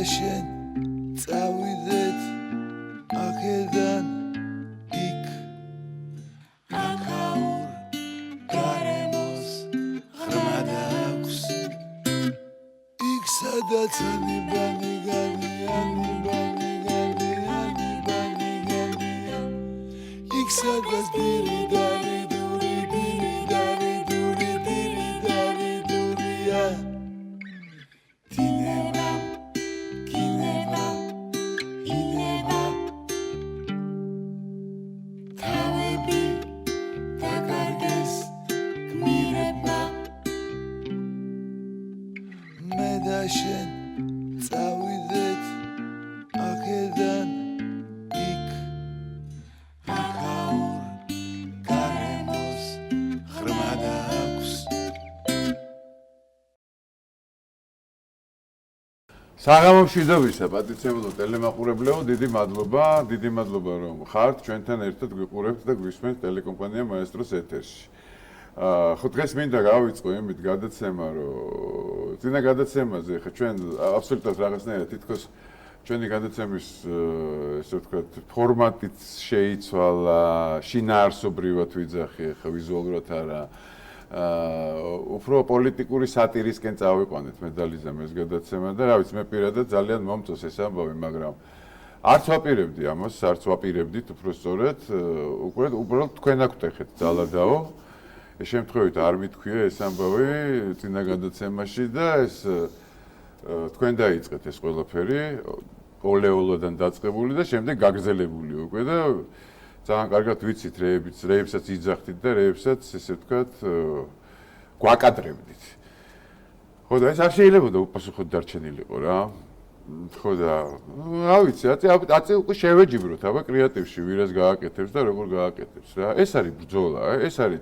შენ წავიდეთ აქედან იქ აკაურ გარემოს ღრმა დააქვს იქ სადაც ანიბანი იქ სადაც დირი დარი დურია შენ წავიდეთ აქედან იქ აკაურ გარემოს ღრმა დააქვს საღამო მშვიდობისა პატიცემულო ტელემაყურებლებო დიდი მადლობა რომ ხართ ჩვენთან ერთად გვიყურებთ და გვისმენთ ტელეკომპანია მაესტროს ეთერში ხო დღეს მინდა გავიწყო იმით გადაცემა რომ წინა გადაცემაზე ხა ჩვენ აბსოლუტურად რაღაცნაირად თითქოს ჩვენი გადაცემის ესე ვთქვათ ფორმატიც შეიცვალა შინაარსობრივად ვიძახი ხა ვიზუალურად არა უფრო პოლიტიკური სატირისკენ წავიყვანეთ მედალიზამ ეს გადაცემა და რა ვიცი მე პირადად ძალიან მომწონს ეს ამბავი მაგრამ არც ვაპირებდი ამას არც ვაპირებდით უფრო სწორად უბრალოდ თქვენ აქვთ ძალადაო ეს შემთხვევით არ მithქვია ეს ამბავი წინა გადაცემაში და ეს თქვენ დაიწყეთ ეს ყველაფერი ოლეოლოდან დაწყებული და შემდეგ გაგრძელებული უკვე და ძალიან კარგად ვიცით რეებსაც იძახდით და რეებსაც ესე ვთქვათ გვაკადრებდით ხო და ეს არ შეიძლება უპასუხოდ დარჩენილიყო რა ხო და რა ვიცი აწი უკვე შევეჯიბროთ აბა კრეატივში ვირას გააკეთებს და როგორ გააკეთებს რა ეს არის ბრძოლა ეს არის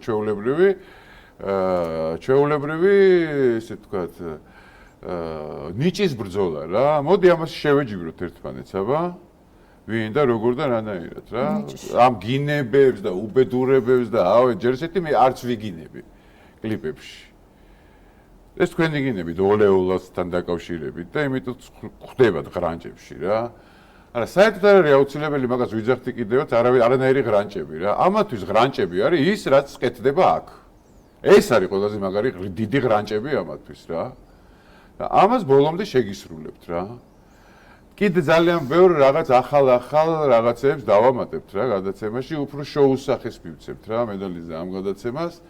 ჩვეულებრივი ესე ვთქვათ ნიჭის ბრძოლა რა მოდი ამას შევეჯიბროთ ერთმანეთს აბა ვინ და როგორ და რანაირად რა ამ გინებებს და უბედურებებს და ავე ჯერ ესეთი მე არც ვიგინები კლიპებში ეს თქვენი გინებით ოლეოლასთან დაკავშირებით და იმიტომ ხდებათ გრანჭებში რა. არა, საერთოდ არ არის აუცილებელი მაგას ვიძახდი კიდევაც არანაირი გრანჭები რა. ამათვის გრანჭები არის ის რაც ყეთდება აქ. ეს არის ყველაზე მაგარი დიდი გრანჭები ამათვის რა. და ამას ბოლომდე შეგისრულებთ რა. კიდე ძალიან ბევრ რაღაც ახალ რაღაცებს დავამატებთ რა გადაცემაში, უფრო შოუს სახეს მივცემთ რა მედალიზე ამ გადაცემას.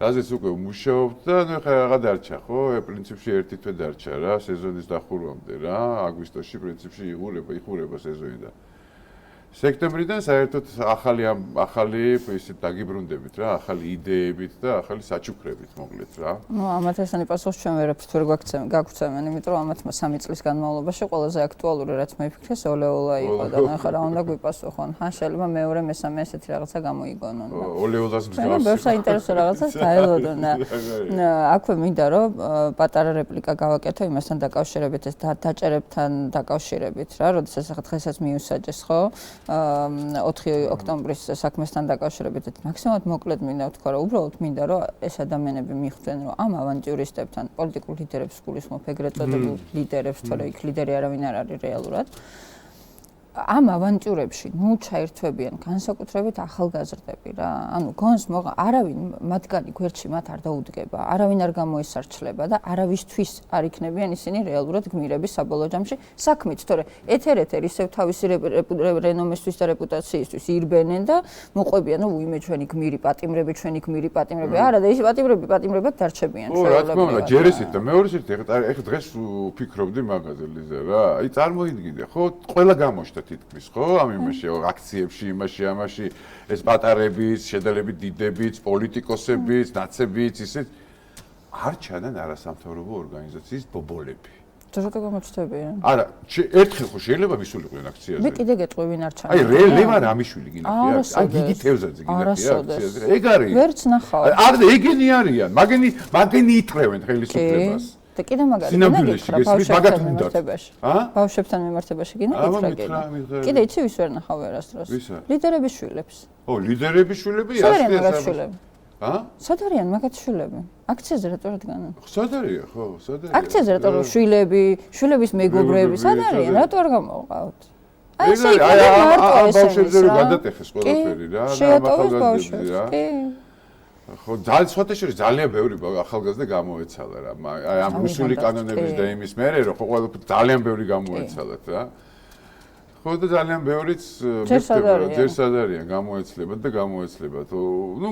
რაზეც უკვე ვმუშაობთ და ნუ ხა რაღა დარჩა ხო? პრინციპში ერთი თვე დარჩა რა სეზონის დახურვამდე რა. აგვისტოში პრინციპში იხურება სეზონი და სექტემბრიდან საერთოდ ახალი ისე დაგიბრუნდებით რა, ახალი იდეებით და ახალი საჩუქრებით მოკლედ რა. ნუ ამათესანი პასუხს ჩვენ ვერაფერს ვერ გაგვცემენ, იმიტომ რომ ამათმა 3 წლის განმავლობაში ყველაზე აქტუალური რაც მეფიქრეს ოლეოლა იყო და ნახა რა უნდა გვიპასუხონ. ან შეიძლება მეორე მესამე ესეთი რაღაცა გამოიგონონ. ოლეოლას მსგავს. ჩვენ ბევრ საინტერესო რაღაცას დაელოდონ და აქვე მინდა რომ პატარა რეპლიკა გავაკეთო იმასთან დაკავშირებით ეს დაჭერებთან დაკავშირებით რა, როდესაც ახლა დღესაც მიუსაჯეს ხო? 4 ოქტომბრის საქმესთან დაკავშირებით მაქსიმალურად მოკლედ მინდა ვთქვა რომ უბრალოდ მინდა რომ ეს ადამიანები მიხვდნენ რომ ამ ავანტიურისტებთან პოლიტიკურ ლიდერებს გულისხმობ ეგრეთ წოდებულ ლიდერებს თორე იქ ლიდერი არავინ არ არის რეალურად ამ ავანტიურებში ნუ ჩაერთვებიან განსაკუთრებით ახალგაზრდები რა ანუ გონს არავინ მათგანი გვერდში მათ არ დაუდგება არავინ არ გამოესარჩლება და არავისთვის არ იქნებიან ისინი რეალურად გმირების საბოლოო ჯამში საქმით თორე ეთერ ისევ თავისი რენომესთვის და რეპუტაციისთვის ირბენენ და მოყვებიან რომ უიმე ჩვენი გმირი პატიმრები არა და ის პატიმრებად დარჩებიან ჩვეულებრივად ჯერ ესეთ და მეორე ესეთ ეხლა დღეს ვფიქრობდი მაგაზე ლიზა რა აი წარმოიდგინე ხო ყველა გამოშთა თითქმის ხო ამ იმაში აქციებში ამაში ეს პატარების შედარებით დიდებიც პოლიტიკოსებიც ნაცებიც ისე არ ჩანან არასამთავრობო ორგანიზაციის ბობოლები რატო გამოჩნდებიან არა ერთხელ ხო შეიძლება მისულიყვნენ აქციაზე მე კიდე გეტყვი ვინ არ ჩანდა აი ლევან ამიშვილი გინახია აი გიგი თევზაძე გინახია აქციაზე ეგ არის ვერც ნახავ არა ეგენი არიან მაგენი იტყრევენ ხელისუფლებას და კიდე მაგარი ბავშვებთან მიმართებაში გინახეთ კიდე იცი ვის ვერ ნახავ ვერასდროს ლიდერების შვილებს ლიდერების შვილები სად არიან მაგათ შვილები? აქციაზე რატო რადგანან? სად არიან, ხო, სად არიან? აქციაზე რატო შვილები, შვილების მეგობრები, სად არიან? რატო არ გამოვყავთ? აი ესე ამ ბავშვებზე რო გადატეხეს ყველაფერი რა, ახალგაზრდები რა. ხო, ძალიან ბევრი ახალგაზრდა გამოეცალა რა. აი ამ რუსული კანონების და იმის მერე რო ხო ყველაფერი ძალიან ბევრი გამოეცალათ რა. ხო და ძალიან ბევრიც ჯერ არიან გამოეცლებათ და გამოეცლებათ. ნუ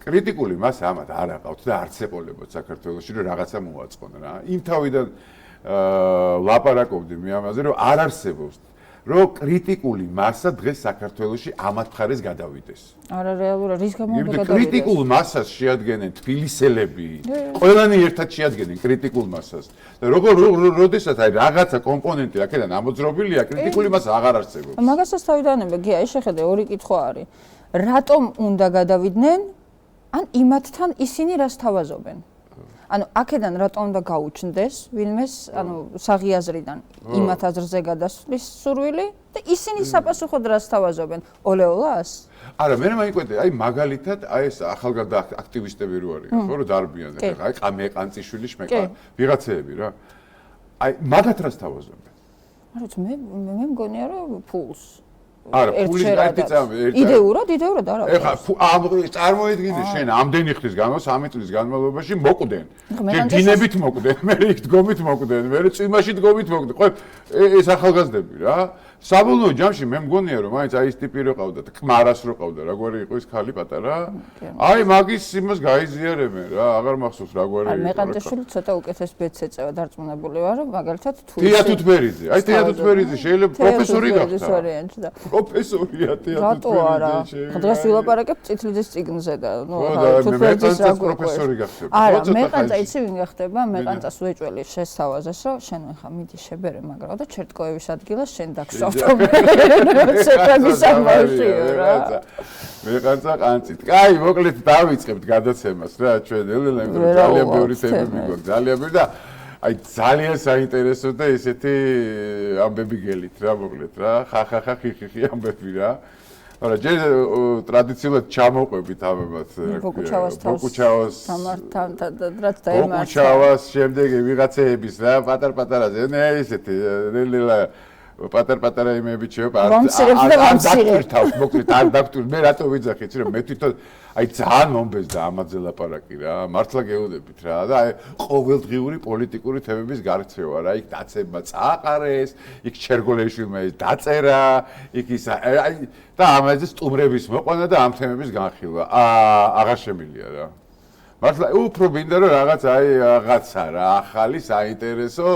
კრიტიკული მას ამათ არ აყავთ და არც ეყოლებოდ საქართველოში რომ რაღაცა მოაწყონ რა. იმ თავიდან ლაპარაკობდი მე ამაზე რომ არ არსებობს რომ კრიტიკული მასა დღეს საქართველოში ამათ მხარეს გადავიდეს. არა რეალურად რის გამო უნდა გადავიდეს? კრიტიკულ მასას შეადგენენ თბილისელები. ყველანი ერთად შეადგენენ კრიტიკულ მასას. და როდესაც აი რაღაცა კომპონენტი აქედან ამოძრობილია, კრიტიკული მასა აღარ არსებობს. მაგასაც თავიდანვე გია, ეს შეხედე ორი კითხვა არის. რატომ უნდა გადავიდნენ? ან იმათთან ისინი რას თავაზობენ? ანუ აქედან რატომ უნდა გაუჩნდეს ვინმეს, ანუ საღიაზრიდან იმათ აზრზე გადასვლის სურვილი და ისინი საპასუხოდ რას თავაზობენ? ოლეოლას? არა, მე მაიკვეთე, აი მაგალითად, აი ეს ახალგაზრდა აქტივისტები რო არიან, ხო, რომ დარბიან ეხლა, აი ყამეყანწიშვილი შმეკა, ვიღაცეები რა. აი მაგათ რას თავაზობენ? არ ვიცი, მე მგონია რომ ფულს. არა, ფულის ერთი წამი, იდეურად არა. ეხლა წარმოიდგინე შენ ამდენი ხნის განმავლობაში 3 წლის განმავლობაში მოკვდენ. დინებით მოკვდენ, მე იქ დგომით მოკვდენ, მე წვიმაში დგომით მოკვდენ. ხო, ეს ახალგაზრდები რა. საბოლოო ჯამში მე მგონია რომ მაინც აი ეს ტიპი რო ყავდა, კმარას რო ყავდა, რაგვარი იყო ეს ქალი პატარა. აი მაგის იმას გაიზიარებენ რა, აღარ მახსოვს რაგვარი იყო. აი მეყანტაშვილი ცოტა უკეთეს ბედს ეწევა, დარწმუნებული ვარ რომ მაგალითად თუ თეა თუთბერიძე, აი თეა თუთბერიძე შეიძლება პროფესორი გახდა. პროფესორია თეა თუთბერიძე. დღეს ვილაპარაკებთ წითლიძის წიგნზე და ნუ თუთბერიძის პროფესორი გახდება. არა, მეყანტა იცი ვინ გახდება? მეყანტას უეჭველი შესთავაზეს, რომ შენ ხა მიდი შებერე მაგრა და ჩერტკოევის ადგილას შენ დაგსვა მეყანწა ყანწით. კაი, მოკლედ დავიწყებთ გადაცემას რა, ჩვენ ელენა, ძალიან ბევრი თემები გვაქვს, ძალიან ბევრი და აი ძალიან საინტერესო და ესეთი ამბები გელით რა, მოკლედ რა, ხახახა ხიხი ამბები რა. არა, ჯერ ტრადიციულად ჩამოყვებით ამებად. ბოკუჩავას შემდეგ ვიღაცეების რა, პატარ-პატარაზე, ესეთი პატარ-პატარა იმები შევა არ დაგტვირთავს, მოკლედ არ დაგტვირთ. მე რატო ვიძახით, რომ მე თვითონ აი ძალიან მომბეზდა ამაზე ლაპარაკი რა, მართლა გეუბნებით რა და აი ყოველდღიური პოლიტიკური თემების გარჩევა რა, იქ დაცემა წააყარეს, იქ ჩერგოლეიშვილმა ეს დაწერა, იქ ის აი და ამაზე სტუმრების მოყვანა და ამ თემების განხილვა. აღარ შემილია რა. მართლა უფრო მინდა რომ რაღაცა რა, ახალი საინტერესო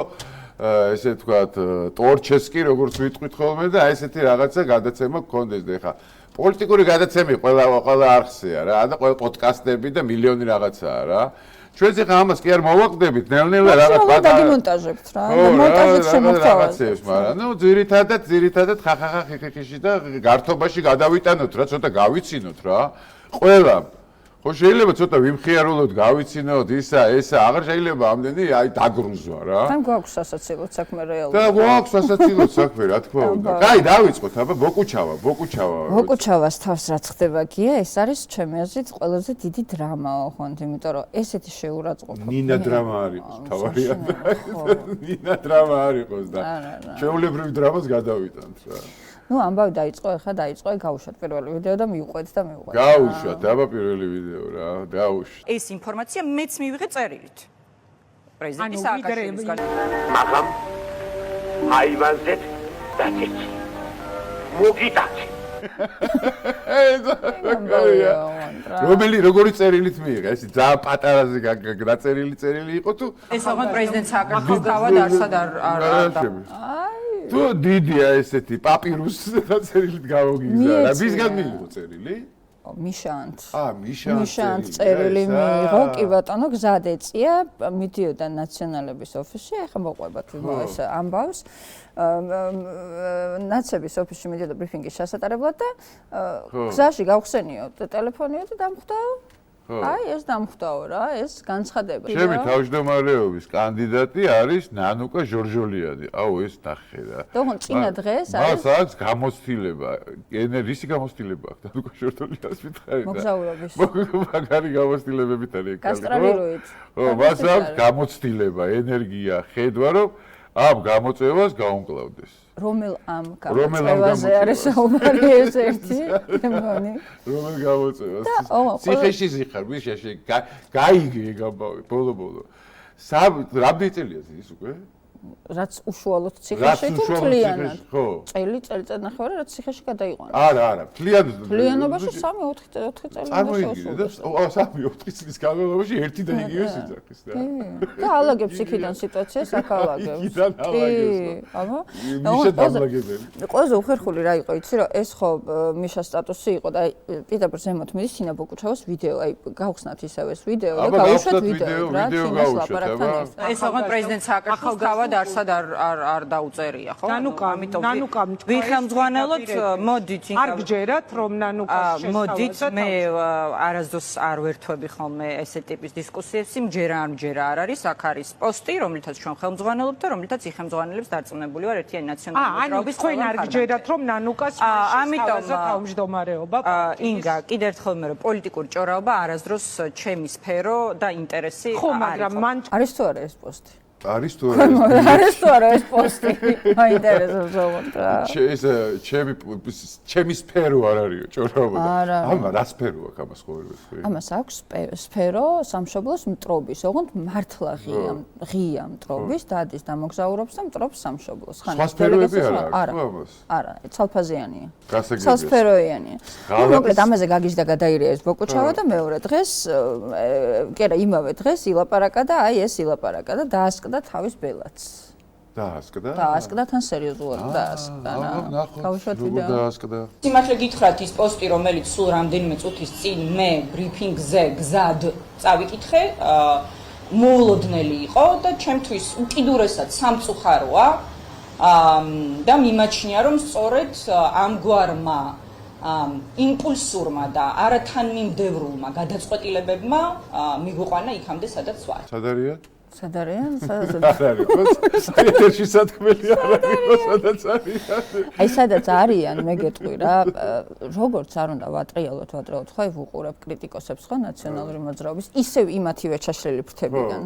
ესე ვთქვათ, ტორჩესკი, როგორც ვიტყვით ხოლმე და ესეთი რაღაცა გადაცემა გქონდეს და ეხა პოლიტიკური გადაცემები ყველა არხზეა რა და ყველა პოდკასტები და მილიონი რაღაცაა რა. ჩვენც ეხა ამას კი არ მოვაყდებით, ნელ-ნელა რაღაც დაგიმონტაჟებთ რა. მონტაჟით შემოთავაზებთ, მაგრამ ნუ ძირითადად ხახახა ხიხიში და გართობაში გადავიტანოთ რა, ცოტა გავიცინოთ რა. ყველა ხო შეიძლება ცოტა ვიმხიარულოთ, გავიცინოთ ისა, ესა, აღარ შეიძლება ამდენი აი დაგრუზვა რა. თან გვაქვს სასაცილო საქმე რეალურად. და გვაქვს სასაცილო საქმე, რა თქმა უნდა. კაი, დავიწყოთ, აბა ბოკუჩავას თავს რაც ხდება გია, ეს არის ჩემი აზრით ყველაზე დიდი დრამაო ხონთ, იმიტომ რომ ესეთი შეურაცხყოფა. ნინა დრამა არ იყოს, თავარია. ნინა დრამა არ იყოს და ჩვეულებრივ დრამას გადავიტანთ რა. ნუ ამბავი დაიწყო, ახლა დაიწყო, გავუშვათ პირველი ვიდეო და მივყვეთ და მივყვეთ. გავუშვათ, აბა პირველი ვიდეო რა, გავუშვათ. ეს ინფორმაცია მეც მივიღე წერილით. პრეზიდენტის სააკაშვილისგან. მაგრამ აივანზე დაწეცი. მოგიტაცი. რომელი წერილით მიიღე? ეს ძალიან პატარაზე გაწერილი იყო თუ ეს ოღონდ პრეზიდენტ სააკაშვილის თავად არსად არ თუ დიდია ესეთი პაპირუსი წერილით გამოგიგზა რა. ვისგან მიიღო წერილი? მიშანთ. მიშანთ წერილი მიიღო, კი ბატონო, გზად ეწია, მიდიოდა ნაციონალების ოფისში, ახლა მოყვებათ ეს ამბავს. ნაცების ოფისში მიდიოდა ბრიფინგის ჩასატარებლად და გზაში გავხსენიო ტელეფონიო და დამხვდა აი ეს დამხვდაო რა, ეს განცხადება. ჩემი თავმჯდომარეობის კანდიდატი არის ნანუკა ჟორჟოლიანი. აუ ეს ნახე რა. თქო, წინა დღეს არის. მას აქვს გამოცდილება. რისი გამოცდილება აქვს ნანუკა ჟორჟოლიანს მითხარი და. მოგზაურობის. მაგარი გამოცდილებებით არის. გასტროლირუით. ხო, მას აქვს გამოცდილება, ენერგია, ხედვა, რომ ამ გამოწვევას გაუმკლავდეს. რომელ ამ გამოწვევაზე არის საუბარი ეს ერთი, მეგონი. რომელ გამოწვევას? ციხეში ზიხარ, მის შეშე გაიგე ეგ ამბავი, ბოლო-ბოლო. რამდენი წელია ის უკვე? რაც უშუალოდ ციხეში თუ მთლიანად? ხო. წელიწადნახევარი რაც ციხეში გადაიყვანა. არა, მთლიანობაში 3-4 წელი წარმოიდგინე და 3-4 წლის განმავლობაში ერთი და იგივე სიძახის და. და ალაგებს იქიდან სიტუაციას აქ ალაგებს. იქიდან ალაგებს. აბა. მიშა დამლაგებელი. ყველაზე უხერხული რა იყო, იცი რა, ეს ხო მიშას სტატუსი იყო და პირდაპირ ზემოთ მიდის თინა ბოკუჩავას ვიდეო, აი გავხსნათ ისევ ეს ვიდეო და გავუშვათ ვიდეო რა, თინას ლაპარაკთან ერთად. ეს ოღონდ პრეზიდენტ სააკაშვილის თავად არსად არ დაუწერია, ხო? ნანუკამ ვიხელმძღვანელოთ, მოდით არ გჯერათ რომ ნანუკას მოდით მე არასდროს არ ვერთვები ხოლმე ესე ტიპის დისკუსიებს, მჯერა არ მჯერა არ არის, აქ არის პოსტი, რომლითაც ჩვენ ხელმძღვანელობთ და რომლითაც იხელმძღვანელებს დარწმუნებული ვარ ერთიანი ნაციონალური მოძრაობის თქვენ არ გჯერათ რომ ნანუკას ამიტომ თავმჯდომარეობა ინგა კიდევ ერთხელ მე რომ პოლიტიკური ჭორაობა არასდროს ჩემი სფერო და ინტერესი ხო მაგრამ მან არის თუ არა ეს პოსტი? არის თუ არა? არის თუ არა ეს პოსტი? მაინტერესებს უბრალოდ რა. ჩემი სფერო არ არისო ჭორაობა. არა. ამა რა სფერო აქვს ამას ყოველთვის? ამას აქვს სფერო სამშობლოს მტრობის, ოღონდ მართლა ღია მტრობის, დადის და მოგზაურობს და მტრობს სამშობლოს. სხვა სფეროები არა აქვს? არა, ცალფაზიანია. გასაგებია. ცალსფეროიანია. მოკლედ ამაზე გაგიჟდა გადაირია ეს ბოკუჩავა და მეორე დღეს კი არა, იმავე დღეს ილაპარაკა და აი ეს ილაპარაკა და დაასკდა თავის ბელაც. დაასკდა თან სერიოზულად დაასკდა რა. გავუშვათ ვიდეო. დაასკდა. სიმართლე გითხრათ ის პოსტი რომელიც სულ რამდენიმე წუთის წინ მე ბრიფინგზე გზად წავიკითხე, მოულოდნელი იყო და ჩემთვის უკიდურესად სამწუხაროა და მიმაჩნია რომ სწორედ ამგვარმა იმპულსურმა და არათანმიმდევრულმა გადაწყვეტილებებმა მიგვიყვანა იქამდე სადაც ვარ. სად არიან? სად არიან? ეთერში სათქმელი არ არის, სადაც არიან. აი სადაც არიან, მე გეტყვი რა, როგორც არ უნდა ვატრიალოთ, ხო, აი ვუყურებ კრიტიკოსებს ხო ნაციონალური მოძრაობის, ისევ იმათივე ჩაშლილი ფრთებიდან.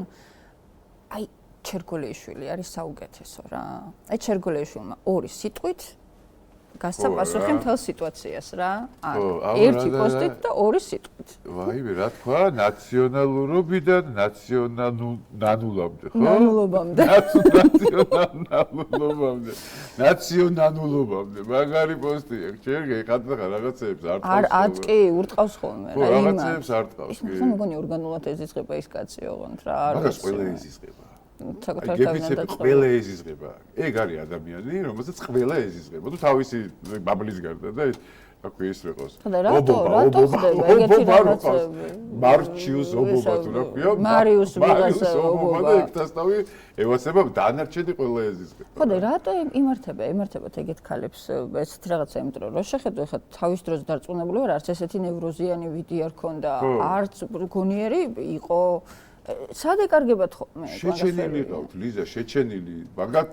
აი ჩერგოლეიშვილი არის საუკეთესო რა. აი ჩერგოლეიშვილმა ორი სიტყვით გასცა პასუხი მთელ სიტუაციას რა. ერთი პოსტით და ორი სიტყვით. ვაიმე, რა თქვა, ნაციონალურობიდან ნანულობამდე, ხო? ნანულობამდე. ნაციონალურობამდე. მაგარი პოსტი აქვს. ჩერგე ხატდა რაღაცეებს არ თავს. არ კი, ურტყავს ხოლმე რა. რაღაცეებს არ თავს. ის მოგონი ორგანულად ეზიზღება ის კაცი ოღონდ რა. მაგას ყველა ეზიზღება. საკუთარ თავიდან ყველა ეზიზღება. ეგ არის ადამიანი, რომელსაც ყველა ეზიზღება. თუ თავისი ბაბლის გარდა და აკვი ის რიყოს. რატო ხდება ეგეთი რაღაცები? მარჩიუს ობობა თუ რა ქვია? მარიუს ვიღაცა ობობა და ეკტასტავი ევასება დანარჩენი ყველა ეზიზღება. ხო და რატო იმართებათ ეგეთ ქალებს ესეთი რაღაცა, იმიტომ რომ შეხედო ხა თავის დროზე დარწმუნებული ვარ, არც ესეთი ნევროზიანი ვიდეო არ ქონდა, არც გონიერი იყო სად ეკარგებათ ხოლმე? შეჩენილი ყავთ, ლიზა, შეჩენილი. მაგათ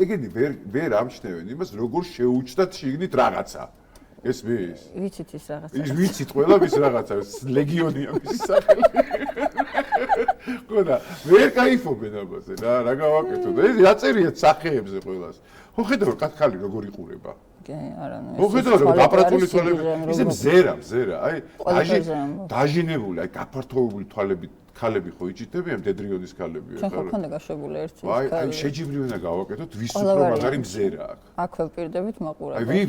ეგენი ვერ ამჩნევენ იმას, როგორ შეუჩდათ შიგნით რაღაცა. ეს მის. ვიცით ის რაღაცა. ის ვიცით ყველა მის რაღაცა, ლეგიონია მის სახელი. ხო და ვერ кайფობენ ამაზე რა გავაკეთო და ეს რაწერიათ სახეებზე ყველას. ხო ხედავ კაცკალი როგორ იყურება. კი, არა, ნუ. ხო ხედავ რომ გაფართული თვალები, ისე მზერა, აი დაჟინებული, აი გაფართოებული თვალები ქალები ხო იჭიტებიან მდედრიონის ქალებია ხო? ჩვენ ხონდა გაშვებული ერთი აი შეჯიბრი უნდა გავაკეთოთ ვის უფრო მაგარი მზერა აქვს. აქვე პირდებით მაყურებელს. აი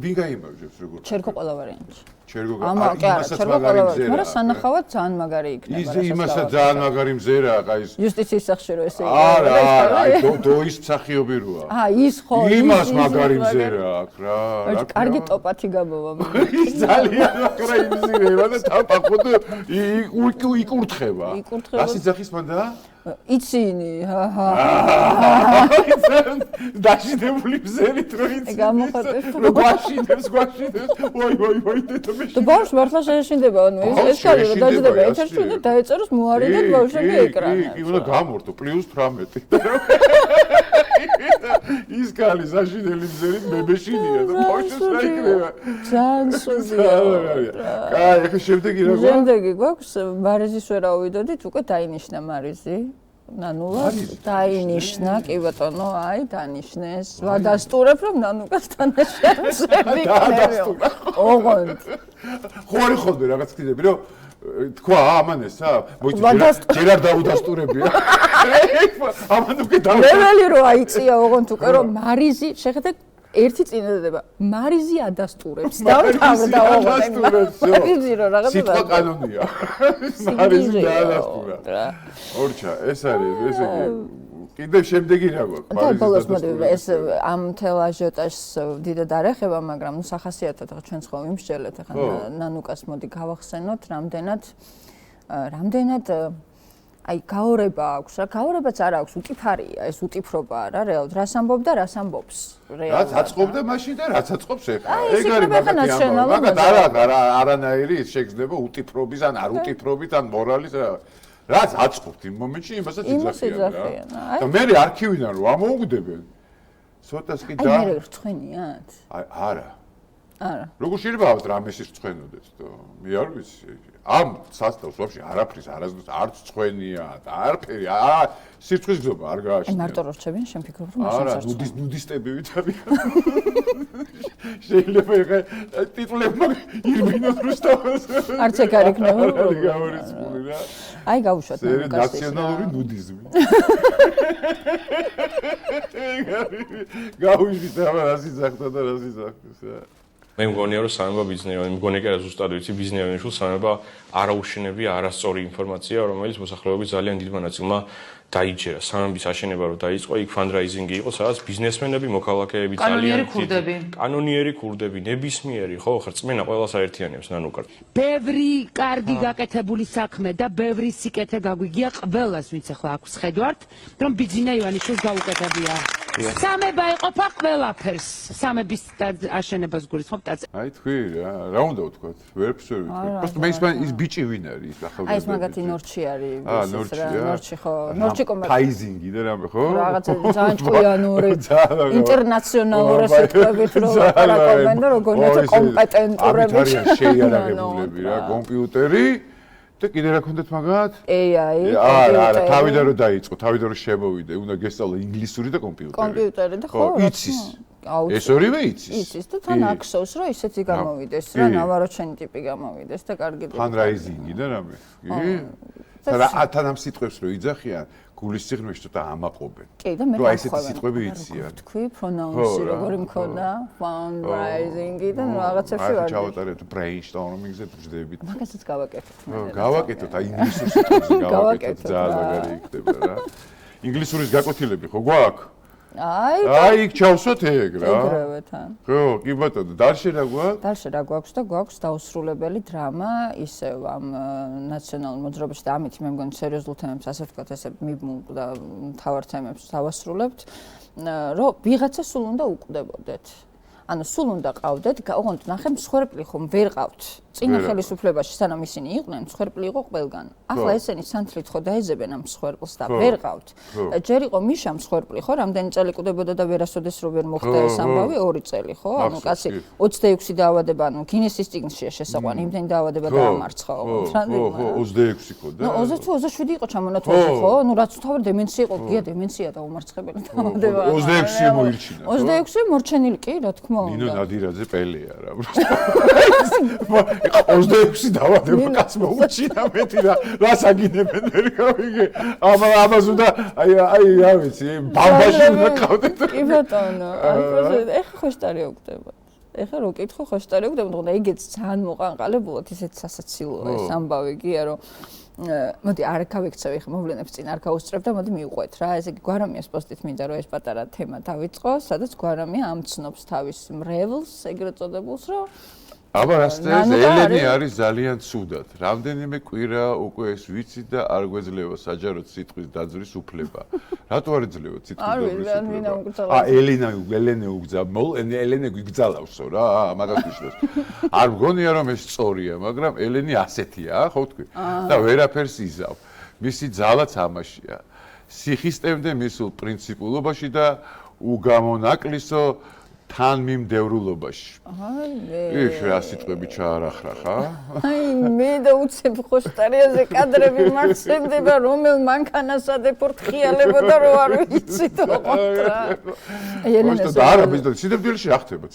ვინ გაიმარჯვებს როგორ? ჩერგო ყველა ვარიანტი. ჩერგო იმასაც მაგარი მზერა. მაგრამ სანახავად ძალიან მაგარი იქნება. ის იმასაც ძალიან მაგარი მზერა აქვს აი იუსტიციის სახში რო ესე იყო. არა, აი დოის მსახიობი როა. ის ხო იმას მაგარი მზერა აქვს რა. რა კარგი ტოპათი გამოვა. ის ძალიან მაგრა იმზირება და თავ პახოთ იკურთხება. რა სიძახის მანდა? იცინი, დაშინებული მზერით რო იცინი. რო გვაშინებს, ვაი, დედამი. და ბავშვს მართლა შეეშინდება, ანუ ეს ხალხი რომ დაჯდება ეთერში და დაეწეროს მოარიდეთ ბავშვები ეკრანებს. კი, უნდა გამორთო +18. ის კალი საშინელი მზერით მებეშინია და ბავშვს რა იქნება. ძალიან სულია. კაი, ახლა შემდეგი რა გვაქვს? შემდეგი გვაქვს მარიზის ვერ ავიდოდით, უკვე დაინიშნა მარიზი. ნანულა დაინიშნა, კი ბატონო, აი დანიშნეს. ვადასტურებ რომ ნანუკას თანაშემწები იქნება. ოღონდ. ხوارი ხოლმე რაღაც კიდები რომ თქვა ამან ესა ჯერ არ დაუდასტურებია. ამან უკვე ლეველი რო აიწია ოღონდ უკვე რომ მარიზი შეხედე ერთი წინადადება მარიზი ადასტურებს დავთავრდა ოღონდ მარიზი რო რაღაცა სიტყვა კანონია მარიზი დაადასტურა ორჩა ეს არის ესე იგი კიდევ შემდეგი რა გვაქვს და ბოლოს მოდი ეს ამ თელ აჟიოტაჟს დიდად არ ეხება მაგრამ ნუ სახასიათად ახლა ჩვენც ხო იმსჯელეთ ახლა ნანუკას მოდი გავახსენოთ რამდენად აი გაორება აქვს რა გაორებაც არ აქვს უკიფარია ეს უტიფრობაა რა რეალურად რას ამბობ და რას ამბობს რეალურად რაც აწყობდა მაშინ და რაც აწყობს ეხლა ეგ არის მაგათ არანაირი ის შეგრძნება უტიფრობის ან არ უტიფრობით ან მორალის რაც აწყობთ იმ მომენტში იმასაც იძახიან რა და მე არქივიდან რო ამოუგდებენ ცოტას კი და აი მე რწვენიათ არა როგორ შეიძლება ავთ რამეს ის რწვენოდეს თო მე არ ვიცი ამ სასტავს ვაფშე არაფრის არასდროს არც წვენია და არაფერი სიცხვის გზობა არ გააჩნია. მარტო რო რჩებიან, შენ ფიქრობ რომ მაშინ არა, ნუდისტები ვიტყვიან. შეიძლება ეხა ტიტულებმა ირბინოს რუსთავას. არც ეგ არ იქნება. გავრიცხული რა. აი გავუშვათ ნაციონალური ნუდიზმი. გავუშვით რას იძახდა და რას იძახოს რა. მე მგონია რომ სამება ბიზნესიანი, მგონია კი არა ზუსტად ვიცი ბიზნესიანი შულ სამება არაუშენებია, არასწორი ინფორმაცია, რომელიც მოსახლეობის ძალიან დიდმა ნაწილმა დაიჯერა. სამების აშენება რო დაიწყო, იქ ფანდრაიზინგი იყო, სადაც ბიზნესმენები, მოქალაქეები ძალიან კანონიერი ქურდები, ნებისმიერი, ხო, რწმენა ყველას აერთიანებს ნანუკარ. ბევრი კარგი გაკეთებული საქმე და ბევრი სიკეთე გაგვიგია ყველას, ვინც ახლა აქვს ხედვართ, რომ ბიძინა ივანიშვილს გაუკეთებია. სამება იყოფა ყველაფერს. სამების აშენებას გულისხმობთ. აი თქვი რა უნდა ვთქვათ? ვერაფერს ვერ ვიტყვი. просто ის ბიჭი ვინ არის ახალგაზრდა? აი ეს მაგათი ნორჩი არის ის რა, ნორჩი ხო, ნორჩი კომპანია. ფაიზინგი და რამე ხო? რაღაცა ძალიან ჭკვიანური, ინტერნაციონალური სიტყვებით რო ვაპარაკობენ და როგორია კომპეტენტურები. არიან შეიარაღებულები რა, კომპიუტერი და კიდე რა ქონდეთ მაგათ? AI. არა, თავიდან რო დაიწყო, თავიდან რო შემოვიდე, უნდა გესწავლო ინგლისური და კომპიუტერი. კომპიუტერი და ხო, იცის. ეს ორივე იცის. იცის და თან აქსოვს რომ ისეთი გამოვიდეს რა, ნავაროჩენი ტიპი გამოვიდეს და კარგი ტიპი. ფანდრაიზინგი და რამე. კი? თან ამ სიტყვებს რო იძახიან, გულის სიღრმეში ცოტა ამაყობენ. კი და მე რომ აი ესეთი სიტყვები იციან. თქვი პრონაუნსი როგორი მქონდა, fundraising-ი და რაღაცებში ვარ. აი ჩავატარეთ brainstorming-ზე ვждებით. მაგასაც გავაკეთეთ. გავაკეთოთ, აი ინგლისურ სიტყვებზე გავაკეთოთ, ძალიან მაგარი იქნება რა. ინგლისურის გაკვეთილები ხო გვაქვს? აი იქ ჩავსვათ ეგ რა. ეგრევე თან. ხო, კი ბატონო, დარშე რა გვაქვს? დარშე რა გვაქვს და გვაქვს დაუსრულებელი დრამა ისევ ამ ნაციონალურ მოძრაობაში და ამით მე მგონი სერიოზულ თემებს ასე ვთქვათ, ესე მიბმულ და მთავარ თემებს დავასრულებთ, რომ ვიღაცა სულ უნდა უკვდებოდეთ. ანუ სულ უნდა ყავდეთ, ოღონდ ნახე მსხვერპლი ხომ ვერ ყავთ. წინა ხელისუფლებაში სანამ ისინი იყვნენ, მსხვერპლი იყო ყველგან. ახლა ესენი სანთლით ხო დაეძებენ ამ მსხვერპლს და ვერ ყავთ. ჯერ იყო მიშა მსხვერპლი ხო, რამდენი წელი კვდებოდა და ვერასოდეს რო ვერ მოხდა ეს ამბავი, 2 წელი ხო? ანუ კაცი 26 დაავადება, ანუ გინესის წიგნშია შესაყვანი, იმდენი დაავადება დაამარცხა ოღონდ. ხო, 26 ხო და. ნუ 27 იყო ჩამონათვალი ხო? ნუ რაც თავად დემენცია იყო, გია დემენცია და უმარცხებელი დაავადება. 26 მოირჩინა. 26 მორჩენილი კი, რა თქმა უნდა. ნინო ნადირაძე პელეა რა. 26 დავადება კაცმა უჩინა მეტი რა საგინებენ ვერ გავიგე ამას უნდა აი რა ვიცი ბამბაში უნდა ყავდეთ კი ბატონო აი ეხა ხოშტარი უკვდება ეხა რო კითხო ხოშტარი უკვდება თქო და ეგეც ძალიან მოყანყალებულად ისეთ სასაცილოა ეს ამბავი გია რომ მოდი არ გავიქცევ ეხა მოვლენებს წინ არ გავუსწრებ და მოდი მივყვეთ რა ესე იგი გვარამიას პოსტით მინდა რომ ეს პატარა თემა დავიწყო სადაც გვარამია ამცნობს თავის მრევლს ეგრეთ წოდებულს რომ აბა რასწეს ელენი არის ძალიან ცუდად. რამდენიმე კვირა უკვე ეს ვიცი და არ გვეძლევა საჯაროდ სიტყვის დაძვრის უფლება. რატო არ ეძლევა სიტყვის დაძვრის უფლება? ელენე ელენე გვიგზალავსო რა, მაგას ვიშლებს. არ მგონია რომ ეს სწორია, მაგრამ ელენი ასეთია, ხო თქვი? და ვერაფერს იზავ. მისი ძალაც ამაშია. სიხისტემდე მისულ პრინციპულობაში და უგამონაკლისო თანმიმდევრულობაში. იქ რა სიტყვები ჩაარახრა ხა? მე და უცებ ხოშტარიაზე კადრები მარცხენდება რომელ მანქანასა დეპორტხიალებოდა რო არ ვიცი თო ყოტრა. ელენეს არა მის და სინამდვილეში რა ხდება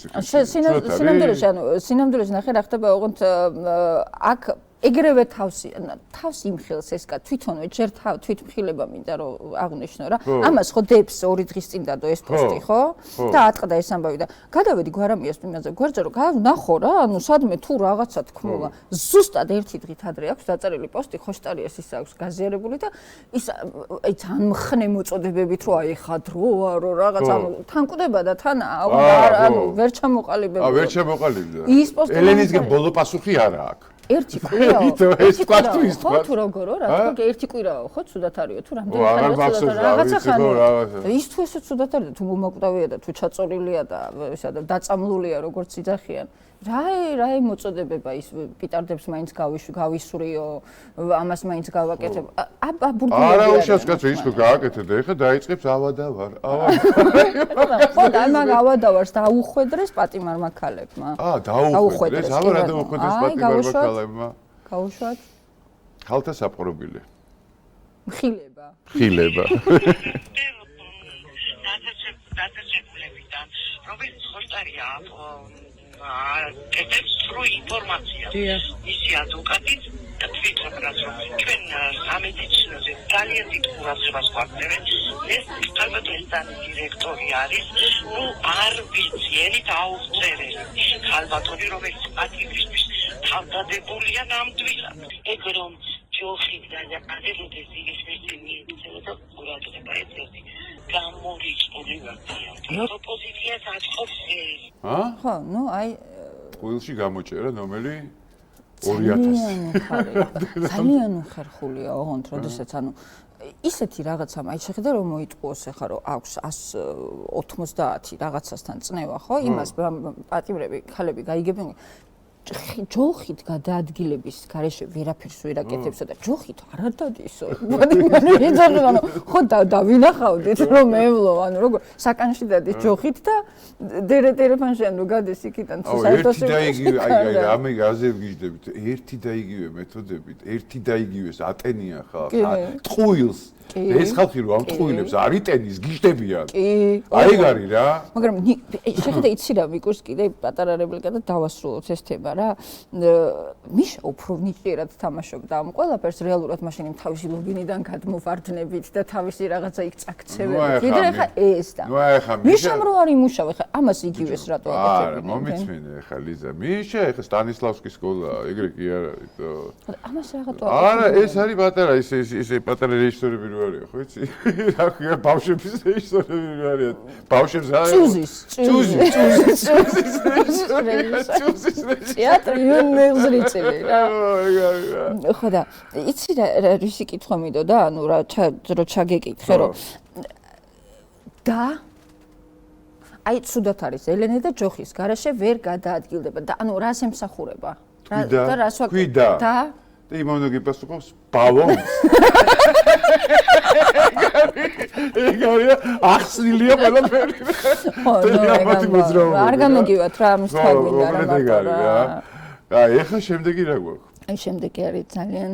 სინამდვილეში ნახე რა ხდება ოღონდ აქ ეგრევე თავს იმხილს ესკა თვითონვე ჯერ თვითმხილება მინდა რომ აღნიშნო რა ამას ხო დებს 2 დღის წინ დადო ეს პოსტი ხო და ატყდა ეს ამბავი და გადავედი გვარამიას იმაზე გვერდზე რომ ნახო რა ანუ სადმე თუ რაღაცა თქმულა ზუსტად 1 დღით ადრე აქვს დაწერილი პოსტი ხოშტარიას ის აქვს გაზიარებული და ის აი თან მხნე მოწოდებებით რომ აი ხა დროა რომ რაღაც ანუ თან კვდება და თან ანუ ვერ ჩამოყალიბებია ვერ ჩამოყალიბდა ელენისგან ბოლო პასუხი არა აქვს ერთი კვირაო ეს თქვა თუ როგორო რა თქო ერთი კვირაო ხო ცუდად არისო თუ რამდენი რაღაცა ხანია ის თუ ესე ცუდად არის თუ მომაკვდავია და თუ ჩაწორილია და ესა და დაწამლულია როგორც იძახიან რა მოწოდებება ის პიტარდებს მაინც გავისვრიო ამას მაინც გავაკეთებ აბა ბურგუნდია არა უშავს კაცო ის ხო გააკეთე და ეხა დაიწყებს ავადავარ ხო და მაგ ავადავარს დაუხვედრეს პატიმარმა ქალებმა დაუხვედრეს აბა რა დაუხვედრეს პატიმარმა ქალებმა გაუშვათ ხალთა საპყრობილე მხილება დაწესებულებიდან რომელიც ხოშტარია კეთებს სრულ ინფორმაციას ისი ადვოკატით და თვითონ რაც რომ ჩვენ სამედიცინოზე ძალიან დიდ ყურადღებას გვაქცევენ ეს ალბათ ეს დირექტორი არის ნუ არ ვიცი ერი დაუწერელი ალბათობი რომელიც პატიმრისთვის თავდადებულია ნამდვილად ეგ რომ ჯოხით და აკადემიების ისეთი მიეცემა და ყურადღება ეცემა გამორიცხული ვარდია პროპოზიციას აწყობს ხო ნუ აი ყვილში გამოჭერა ნომერი 2000 ძალიან უხერხულია ოღონდ როდესაც ანუ ისეთი რაღაცა მაინც შეხედა რომ მოიტყუოს ახლა რომ აქვს 190 რაღაცასთან წნევა ხო იმას პატიმრები ხალები გაიგებენ ჯოხით გადაადგილების გარეშე ვერაფერს ვერ აკეთებსო და ჯოხით არ დადისო. ანუ ხო დავინახავდით რომ მევლო, ანუ როგორ საკანში დადის ჯოხით და დერეტერებანში ანუ გადის იქიდან თუ საერთოდ აი რამე გაზევგიჟდებით ერთი და იგივე მეთოდებით, ერთი და იგივეს ატენიან ხალხს, ტყუილს ეს ხალხი რომ ამ ტყუილებს არ იტენის გიჟდებიან. კი. აი გარი რა. მაგრამ შეხედა იცი რა მიკურს კიდე პატარა რეპლიკა და დავასრულოთ ეს თემა რა. მიშა უფრო ნიჭიერად თამაშობდა ამ ყველაფერს რეალურად მაშინ თავისი ლოგინიდან გადმოვარდნებით და თავისი რაღაცა იქ წაქცევებით. ვიდრე ხა ეს და. მიშამ რო არ იმუშავე ხა ამას იგივეს რატო აკეთებდნენ. არა, მომიწმინე ხა ლიზა. მიშა ხა სტანისლავსკის სკოლა, ეგრე კი არა. ამას რაღაცა არა, ეს არის პატარა ის პატარა რეჟისორები რო არიან, ხო იცი? რა ქვია, ბავშვების რეჟისორები რო არიან. ბავშვებს არა. წუზის. თეატრი უნივერსიტეტი რა. ხო და იცი რა რისი კითხვა მიდოდა, ანუ რა ჩაგეკითხე რომ და აი ცუდად არის ელენე და ჯოხის გარეშე ვერ გადაადგილდება და ანუ რას ემსახურება? და რას ვაკეთებ? და იმონოგი პასუხობს ბალონს. ეგარია ახსნილია ყველაფერი. არ გამოგივათ რა ამის თაგვიდა რა მარტო რა. აი ეხლა შემდეგი რა გვაქვს? აი შემდეგი არის ძალიან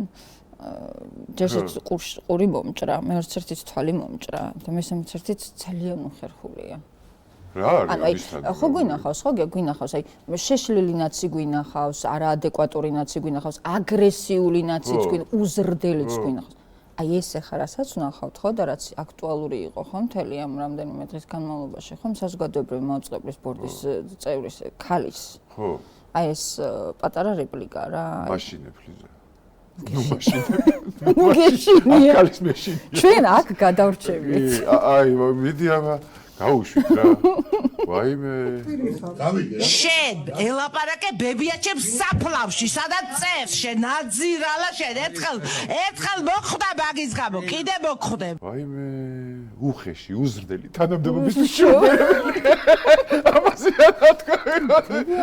ჯერშიც ყური მომჭრა, მეერთერთიც თვალი მომჭრა და მესამეერთიც ძალიან უხერხულია. რა არის? ხო გვინახავს, ხო გვინახავს, აი შეშლილი ნაცი გვინახავს, არაადეკვატური ნაცი გვინახავს, აგრესიული ნაციც გვინახავს, უზრდელიც გვინახავს. აი ეს ახლა რასაც ვნახავთ ხო და რაც აქტუალური იყო ხო მთელი ამ რამდენიმე დღის განმავლობაში ხო საზოგადოებრივი მოწყობლის ბორდის წევრის ქალის ხო აი ეს პატარა რეპლიკა რა მაშინებ ლიზა ნუ გეშინია ქალის მეშინია ჩვენ აქ გადავრჩებით აი მიდი აბა გაუშვით რა ვაიმე. შენ ელაპარაკე ბებიაჩემს საფლავში, სადაც წერს შენ აძირალა შენ ერთხელ მოხვდა მაგის გამო, კიდე მოხვდებ. ვაიმე, უხეში, უზრდელი, თანამდებობის შობერები. ამაზე რა თქვა?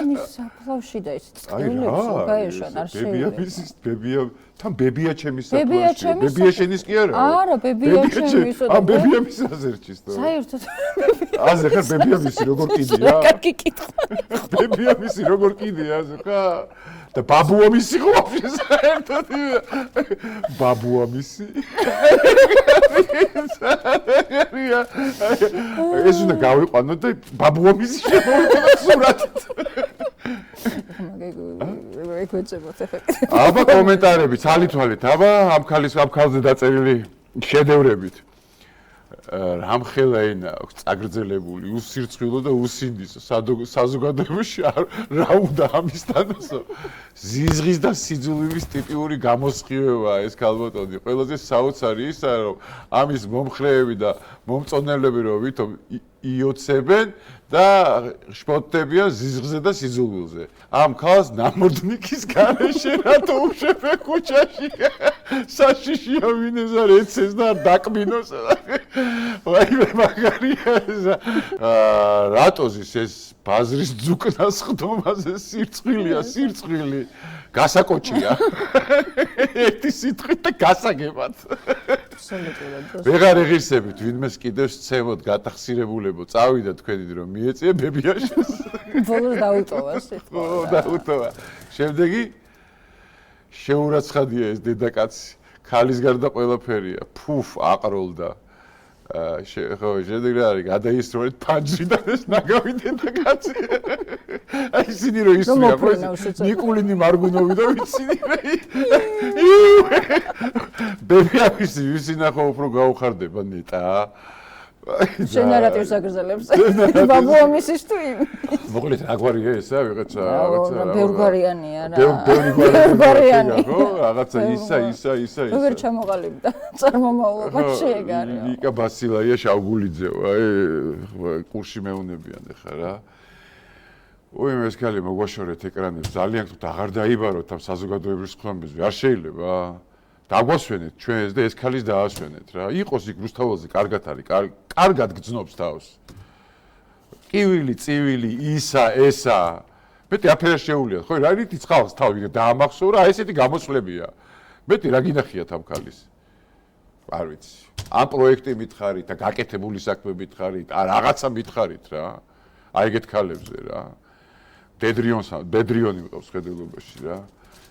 მის საფლავში და ის წყლებს გაეშვა არ შეიძლება. ბებია თან ბებია ჩემის საფლავში. ბებია შენის კი არა? არა, ბებია ჩემის. ამ ბებია მის აზერჩის და. საერთოდ აზე ხარ ბებია მისი როგორ კიდია? კარგი კითხვა. ბებია მისი როგორ კიდია აზე ხა? და ბაბუა მისი ყოფილი საერთოდ. ბაბუა მისი. ეს უნდა გავიყვანო და ბაბუა მისი შემოვიყვანო სურათით. აბა კომენტარები ცალითვალით, აბა ამ ქალზე დაწერილი შედევრებით. რამხელა ენა აქვს წაგრძელებული, უსირცხვილო და უსინდისო საზოგადოებაში რა უნდა ამისთანასო ზიზღის და სიძულვილის ტიპიური გამოსხივებაა ეს ქალბატონი. ყველაზე საოცარი ისაა, რომ ამის მომხრეები და მომწონებლები რომ ვითომ იოცებენ და შპოტდებიან ზიზღზე და სიძულვილზე. ამ ქალს ნამორდნიკის გარეშე რატო უშვებ ქუჩაში? საშიშია ვინეს არ ეცეს და არ დაკმინოს. ვაიმე მაგარია ეს. რატოზის ეს ბაზრის ძუკნას ხდომაზე სირცხვილია, სირცხვილი. გასაკოჭია. ერთი სიტყვით და გასაგებად. ვეღარ ეღირსებით, ვინმეს კიდევ სცემოთ, გატახსირებულებო, წავიდა თქვენი რომ მიეწია ბებიაშეს. ბოლოს დაუტოვა სიტყვა. დაუტოვა. შემდეგი შეურაცხადია ეს დედაკაცი. ქალის გარდა ყველაფერია. ფუფ აყროლდა. ხო, შემდეგ რა არის? გადაისროლეთ ფანჯრიდან ეს ნაგავი დედაკაცი. აი ისინი რო ისმია, ნიკულინი მარგუნოვი და ვიცინი. ბებიავის ვისინახო უფრო გაუხარდება ნეტა. შენ ნარატივს აგრძელებს. ბაბუა მისის თუ იმ. მოკლედ რა გვარია ესა ვიღაცა ბევრგვარიანია რა. ბევრგვარიანია ხო? რაღაცა ისა. როგორ ჩამოყალიბდა წარმომავლობა შეეგარია. ნიკა ბასილაია შავგულიძევა, კურსში მეუნებიან ხა რა. ოი ეს ქალი მოგვაშორეთ ეკრანებს ძალიან თუ აღარ დაიბაროთ ამ საზოგადოებრივ ხმამბეზე არ შეიძლება დაგვასვენეთ ჩვენს და ეს ქალის დაასვენეთ რა იყოს იქ რუსთაველზე კარგად არის კარგად გძნობს თავს კივილი წივილი ისა ესა მეტი აფერა შეუულიათ ხო რა რითი წყალს თავი დაამახსოვრა ესეთი გამოსვლებია მეტი რა გინახიათ ამ ქალის არ ვიცი ამ პროექტი მითხარით და გაკეთებული საქმე მითხარით არ რაღაცა მითხარით რა აი ეგეთ ქალებზე რა ბედრიონი მყავს ხედელობაში რა.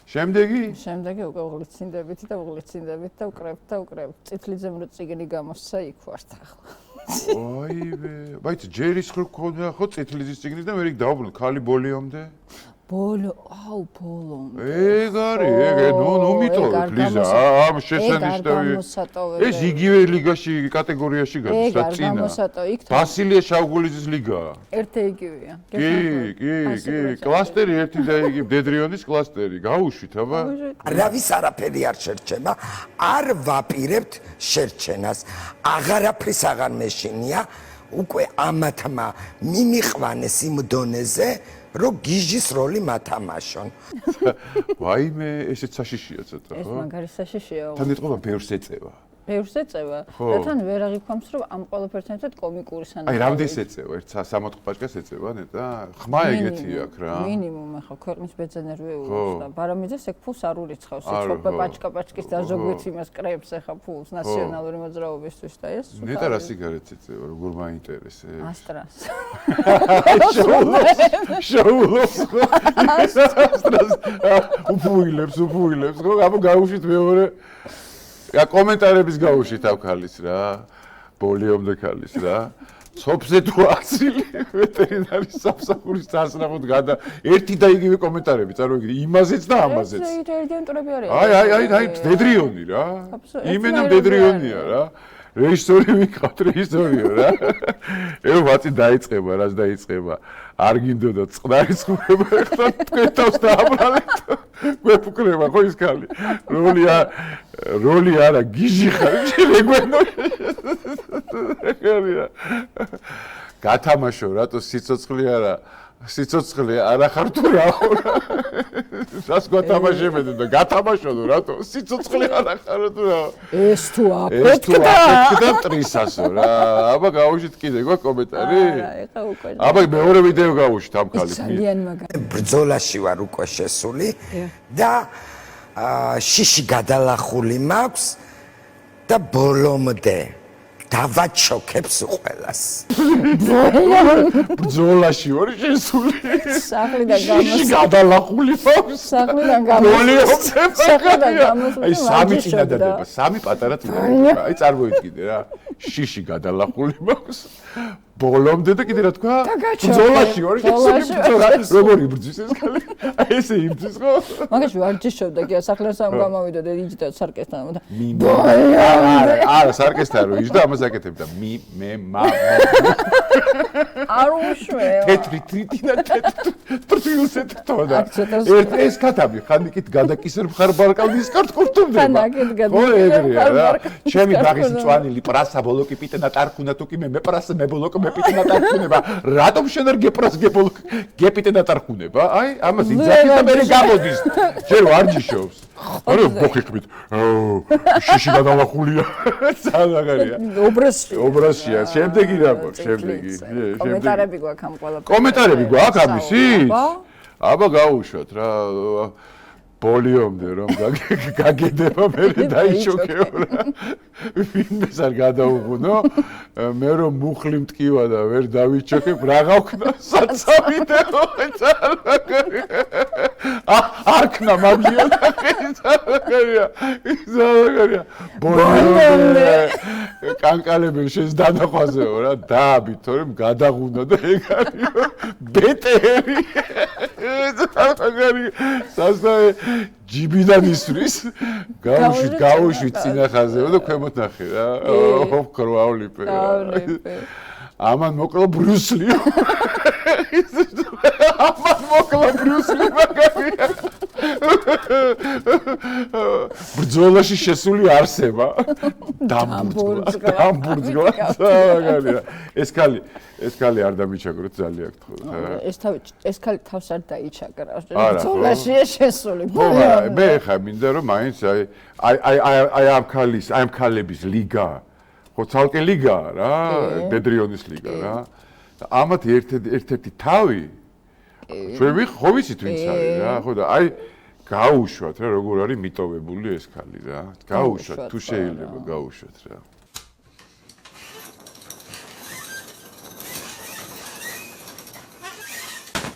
შემდეგი უკვე უღლიცინდებით და უკრებთ. წითლიძემ რო წიგნი გამოსცა იქ ვართ ახლა. ოივე, ბაიც ჯერის ხო ქონდა ხო წითლიზის წიგნი და მე რიგ დავუბრუნდი ქალი ბოლიომდე. ბოლომდე. ეგ არის, ნუ მიტოვეთ ლიზა, ამ შესანიშნავი. ეს იგივე ლიგაში კატეგორიაში გადის რა წინა. ბასილია შავგულიძის ლიგაა. ერთი იგივეა. კი, კლასტერი ერთი და იგივე დედრიონის კლასტერი. გაუშვით, აბა. რავის არაფერი არ შერჩება, არ ვაპირებთ შერჩენას. აღარაფრის აღარ მეშინია, უკვე ამათმა მიმიყვანეს იმ დონეზე რომ გიჟის როლი მათამაშონ. ვაიმე, ესეც საშიშია ცოტა, ხო? ეს მაგარი საშიშია. თან ეთყობა ბევრს ეწევა. ბევრს ეწევა. და თან ვერ აღიქვამს რომ ამ ყველაფერთან ერთად კომიკური სანახავი. აი, რამდენს ეწევა? ერთ 60 პაჭკას ეწევა ნეტა? ხმა ეგეთი აქვს რა. მინიმუმ ახლა ქვეყნის ბეძენერვეულს და ბარამიძეს ეგ ფულს არ ურიცხავს. ეცობა პაჭკა-პაჭკის დაზოგვით იმას კრებს ახლა ფულს ნაციონალური მოძრაობისთვის და ეს. ნეტა რა სიგარეტს ეწევა, როგორ მაინტერესებს? ასტრას. შოულობს. ასტრას. უფუილებს, ხო? აბა გაუშვით მეორე რა კომენტარების გაუშვით ამ ქალის რა ბოლიომდე ქალის რა ცოფზე თუ აცილი ვეტერინარის სამსახურის წასნახოთ გადა ერთი და იგივე კომენტარები წარმოიდგინე იმაზეც და ამაზეც ინტელიგენტურები არიან აი დედრიონი რა იმენა დედრიონია რა რეჟისორი ვიყავთ რეჟისორიო რა ევ ვაწი დაიწყება რას დაიწყება არ გინდოდა წყნარი ცხოვრება ახლა თქვენ თავს დააბრალეთ გვეფუქრება ხო ის ქალი როლი არა გიჟი ხარ შეგვენო გათამაშო რატო სიცოცხლე არა ხარ თუ რა რას გათამაშებდი და გათამაშო რატო სიცოცხლე არა ხარ თუ რა ეს თუ აფეთქდა ტრისასო რა აბა გავუშვით კიდე გვა კომენტარი არა ეხა უკვე აბა მეორე ვიდეო გავუშვით ამ ქალით ძალიან მაგარი ბრძოლაში ვარ უკვე შესული და შიში გადალახული მაქვს და ბოლომდე დავაჩოქებს ყველას. ბრძოლაში ვარ შესული. სახლიდან გამოსული. გადალახული მაქვს. სახლიდან გამოსული. სახლიდან გამოსული. აი სამი წინადადება, სამი პატარა წინადადება. აი წარმოიდგინე რა. შიში გადალახული მაქვს. ბოლომდე და კიდე რა თქვა? ბრძოლაში ვარ შესული. როგორი ბრძვის ეს ქალი? აი ესე იბრძვის ხო? მაგაში ვარჯიშობდა კი სახლიდან სამ გამოვიდა და იჯდა სარკესთან და არა სარკესთან რო იჯდა ამას აკეთებდა მე მა არ უშვეო თეთრი ტრიტინა ტრტილზე თქოდა ეს კატაბი ხანიკით გადაკისერ მხარ ბალკონის კართ კურტუმდება ხანაკით ხო ეგრეა რა ჩემი ბაღის მწვანილი პრასა ბოლოკი პიტენა ტარქუნა თუ კი მე პრასა მე ბოლოკ მე პიტენა ტარქუნება რატომ შენ არ გეპრას გებოლოკ გეპიტენა ტარქუნება აი ამას იძახი და მე გამოდის ჯერ ვარჯიშობს არა ბოქეკმით შიში გადალახულია სანაგარია ობრაზია შემდეგი რა გვაქვს შემდეგი კომენტარები გვაქვს ამ ყველაფერს კომენტარები გვაქვს ამისით აბა გაუშვათ რა ბოლიომდე რომ გაგედება მე დაიჩოქეო რა ვინმეს არ გადაუღუნო მე რომ მუხლი მტკივა და ვერ დავიჩოქებ რა გავქნა საცავიდეო არქნა მაგია ზალაგარია ბოლიომდე კანკალები შენს დანახვაზეო რა დააბით თორემ გადაღუნა და ეგ არისო ბეტერი ზალაგარი სასწაე ჯიბიდან ისვრის გავუშვით წინახაზეო და ქვემოთ ნახე რა ოქრო ავლიპე ამან მოკლა ბრუსლიო ამან მოკლა ბრუსლი მაგარია ბრძოლაში შესული არსება დამბურძგლა მაგარია ეს კალი არ დამიჩაგროთ ძალიან გთხოვთ ეს კალი თავს არ დაიჩაგრავს ბრძოლაში შესული მე ხა მინდა რომ მაინც აი ამ ქალების ლიგა ხო ცალკე ლიგაა რა ბედრიონის ლიგა რა ამათ ერთ-ერთი თავი ჩვენ ხო ვიცით ვინც არის რა ხო და აი გაუშვათ რა როგორ არის მიტოვებული ეს ქალი რა გაუშვათ თუ შეიძლება გაუშვათ რა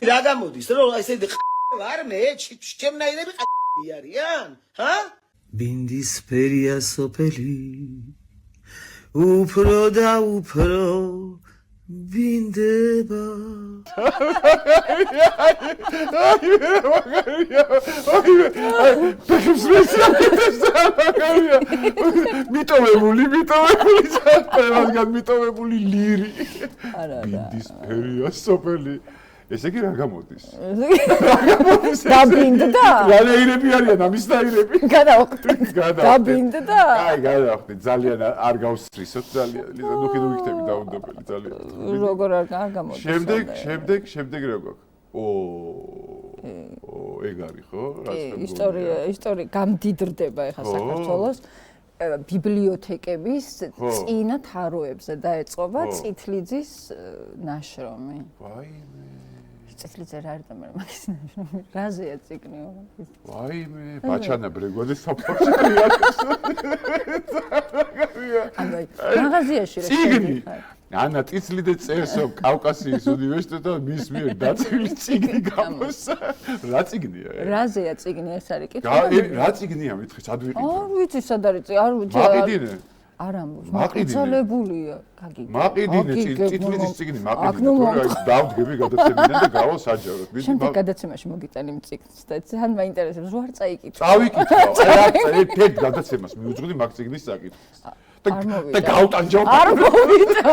რა გამოდის რომ ესე ვარ მე ჩემნაირები არიან ჰა ბინდის ფერია სოფელი უფრო და უფრო ბინდება მიტოვებული ლირი ბინდის ფერია სოფელი ესე კი რა გამოდის? დაბინდდა? რანაირები არიან ამის ნაირები? გადავხდით. დაბინდდა? აი, გადავხდით. ძალიან არ გავსწრისოთ ძალიან. ნუ კიდე ვიქნები დაუნდობელი ძალიან. როგორ არ გამოდის? შემდეგ რა გვაქვს? ეგ არის ხო? ისტორია გამდიდრდება ახლა საქართველოს. ბიბლიოთეკების წინა თაროებზე დაეწყობა წითლიძის ნაშრომი. ვაიმე წითლიძე რა არის და მე მაგის ნაშრომი რაზეა წიგნიო? ვაიმე ბაჩანა ბრეგვაძე საფოშია. მაღაზიაში რა წიგნი ანა წითლიდე წერსო კავკასიის უნივერსიტეტა მის მიერ დაწვილი წიგნი გამოსცა. რა წიგნია? რაზეა წიგნი ეს არის კითხვა? რა წიგნია მითხე სად ვიყიდე? არ ვიცი სად არის წიგნი? არ ვიცი. მაყიდინე? არა, მაკაცალებულია. მაყიდინე წითლიძის წიგნი მაყიდინე. დავდგები გადაცემიდან და გავა საჯაროდ. შემდეგ გადაცემაში მოგიტანი წიგნს და ძალიან მაინტერესებს ვარ წაიკითხო. წავიკითხო. აი ერთ გადაცემას მიუძღვდი მაგ წიგნის საკითხს. და გავტანჯობ. არ მოვიდა.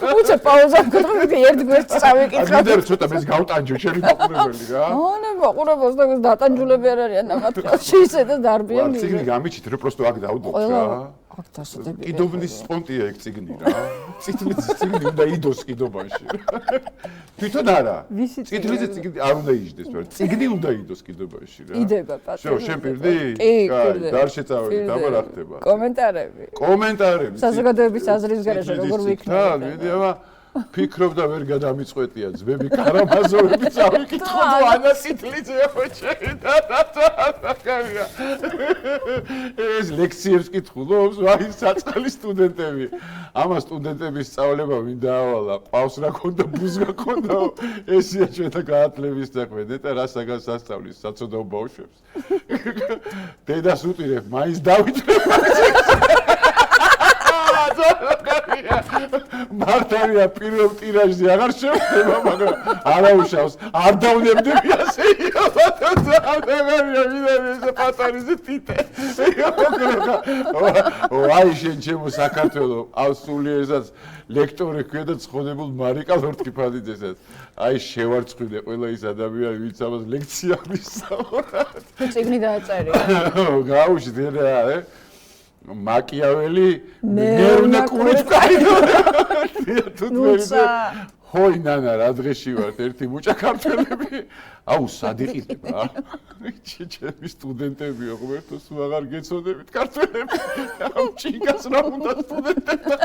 უცე პაუზა გქონდა ერთ გვერდს წავიკითხავ. არ მინდა ცოტა მეც გავტანჯო შენი მაყურებელი რა. ონე მაყურებელს და დატანჯულები არ არიან ამათ კავშირი ისედაც დარბიან. ვარ ციგნი გამიჩით რა პროსტო აქ დავდოთ რა. აქ დასადები. კიდობნის სპონტია ეგ ციგნი რა. წითლის ციგნი უნდა იდოს კიდობაში. თვითონ არა. წითლის ციგნი არ უნდა იჯდეს, მაგრამ ციგნი უნდა იდოს კიდობაში რა. იდება პატარა. შენ პირდი? კი, კაი, დარ შეწავედით, აბა რა ხდება? კომენტარები. საზოგადოების აზრის გარეშე როგორ ვიქნება? და მიდი აბა ფიქრობ და ვერ გადამიწყვეტია ძმები კარამაზოვები წავიკითხო თუ ანა სიტლიძე ხოჭე და რატო ეს ლექციებს კითხულობს აი საწყალი სტუდენტები ამა სტუდენტების სწავლება მინდა ავალა ყავს რა ქონდა ბუზგა ქონდა ესია ჩვენთა გაათლების საქმე ნეტა რასაგან სასწავლის საცოდაო ბავშვებს დედას უტირებ მაინც დავითრებ მართალია პირველ ტირაჟზე აღარ შევხვდება, მაგრამ არაუშავს, არ დავნებდები ასე ეს პატარიზე თითე. ვაი შენ ჩემო საქართველო, ავსულიერსაც ლექტორი ქვია და ცხოდებულ მარიკა ლორთქიფანიძესაც. აი შევარცხვიდე ყველა ის ადამიანი, ვინც ამას ლექცია მისწავლა. ციგნი დააწერია. გაუშვი რა, მაკიაველი ნერვნა კურით კაიდო. ჰოი ნანა რა დღეში ვართ ერთი მუჭა ქართველები. აუ სად იყიდება? ჩემი სტუდენტებია ღმერთო სულ აღარ გეცოდებით ქართველები. ამ ჭიკას რა უნდა სტუდენტებმა.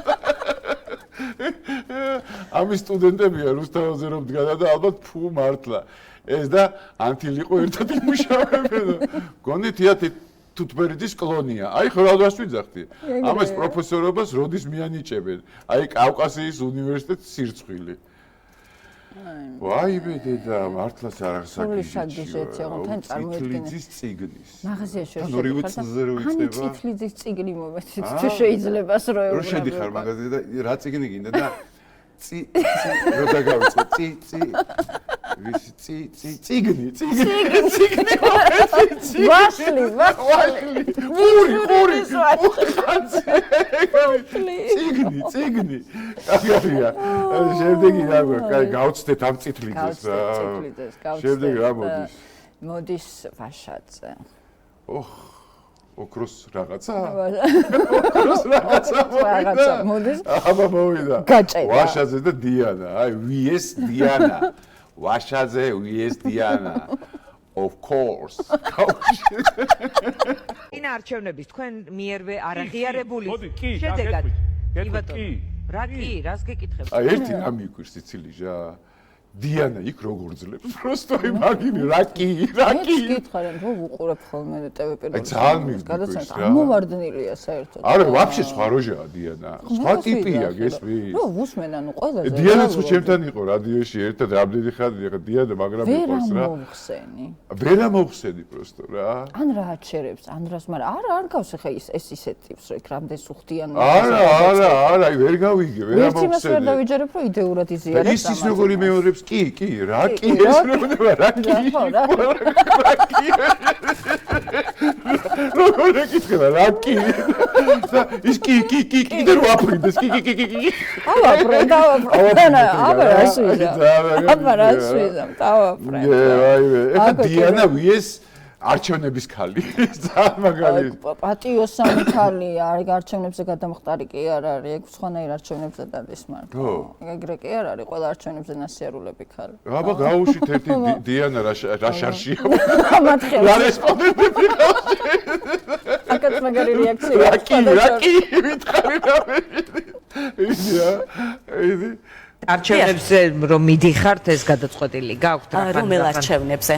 ამის სტუდენტებია რუსთაველზე რომ დგადა და ალბათ ფუ მართლა. ეს და ანთილ იყო ერთად იმუშავებენ. გონით იათი თუთბერიძის კლონია. აი ხო რადას ვიძახდი. ამას პროფესორობას როდის მიანიჭებენ? აი კავკასიის უნივერსიტეტის სირცხვილი. ვაიმე დედა, მართლაც არ აღსაგიჟეთი, აღო თან წარმოედგინე. წითლიძის წიგნის. მაღაზიაში თან ორივე წელზე რო იწება. წითლიძის წიგნი მომეცით, თუ შეიძლება რო რო შედიხარ მაღაზიაში და რა წიგნი გინდა და რო დაგავიწყე წიგნი ვაშლი წიგნი აგარია შემდეგი რა კაი გავცდეთ ამ წითლიძეს რა შემდეგი რა მოდის ვაშაძე ოქროს რაღაცა? რაღაცა მოდის? აბა მოვიდა. გაჭედა. ვაშაძე და დიანა. აი VS დიანა. ვაშაძე VS დიანა. Of course. ინა არჩევნების თქვენ მიერვე არაღიარებული შედეგად. კი ბატონო. რა კი, რას გეკითხებ? აი ერთი რა მიგვირს სიცილიჟა. დიანა იქ როგორ ძლებს? просто იმაგინე რა კი. გითხარენ რომ უყურებ ხოლმე ტევ პირველ. ძალიან მიგვირს რა. ამოვარდნილია საერთოდ. არა, ვაფშე სხვა როჟაა დიანა. სხვა ტიპია, გესმის? ნუ ვუსმენ ანუ ყველაზე. დიანაც ხო ჩემთან იყო რადიოში ერთად ამდენი ხანი ეხა დიანა მაგრამ იყოს რა. ვერ მოხსენი. ვერ მოხსენი просто რა. ან რა აჩერებს, ან რას, მაგრამ არ გავს ეხა ეს ისეთივს რომ იქ რამდენ სუხტიან. არა, ვერ გავიგე, ვერ მოხსენი. ვერც იმას ვერ დავიჯერებ რომ იდეურად იზიარებს. ის როგორი მეორებს კი, რა კი ეს რონება რა კი. როგორ ეკითხება რა კი. ის კი კიდე რო აფრინდეს კი. აბა რასვიზა, დავაფრენ. ეხა დიანა ვიეს არჩევნების ხალი. ძალიან მაგარი. პატიოსანი ხალია, არჩევნებზე გადამხტარი კი არ არის, ეგ სხვანაირ არჩევნებზე დადის მარკო. ეგრე კი არ არის, ყველა არჩევნებზე ნასიარულები ხალი. აბა გაუშვით ერთი დიანა რა შარშია. ამათხე. რა რესპონდენტები ყავს? აკაც მაგარი რეაქცია. რა კი, ვითხარი რა. იდი. არჩევნებზე რომ მიდიხართ ეს გადაწყვეტილი გაქვთ რა? რომელ არჩევნებზე?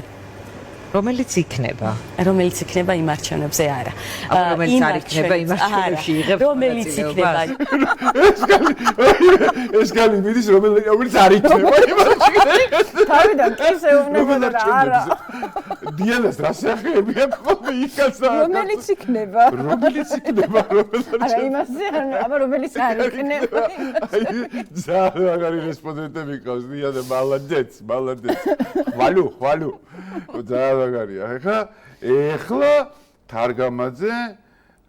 რომელიც იქნება იმ არჩევნებზე არა. რომელიც არ იქნება იმ არჩევნებში იღებს რომელიც იქნება. ეს გალი მიდის რომელიც არ იქნება იმ არჩევნებში. თავიდან კი შეუნება და არა. დიანას რა სახეები აქვს იქაც და რომელიც იქნება. არა იმასე აბა რომელიც არ იქნება. ძალიან მაგარი რესპონდენტები ყავს დიანა მალადეც. ხვალუ. ძალიან მაგარია. ეხლა თარგამაძე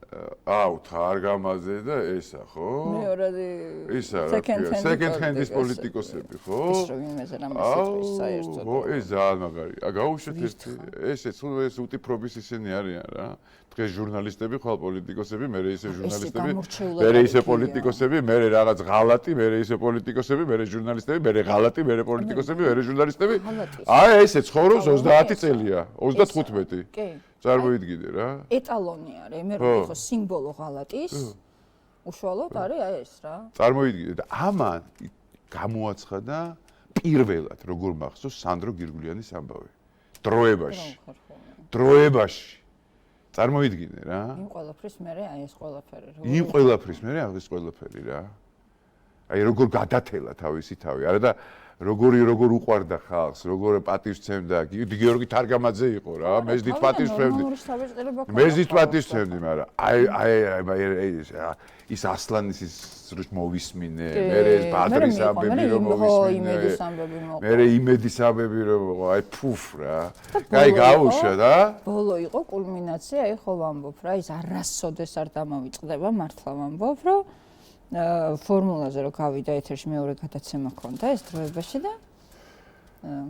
აუთ არ გამაზე და ესა ხო? მეორადი ისა რა ქვია, second hand-ის პოლიტიკოსები ხო? ის რომ იმაზე რამეს იტყვის საერთოდ. ხო, ეს ძალიან მაგარია. გაუშვეთ ერთი, ესეც ეს უტიფრობის ისინი არიან რა. დღეს ჟურნალისტები, ხვალ პოლიტიკოსები, მერე ისე ჟურნალისტები, მერე ისე პოლიტიკოსები, მერე რაღაც ღალატი, მერე ისე პოლიტიკოსები, მერე ჟურნალისტები, მერე ღალატი, მერე პოლიტიკოსები, მერე ჟურნალისტები. აი ესე ცხოვრობს 30 წელია, 35. კი. წარმოიდგინე რა. ეტალონი არის, მე რო ხო სიმბოლო ღალატის. უშუალოდ არის აი ეს რა. წარმოიდგინე და ამან გამოაცხადა პირველად როგორ მახსოვს სანდრო გირგულიანის ამბავი. დროებაში. წარმოიდგინე რა. იმ ყველაფრის მერე აი ეს ყველაფერი. იმ ყველაფრის მერე აი ეს ყველაფერი რა. აი როგორ გადათელა თავისი თავი. არა და როგორ უყვარდა ხალხს, როგორ პატივსცემდა. გიორგი თარგამაძე იყო რა, მეზდით პატივსცემდი. მეზდით პატივსცემდი, მაგრამ აი ის ასლანის ის მოვისმინე, მერე ეს ბადრის ამბები რომ მოვისმინე. მერე იმედის ამბები რომ აი ფუფ რა. აი გაუშვა და ბოლო იყო კულმინაცია, აი ხო ვამბობ რა, ის არასოდეს არ დამოვიწყდება, მართლა ვამბობ რომ ფორმულაზე რომ გავიდა ეთერში მეორე გადაცემა ქონდა ეს დროებაში და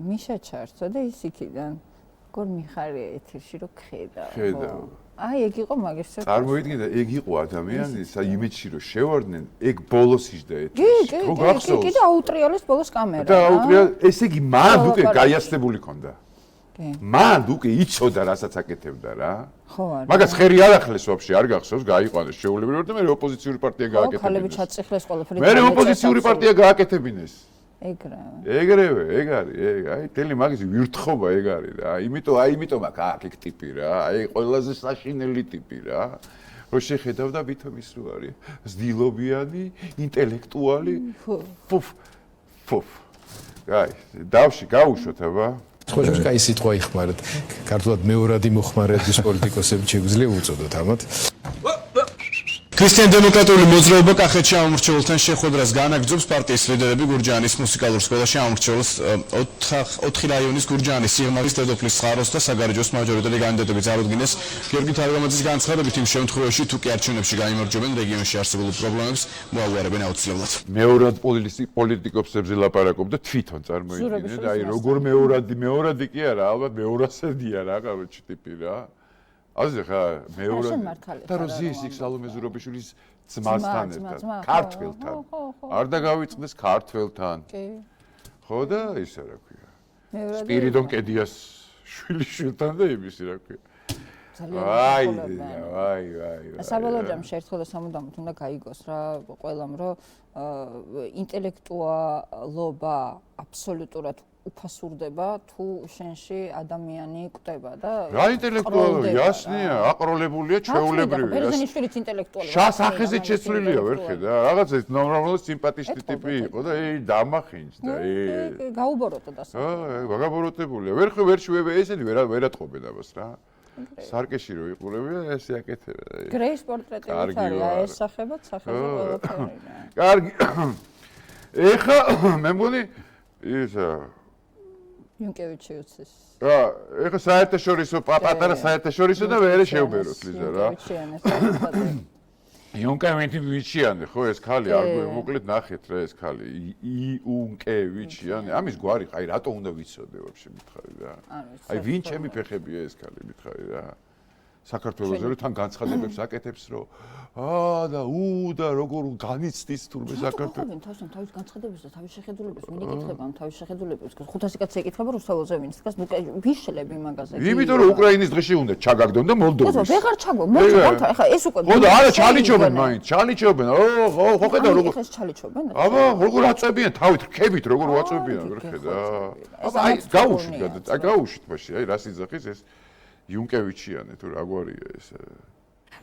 მიშა ჩართო და ის იქიდან როგორ მიხარია ეთერში რომ ხედა. აი ეგ იყო მაგის წარმოიდგინე ეგ იყო ადამიანის იმიჯში რომ შევარდნენ ეგ ბოლოს იჯდა ეთერში. ხო გახსოვს? კი და აუტრიალეს ბოლოს კამერა. და აუტრიალ ესე იგი მან უკვე გაიასტებული ქონდა. მან უკვე იცოდა რასაც აკეთებდა რა. ხო არა. მაგას ხერი არ ახლეს ვაფშე არ გახსოვს გაიყვანეს შეულებრივად და მე ოპოზიციური პარტია გააკეთებინეს. ხო ქალები ჩაწიხლეს ყველაფერი. მე ოპოზიციური პარტია გააკეთებინეს. ეგრევე. ეგ არის, აი თელი მაგის ვირთხობა ეგ არის რა. იმიტომ აქ ეგ ტიპი რა. აი ყველაზე საშინელი ტიპი რა. რო შეხედავ და ვითომ ის რო არის ზდილობიანი, ინტელექტუალი. ფუფ. აი, დავში გავუშვოთ აბა. ხოლმე კაი სიტყვა იხმარეთ. ქართულად მეორადი მოხმარების პოლიტიკოსები შეგვიძლია უწოდოთ ამათ. ქრისტიან-დემოკრატიული მოძრაობა კახეთში ამორჩეულთან შეხვედრას განაგრძობს. პარტიის ლიდერები გურჯაანის მუსიკალურ სკოლაში ამორჩეულს 4 რაიონის გურჯაანის, სიღნაღის, დედოფლის, ხაროს და საგარეჯოს მაჟორიტარი კანდიდატები წარუდგინეს. გიორგი თარგამაძის განცხადებით იმ შემთხვევაში თუ კი არჩევნებში გაიმარჯვებენ, რეგიონში არსებულ პრობლემებს მოაგვარებენ აუცილებლად. მეორად პოლიტიკოსებზე ლაპარაკობდა თვითონ წარმოიდგინე და აი როგორ მეორადი კი არა, ალბათ მეორასედია რა კაროჩი ტიპი რა. აზე ხა მეორე და როზიის სალომე ზურაბიშვილის ძმასთან ერთად ქართველთან არ დაგავიწყდეს ქართველთან ხო და ისა რა ქვია სპირიდონ კედიას შვილიშვილთან და იმისი რა ქვია აი საბოლოო ჯამში ერთხელ და სამუდამოდ უნდა გაიგოს რა ყველამ რომ ინტელექტუალობა აბსოლუტურად უფასურდება თუ შენში ადამიანი კვდება და რა ინტელექტუალური ясნია აყროლებულია ჩვეულებრივი ბერძენიშვილიც ინტელექტუალური სახეზე შეცვლილია ვერ ხედა რაღაცა ნორმალური სიმპათისტი ტიპი იყო და დამახინჯდა გაუბოროტა და გაგაბოროტებულია ვერ ესენი ვერატყობენ ამას რა სარკეში რო იყურებია ესე აკეთებდა გრეის პორტრეტები ხარია ეს სახებად სახეზე ყველაფერი კარგი ეხა მე მგონი ისა იუნკევიჩიუსის. ეხა საერთაშორისო პატარა საერთაშორისო და ვერე შევბეროთ ლიზა რა. იუნკევიჩიანი ხო ეს ქალი არ მოკლედ ნახეთ რა ეს ქალი იუნკევიჩიანი ამის გვარი აი რატო უნდა ვიცოდე ვაფშე მითხარი რა. აი ვინ ჩემი ფეხებია ეს ქალი მითხარი რა. საქართველოს რო თან განცხადებებს აკეთებს რომ და როგორ განიცდის თურმე საქართველოს თავის განცხადებას და თავის შეხედულებას ვინ იკითხება ამ თავის შეხედულებას 500 კაცი ეკითხება რუსთაველზე ვინ დგას ვიშლები მაგაზე იმიტომ რომ უკრაინის დღეში უნდა ჩაგაგდონ და მოლდოვის ხო ვეღარ ჩაგვა მოჭამთ ახლა ეს უკვე ხო და არა ჩალიჩობენ მაინც ჩალიჩობენ ხო ხედავ როგორ ეს ჩალიჩობენ აბა როგორ აწვევიან თავით რქებით როგორ ვაწვევიან ვერ ხედა აბა აი გაუშვით მაშინ აი რა სიძახის ეს იუნკევიჩიანი თუ რა გვარია ეს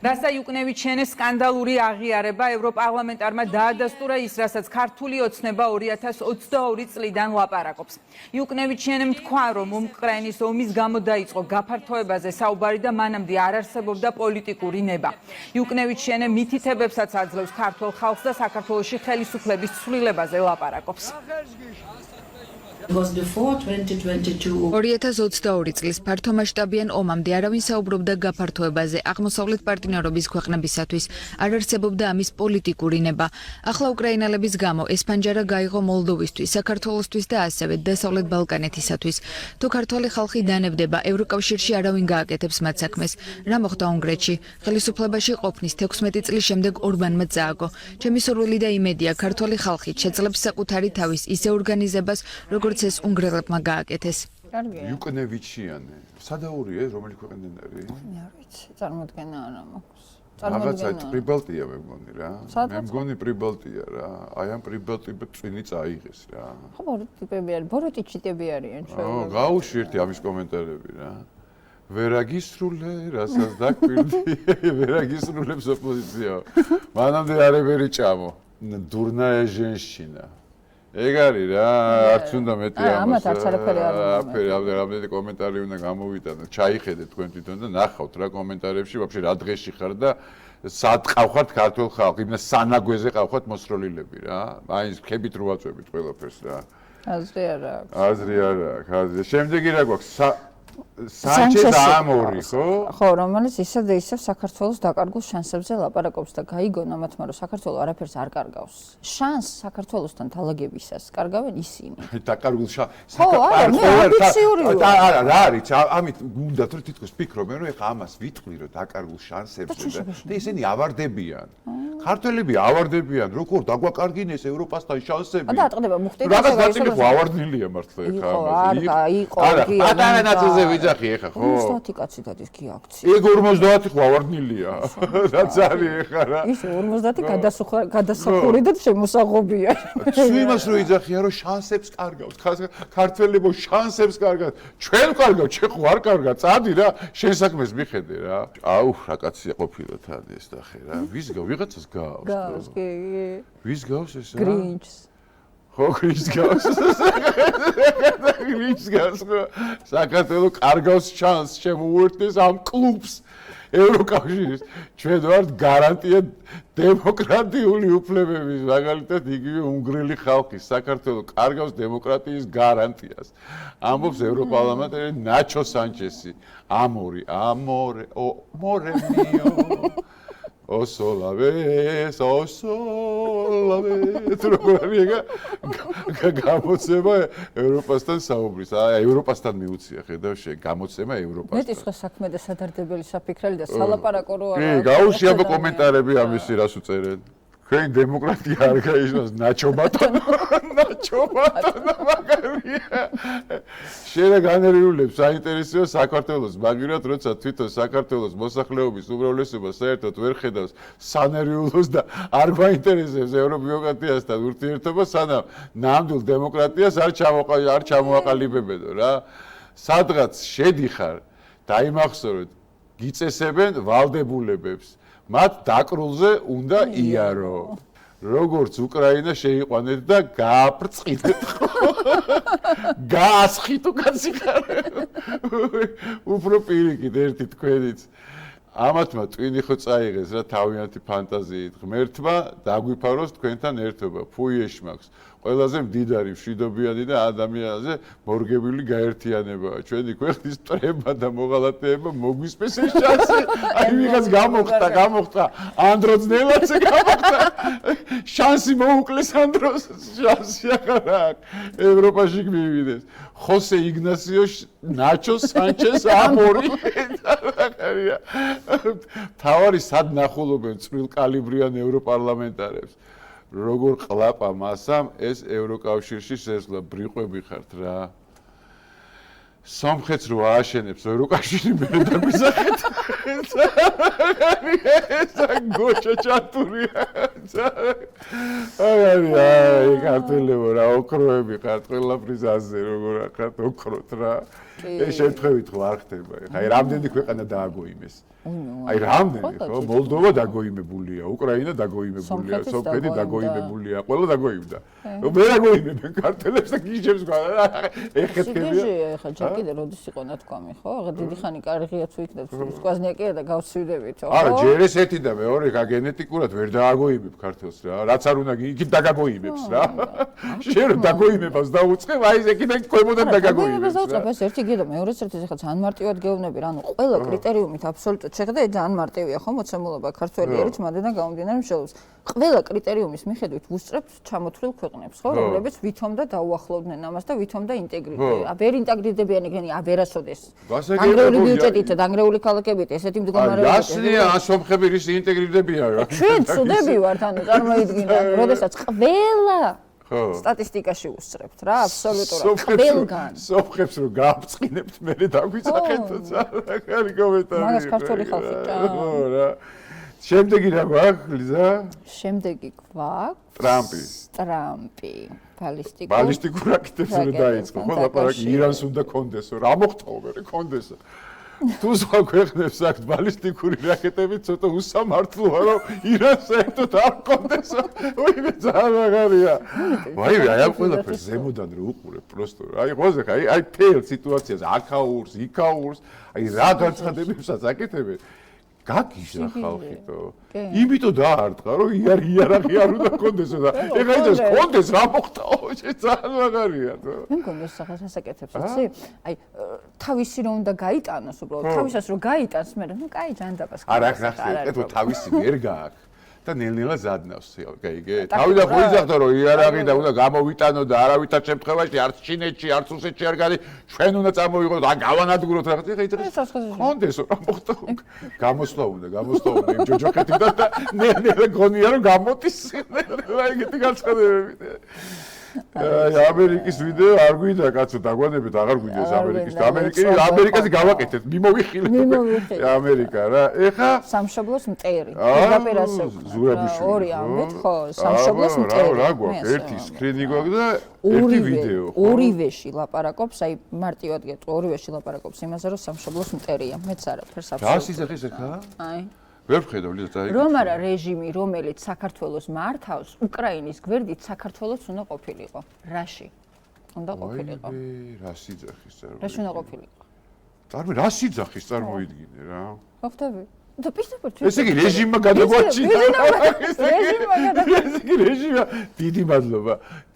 რასა იუკნევიჩიანის სკანდალური აღიარება ევროპარლამენტარმა დაადასტურა ის, რასაც ქართული ოცნება 2022 წლიდან ლაპარაკობს. იუკნევიჩიანემ თქვა, რომ უკრაინის ომის გამო დაიწყო გაფართოებაზე საუბარი და მანამდე არ არსებობდა პოლიტიკური ნება. იუკნევიჩიანე მითითებებსაც აძლევს ქართულ ხალხს და საქართველოში ხელისუფლების ცვლილებაზე ლაპარაკობს. was before 2022. 2022 წლის ფართომასშტაბიან ომამდე არავინ საუბრობდა გაფართოებაზე აღმოსავლეთ პარტნიორობის ქვეყნებისათვის, არ არსებობდა ამის პოლიტიკური ნება. ახლა უკრაინელების გამო ეს ფანჯარა გაიღო მოლდოვისთვის, საქართველოსთვის და ასევე დასავლეთ ბალკანეთისათვის. თუ ქართველი ხალხი დანებდება, ევროკავშირში არავინ გააკეთებს მათ საქმეს. რა მოხდა უნგრეთში? ხელისუფლებაში ყოფნის 16 წლის შემდეგ ორბანმა წააგო. ჩემი სურვილი და იმედია, ქართველი ხალხი შეძლებს საკუთარი თავის ისე ორგანიზებას, როგორც ეს უნგრელებმა გააკეთეს. იუკნევიჩიანი. სადაურია ეს რომელი ქვეყნიდან არის? მე არ ვიცი, წარმოდგენა არა მაქვს. რაღაცა პრიბალტია მე მგონი რა. მე მგონი პრიბალტია რა. აი ამ პრიბალტიბებს წვინი წაიღეს რა. ხო, ბოროტიპები არის, ბოროტიჩი ტიპი არიან ჩვენ. გაუშვი ერთი ამის კომენტარები რა. ვერაგისრულე, რასაც დაკვირდი, ვერაგისრულებს ოპოზიცია. მანამდე არებერი ჭამო. დურნაე ჟენშინა. ეგ არის რა, არც უნდა მეტი ამას. ამათ არც არაფერი არ უნდა. რამდენი კომენტარი უნდა გამოვიტანოთ, ჩაიხედეთ თქვენ თვითონ და ნახავთ რა კომენტარებში, ვაფშე რა დღეში ხარ და სად ყავხართ ქართულ ხალხი, იმას სანაგვეზე ყავხართ მოსროლილები რა. აი ეს ხებით რო აწვევით ყველაფერს რა. აზრი არა აქვს. აზრი არა აქვს. შემდეგი რა გვაქვს? სანჩეს ამორი, ხო? ხო, რომელიც ისე და ისე საქართველოს დაკარგულ შანსებზე ლაპარაკობს და გაიგონა მათმა, რომ საქართველოს არაფერს არ კარგავს. შანს საქართველოსთან თალაგებისას კარგავენ ისინი. დაკარგულ შანსს. ხო, არა, მე ამბიციურია. არა, რა არის? ამით გუნდათ რომ თითქოს ფიქრობენ, რომ ეხა ამას ვიტყვი, რომ დაკარგულ შანსებზე და ისინი ავარდებიან. ქართველები ავარდებიან, როგორ დაგვაკარგინეს ევროპასთან შანსები. და ატყდება მუხტი. რაღაც ნაწილი ხო ავარდნილია მართლა ეხა ამაზე. იყო, არა, პატარა ნაწილზე ვიძახი ეხა ხო? 50 კაცი დადის კი აქცია. ეგ 50 ხო ავარდნილია. რაც არის ეხა რა. ის 50 გადასახური და შემოსაღობია. თუ იმას რო იძახია, რომ შანსებს კარგავს, ქართველებო შანსებს კარგავს. ჩვენ კარგავ, ჩვენ ხო არ კარგა, წადი რა, შენ საქმეს მიხედე რა. აუ, რა კაცია ყოფილა თან ეს ნახე რა. ვის გავს? ვიღაცას გავს. გავს, კი. ვის გავს ეს რა? გრინჩს. ხო, გრინჩს გავს. გრინჩს გავს. საქართველოს კარგავს შანსს შემოუერთდეს ამ კლუბს. ევროკავშირის ჩვენ ვართ გარანტია დემოკრატიული უფლებების, მაგალითად იგივე უნგრელი ხალხის საქართველოს კარგავს დემოკრატიის გარანტიას. ამბობს ევროპარლამენტარი ნაჩო სანჩესი. ამორე მიო ოსოლავეს როგორია გამოცემა ევროპასთან საუბრის. ევროპასთან მიუცია, ხედავ შენ, გამოცემა ევროპასთან. მეტი სხვა საქმე და სადარდებელი საფიქრელი და სალაპარაკო რო არა. კი, გაუშვია კომენტარები ამისი რას უწერენ. ჩვენ დემოკრატია არ გაიჟღერს ნაჩობატონო მაგარია. შეიძლება განერიულებს საინტერესოა საქართველოს, მაგრამ როცა თვითონ საქართველოს მოსახლეობის უმრავლესობა საერთოდ ვერ ხედავს სანერიულოს და არ გვაინტერესებს ევრობიოკრატიასთან ურთიერთობა, სანამ ნამდვილ დემოკრატიას არ ჩამოაყალიბებედო რა. სადღაც შედიხარ, დაიმახსოვრეთ, გიწესებენ ვალდებულებებს. მათ დაკრულზე უნდა იარო. როგორც უკრაინა შეიყვანეთ და გააფრწყინეთ. გაასხით უკაცი ხარ. უფრო პირიქით ერთი თქვენიც. ამათმა ტვინი ხო წაიღეს რა თავიანთი ფანტაზიით. ღმერთმა დაგვიფაროს თქვენთან ერთობა. ფუიეშ მაქვს. ყველაზე მდიდარი მშვიდობიანი და ადამიანზე მორგებული გაერთიანებაა. ჩვენი ქვეყნის მტრება და მოღალატეება მოგვისმეს ეს შანსი. აი ვიღაც გამოხტა. ანდროძნელაძე გამოხტა. შანსი მოუკლეს ანდროს. შანსი ახლა ევროპაში მივიდეს. ხოსე იგნასიო ნაჩო სანჩეს ამორი. თავარი სად ნახულობენ წვრილკალიბრიან ევროპარლამენტარებს. როგორ ყლაპა მასამ ეს ევროკავშირში შესვლა ბრიყვები ხართ რა. სომხეთს რო ააშენებს ევროკავშირი მე დაგვიზახეთ. ესა გოჩა ჩატურია. აი ქართველებო რა ოქროები ხართ ყველაფრის აზე როგორ ახართ ოქროთ რა. ეს შემთხვევით ხო არ ხდება. აი რამდენი ქვეყანა დააგოიმეს. აი რამდენი ხო? მოლდოვა დაგოიმებულია, უკრაინა დაგოიმებულია, სომხეთი დაგოიმებულია, ყველა დაგოიმდა. მე დაგოიმებენ ქართველებს და გიჟებს ეხეთქებია. ეხა ჯერ კიდე როდის იყო ნათქვამი ხო? აღა დიდი ხანი კარღია თუ იქნებ სკوازნია კი და გავცვიდებითო. არა, ჯერ ესეთი და მეორე გენეტიკურად ვერ დააგოიმებ ქართელს რა. რაც არ უნდა იქით დაგაგოიმებს რა. შენ დაგოიმებას დაუწყებ, აი ეს იქიდან ქვემოდან დაგაგოიმებს. დაუწყებ ეს ერთი გიდო მეორეც ერთი ხა ძალიან მარტივად გეუბნები, ანუ ყველა კრიტერიუმით აბსოლუტურად შეხედა ძალიან მარტივია ხო მოცემულობა ქართველი არის მანდიდან გამომდინარე მსჯელობს. ყველა კრიტერიუმის მიხედვით ვუსწრებთ ჩამოთვლილ ქვეყნებს ხო, რომლებიც ვითომ და დაუახლოვდნენ ამას და ვითომ და ინტეგრირდნენ. ვერ ინტეგრირდებიან იქნები ავერასოდეს. დანგრეული ბიუჯეტით, დანგრეული ქალაქებით, ესეთი მდგომარეობით. გასწრია ასომხები რის ინტეგრირდებიან რა. ჩვენ წუდები ვართ, ანუ წარმოიდგინეთ, როდესაც ყველა სტატისტიკაში უსწრებთ რა, აბსოლუტურად ყველგან. სომხებს რო გააფწყინებთ, მე დაგვიძახეთო ძალიან კომენტარი. მაგას ქართული ხალხი ჭა. ხო რა. შემდეგი რა გვაქვს, ლიზა? შემდეგი გვაქვს ტრამპი. ბალისტიკურ რაკეტებს რო დაიწყო, ხო, ლაპარაკი ირანს უნდა კონდესო, რა მოხდაო მე კონდესო. თუ სხვა ქვეყნებს აქვს ბალისტიკური რაკეტები, ცოტა უსამართლოა, რომ ირანს საერთოდ არ კონდესო. ვაიმე ძალიან მაგარია. ვაიმე, აი ამ ყველაფერს ზემოდან რო უყურებ, პროსტო. აი ხოზე, აი თელ სიტუაციას აქაურს, იქაურს, აი რა განცხადებებსაც აკეთებენ. გაგიჟდა ხალხითო. იმიტომ დაარტყა, რომ იარაღი არ უნდა კონდესო და ეხლა ის კონდეს რა მოხდაო, ძალიან მაგარია თო. მე მგონია სახას აკეთებს, იცი? აი თავისი რომ უნდა გაიტანოს უბრალოდ, თავისას რომ გაიტანს, მე ნუ კაი ჯანდაბას. არა, ხახე, ეთო თავისი ვერ გააქვს. და ნელ-ნელა ზადნავს, გაიგე? თავიდან ხო იზახდა რომ იარაღი და უნდა გამოვიტანო და არავითარ შემთხვევაში არც ჩინეთში, არც რუსეთში არ გადი, ჩვენ უნდა წამოვიღოთ, ან გავანადგუროთ რაღაც. ეხლა კონდესო რა მოხდა? გამოსვლა უნდა იმ ჯოჯოხეთიდან და ნელ-ნელა გონია რომ გამოდის. ნელ-ნელა ეგეთი განცხადებები. ამერიკის ვიდეო არ გვინდა კაცო დაგვანებით აღარ გვინდეს ამერიკაზე გავაკეთეთ მიმოვიხილეთ ამერიკა რა ეხა სამშობლოს მტერი პირდაპირასეულ ორი ამბეთ ხო სამშობლოს მტერი რა გვაქვს ერთი სკრინი გვაქვს და ერთი ვიდეო ორივეში ლაპარაკობს აი მარტივად გეტყვი ორივეში ლაპარაკობს იმაზე რომ სამშობლოს მტერია მეც არაფერს აბსოლუტურად რა სიზახის ეხა აი ვერ ვხედავ ლიზა რომ არა რეჟიმი რომელიც საქართველოს მართავს უკრაინის გვერდით საქართველოს უნდა ყოფილიყო რაში უნდა ყოფილიყო რა სიძახის წარმოიდგინე რაში უნდა ყოფილიყო რა სიძახის წარმოიდგინე რა ხო ხტები და პისტაპორ ესე იგი რეჟიმმა გადაგვაჩინა ესე იგი რეჟიმმა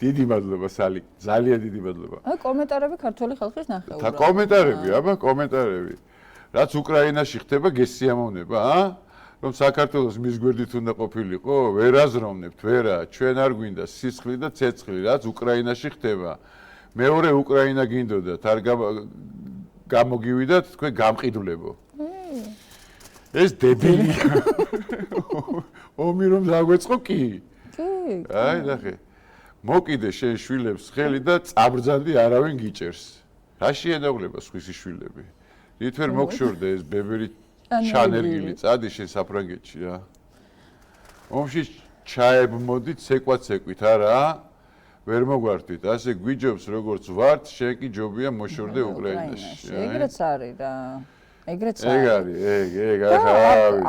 დიდი მადლობა სალი ძალიან დიდი მადლობა აი კომენტარები ქართული ხალხის ნახე და კომენტარები აბა კომენტარები რაც უკრაინაში ხდება გესიამოვნება ა რომ საქართველოს მის გვერდით უნდა ყოფილიყო, ვერ აზროვნებთ, ვერა, ჩვენ არ გვინდა სისხლი და ცეცხლი, რაც უკრაინაში ხდება. მეორე უკრაინა გინდოდათ, არ გამოგივიდათ, თქვენ გამყიდვლებო. ეს დებილია. ომი რომ დაგვეწყო კი? კი. აი, ნახე. მოკიდე შენ შვილებს ხელი და წაბრძანდი არავინ გიჭერს. რა შეენაღლება სხვისი შვილები? რით ვერ მოგშორდა ეს ბებერი ჩანერგილი წადი შენ საფრანგეთში რა ომში ჩაებ მოდი ცეკვაცეკვით არა ვერ მოგვართით ასე გვიჯობს როგორც ვართ შენ კი ჯობია მოშორდე უკრაინაში ეგრეც არის რა ეგრეც არის ეგ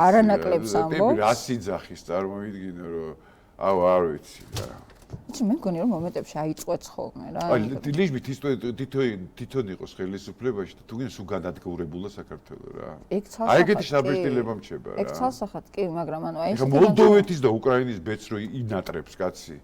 არანაკლებს ამბობს რა სიძახის წარმოიდგინე რომ აუ არ ვიცი რა იცი მე მგონი რომ მომენტებში აიწყვეც ხოლმე რა აი ლიჟმით თვითონ იყოს ხელისუფლებაში და თუნდაც სულ გადადგურებულა საქართველო რა აი ეგეთი შაბეშტილება მჩება რა ეგ ცალსახად კი მაგრამ ანუ აი ეს მოლდოვეთის და უკრაინის ბედს რო ინატრებს კაცი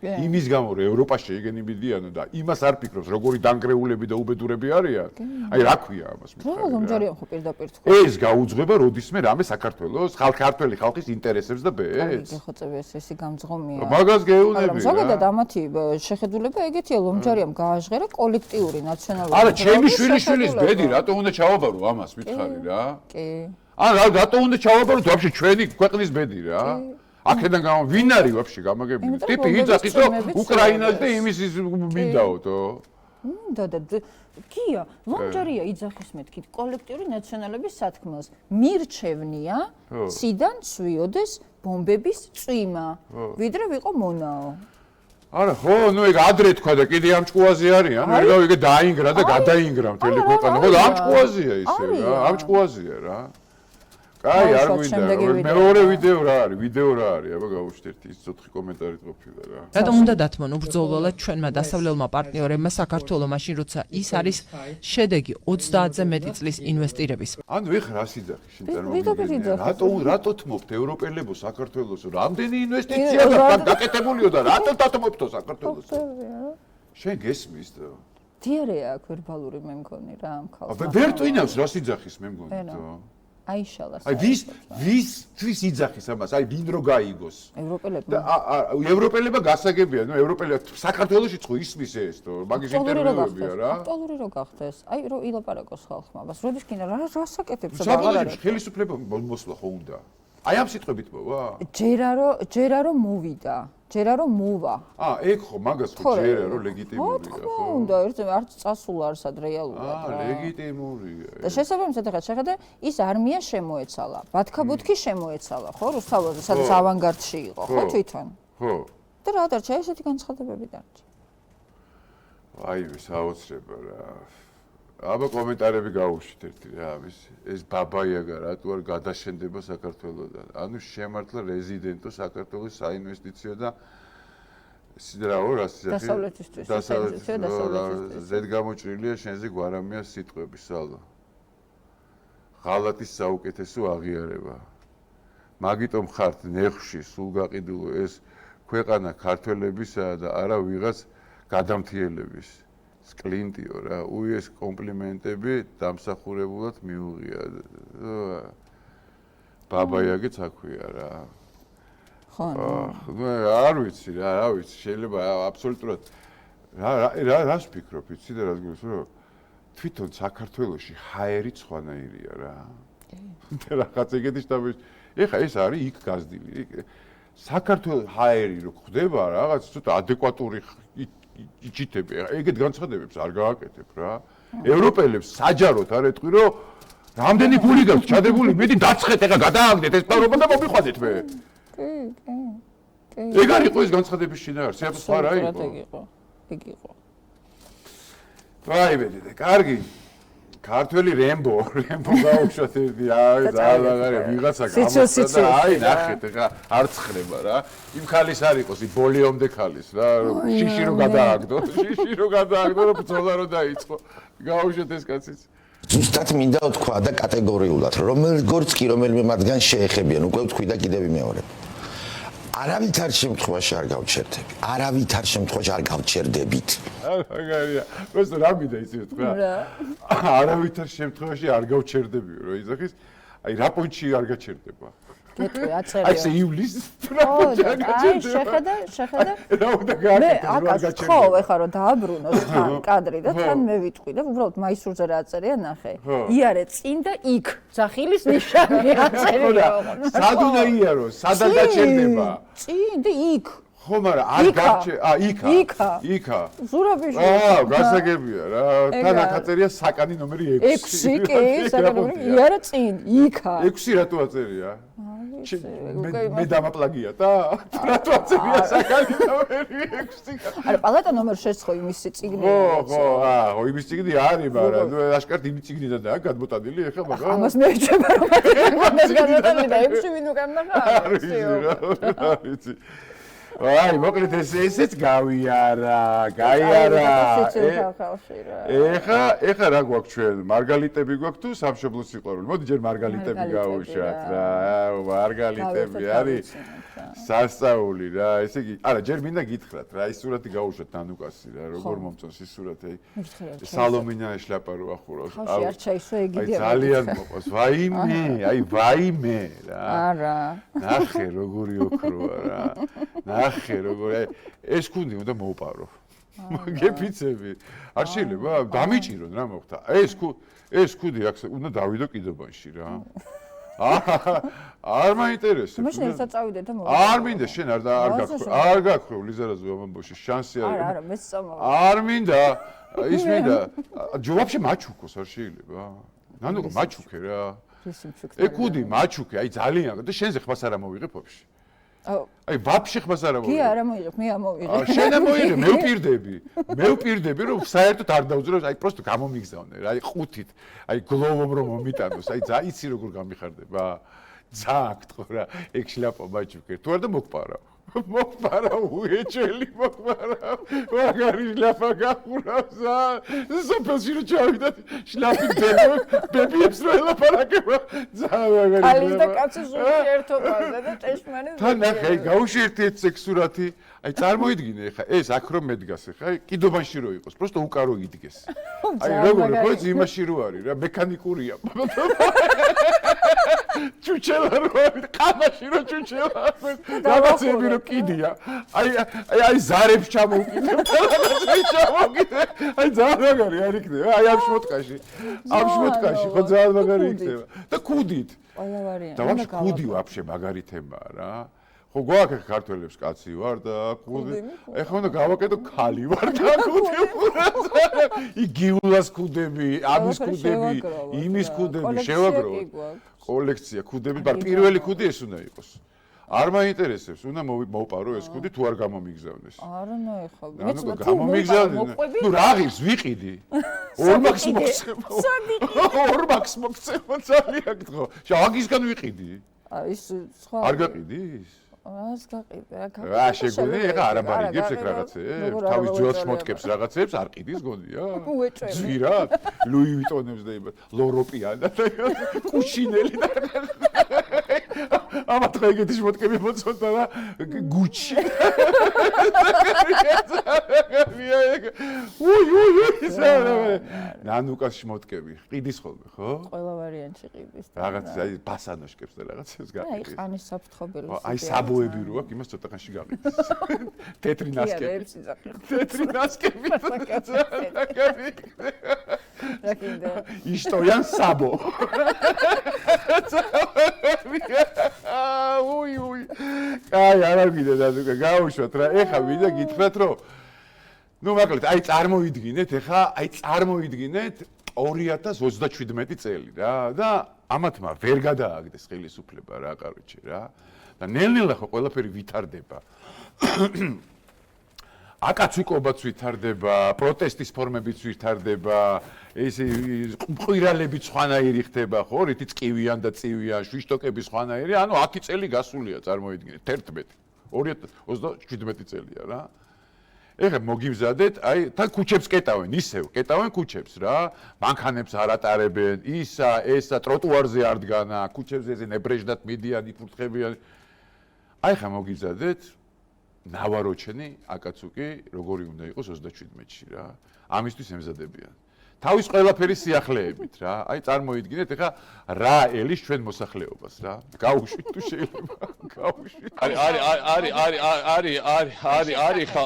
იმის გამო რომ ევროპაში ეგენი მიდიანო და იმას არ ფიქრობს როგორი დანგრეულები და უბედურები არიან აი რა ქვია ამას მითხარი ლომჯარია ხო პირდაპირ თქვა ეს გაუძღვება როდისმე რამე საქართველოს ქართველი ხალხის ინტერესებს და ბედს ხო წები ესე გამძღომია მაგას გეუნები რა ზოგადად ამათი შეხედულება ეგეთია ლომჯარიამ გააჟღერა კოლექტიური ნაციონალური არა ჩემი შვილიშვილის ბედი რატო უნდა ჩავაბარო ამას მითხარი რა კი არა რატო უნდა ჩავაბარო ვაფშე ჩვენი ქვეყნის ბედი რა აქედან გამო ვინ არის ვაფშე გამაგებული ტიპი იძახის რომ უკრაინას და იმის მინდაოთო და კია ლომჯარია იძახის მეთქი კოლექტიური ნაციონალების სათქმელს მირჩევნია ციდან სვიოდეს ბომბების წვიმა ვიდრე ვიყო მონაო არა ხო ნუ ეგ ადრე თქვა და კიდე ამ ჭკუაზე არიან ეგ ეგ დაინგრა და გადაინგრა მთელი ქვეყანა ხო ამ ჭკუაზეა ისე რა ამ ჭკუაზეა რა კაი, არ გვინდა. მეორე ვიდეო რა არის? აბა გავუშვით ერთი 4 კომენტარით ყოფილა რა. რატომ უნდა დათმონ უბრძოლველად ჩვენმა დასავლელმა პარტნიორებმა საქართველოს მაშინ როცა ის არის შედეგი 30-ზე მეტი წლის ინვესტირების. ანუ ეხ რა სიძახი შენ წარმოგიდგენია? რატო თმობთ ევროპელებო საქართველოს? რამდენი ინვესტიცია გაკეთებულიო და რატო დათმობთო საქართველოს? შენ გესმის და დიარეა აქ ვერბალური მე მგონი რა ამ ხალხს. ვერ ტვინავს რა სიძახის მე მგონი და აიშალა. აი ვის იძახის ამას? აი ვინ რო გაიგოს? ევროპელებმა. ევროპელებმა გასაგებია, ნუ ევროპელები საქართველოში ხო ისმის ეს თო მაგის ინტერვიუებია რა. აქტუალური რო გახდეს. აი რო ილაპარაკოს ხალხმა. მას როდის კიდე რა საკეთებს და აღარ არის. ხელისუფლება მოსვლა ხო უნდა. აი ამ სიტყვებით მოვა? ჯერა რომ მოვიდა. ჯერა რომ მოვა. ეგ ხო მაგას ხო ჯერა რომ ლეგიტიმურია ხო? უნდა ერთზე არც წასულა არსად რეალურად რა. ლეგიტიმურია. და შესაბამისად ახლა შეხედე ის არმია შემოეცალა. ბათქაბუთქი შემოეცალა, ხო, რუსთავაზე, სადაც ავანგარდში იყო, ხო თვითონ. ხო. და რა დარჩა ესეთი განცხადებები დარჩა. აი საოცრება რა. აბა კომენტარები გავუშვით ერთი რა ეს ბაბაიაგა რატო არ გადაშენდება საქართველოსთან ანუ შემართლა რეზიდენტო საქართველოს საინვესტიციო და სიდრაო რა დასავლეთისთვის ზედ გამოჭრილია შენზე გვარამია სიტყვები სალო ღალატის საუკეთესო აღიარება მაგიტომ ხართ ნეხში სულ გაყიდულო ეს ქვეყანა ქართველებისა და არა ვიღაც გადამთიელების კლინტიო რა, უიეს კომპლიმენტები დამსახურებულად მიუღია. ბაბაიაგეც აქვია რა. ხო. არ ვიცი რა, რა ვიცი, შეიძლება აბსოლუტურად რას ფიქრობ, იცი და რას გულს რომ თვითონ საქართველოში ჰაერი სხვანაირია რა. და რაღაც ეგეთი შტაბის. ეხა ეს არის იქ გაზდილი. საქართველოს ჰაერი რო ხდება რაღაც ცოტა ადეკვატური იჭიტები, ეგეთ განცხადებებს არ გააკეთებ რა. ევროპელებს საჯაროდ არ ეთქვი რომ რამდენი ფული გაქვს ჩადებული, მეტი დაცხეთ ეხა გადააგდეთ ეს პარობა და მომიყვანეთ მე. კი. ეგ არ იყო ეს განცხადების შინაარსი, აბა სხვა რა იყო? ეგ იყო. აი ბედე, კარგი. ქართველი რემბო გაუშვათ ერთი აი ვიღაცა გამოსცა და აი ნახეთ ეხა არ ცხრება რა იმ ხალის არ იყოს იმ ბოლიომდე ხალის რა შიში რო გადააგდო რომ ბრძოლა რო დაიწყო გაუშვათ ეს კაციც ზუსტად მინდა თქვა და კატეგორიულად როგორც კი რომელიმე მათგან შეეხებიან უკვე თქვი და კიდევ მეორე არავითარ შემთხვევაში არ გავჩერდები. არავითარ შემთხვევაში არ გავჩერდებით. მაგარია. просто რა მინდა ისე თქვა? არავითარ შემთხვევაში არ გავჩერდებიო, რა იზახის? აი რა პონჩი არ გაჩერდება. გეტყვი აწერიო. აი ეს ივლისს რა პონჩი არ გაჩერდება. აი შეხედე. რა უნდა გააკეთო რა გაჩერდება. ხო, ეხლა რომ დააბრუნოს თან კადრი და თან მე ვიტყვი და უბრალოდ მაისურზე რა აწერია ნახე. იარე წინ და იქ. ძახილის ნიშანი აწერია. სად უნდა იაროს? სადაც გაჩერდება. წინ და იქ. ხო, მაგრამ არ გაჩერდა. იქა. ზურაბიში. გასაგებია რა. თან აქ აწერია საკანი ნომერი 6. 6 კი, საკანი ნომერი. იარა წინ, იქა. 6 რატო აწერია? მე დამაპლაგიატა? რატო აწერია საკანი ნომერი 6? არა, პალატა ნომერ 6 ხო იმის წიგნია. ხო, იმის წიგნი არის, მაგრამ ნუ აშკარად იმის წიგნიდანაა გადმოტანილი ეხლა მაგრამ. ამას მე ვეჭება რომ მაგას გადმოტანილი და 6 ვინ უკანახა? არ ვიცი. აი, მოკლედ ესეც გავიარა. ეხა რა გვაქვს ჩვენ? მარგალიტები გვაქვს თუ სამშობლო სიყვარული? მოდი ჯერ მარგალიტები გავუშვათ რა. მარგალიტები არის სასწაული რა. ესე იგი, არა, ჯერ მინდა გითხრათ რა, ის სურათი გავუშვათ ნანუკასი რა, როგორ მომწონს ის სურათი. სალომინა შლაპა რო ახურავს. ხავში არ ჩაისვა ეგიდია. ძალიან მოყავს. ვაიმე რა. არა. ნახე როგორი ოქროა რა. ნახე როგორ ეს კუნდი უნდა მოუპარო. გეფიცები. არ შეიძლება დამიჭირონ რა მოხდა. ეს კუნდი აქ უნდა დავიდო კიდობანში რა. არ მაინტერესებს. მაშინ ერთად წავიდე და მოვა. არ მინდა შენ არ გაქვრო ლიზარაზო ამბოში შანსი არის. არა, მე სწამავ. არ მინდა ის მინდა ჯობაფშე მაჩუკოს არ შეიძლება. ნანუკა მაჩუკე რა. ეგ კუნდი მაჩუკე, აი ძალიან და შენზე ხმას არ ამოვიღებ ვაფშე. აი ვაფშე ხმას არ კი ამოვიღე. არა მოიღებ, მე ამოვიღე. შენ ამოვიღე, მე ვპირდები, რომ საერთოდ არ დავძროს, აი პროსტო გამომიგზავნე რა, აი ყუთით, აი გლოვობ რომ მომიტანოს, აი იცი როგორ გამიხარდება. ძალიან გთხოვ რა, ეგ შლაპა მაჩვიქე. თუ არ და მოგპარა. მოგპარა უეჭელი მოგპარა. მაგარი შლაპა გახურავს. სოფელში რო ჩავიდა შლაპი ბებიებს რო ელაპარაკება. ძალიან მაგარი. ალის და კაცის ურთიერთობაზე და ჭეშმარიტ. თან ნახე, აი გაუშვერდეთ ეგ სურათი. აი წარმოიდგინე ხა, ეს აქ რომ მედგას ხა, აი კიდობაში რო იყოს, просто უკარო იდგეს. აი როგორ ხო ეს იმაში რო არის რა, მექანიკურია. ჩუჩელა რო არის, ყამაში რო ჩუჩელა არის. რაღაცები რო კიდია. აი ზარებს ჩამოვკიდებ, რაღაცებს ჩამოვკიდებ. აი ძალიან მაგარი არ იქნება, აი ამ შმოტკაში. ამ შმოტკაში ხო ძალიან მაგარი იქნება. და კუდით. ყველა ვარიანტი. და ვაფშე კუდი ვაფშე მაგარი თემაა რა. ხო გვაქვს ქართველებს კაცი ვარ და კუდი. ეხლა უნდა გავაკეთო ქალი ვარ და კუდი უყურებს. იგიულას კუდები, ამის კუდები, იმის კუდები შევაგროვოთ. კოლექცია კუდები, მაგრამ პირველი კუდი ეს უნდა იყოს. არ მაინტერესებს, უნდა მოვპარო ეს კუდი თუ არ გამომიგზავნეს. არა ეხლა. მეც გამომიგზავნე. ნუ რა ღირს ვიყიდი. 2 მაქს მოგცემ. 2 მაქს მოგცემ ძალიან გთხოვ. შავაგისგან ვიყიდი. ის სხვა. არ გაყიდის? ას გაყიდე, რა შეგვიძლია ეხა არ აბარიგებს ეგ რაღაცებს, თავის ძველს შმოტკებს რაღაცებს არ ყიდის გონია? ძვირად, ლუი ვიტონებს და იმას, ლოროპიანა და კუშინელი და ამათ ხა ეგეთი შმოტკები მოწონდა რა, გუჩი. უი, ნანუკას შმოტკები, ყიდის ხოლმე, ხო? ყველა ვარიანტი ყიდის. რაღაც აი ბასანოშკებს და რაღაცებს გაყიდის. აი ყანის საფრთხობელი. აი საბოები რო აქვს, იმას ცოტა ხანში გაყიდის. თეთრი ნასკები. თეთრი ნასკები. იშტოიან საბო. უი. აი არა გიდე და გაუშვათ რა. ეხა ვიდა გითხრათ რომ ნუ მაგალითად აი წარმოიდგინეთ ეხა აი წარმოიდგინეთ 2037 წელი რა და ამათმა ვერ გადააგდეს ხელისუფლება რა კაროჩე რა და ნელ-ნელა ხო ყველაფერი ვითარდება აკაცვიკობაც ვითარდება პროტესტის ფორმებიც ვითარდება ეს მყირალები სხვანაირი ხდება ხო რითიც ყივიან და წივიან შვიშტოკები სხვანაირი ანუ 10 წელი გასულია წარმოიდგინეთ 11 2027 წელია რა ეხლა მოგიმზადეთ, აი, თან ქუჩებს კეტავენ, ისევ, კეტავენ ქუჩებს რა, მანქანებს არ ატარებენ, ესა, ტროტუარზე არ დგანა, ქუჩებზე ზე ნებრეჟდათ მიდიან, იფურთხებიან. აი, ხა მოგიმზადეთ, ნავაროჩენი, აკაცუკი, როგორი უნდა იყოს 37-ში რა. ამისთვის ემზადებიან. თავის ყველაფერი სიახლეებით რა. აი, წარმოიდგინეთ, ეხა რა ელის ჩვენ მოსახლეობას რა. გაუშვით თუ შეიძლება, გაუშვით. არის ხა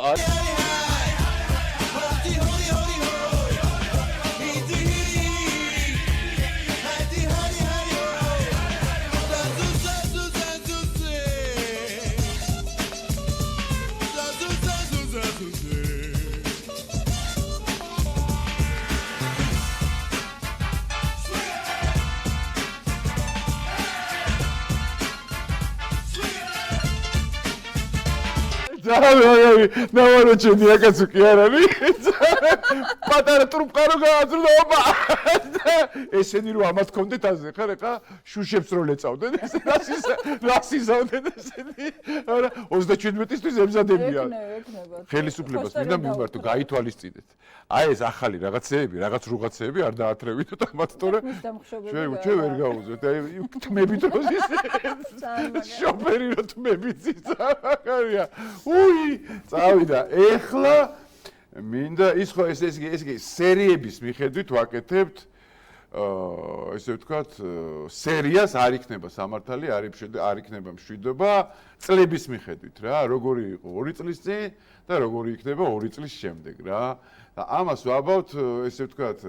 ნავაროჩენი აკაცუკი არ არის პატარა ტრუბკა რო გააძრდობა ესენი რო ამათ კონდეთ აზე ხარ ეხა შუშებს რო ლეწავდნენ რას იზავდნენ ესენი არა 37-ისთვის ემზადებიან ხელისუფლებას მინდა მიმართო გაითვალისწინეთ აი ეს ახალი რაღაცეები არ დაათრევინოთ ამათ თორე ჩვენ ვერ გაუზვეთ აი თმები დროს შოფერი რო თმები ძიცაა უი, წავიდა. ეხლა მინდა ის ხო ეს სერიების მიხედვით ვაკეთებთ ესე ვთქვათ სერიას არ იქნება სამართალი, არ იქნება მშვიდობა წლების მიხედვით რა, როგორი იყო 2 წლის წინ და როგორი იქნება 2 წლის შემდეგ რა. და ამას ვაბავთ ესე ვთქვათ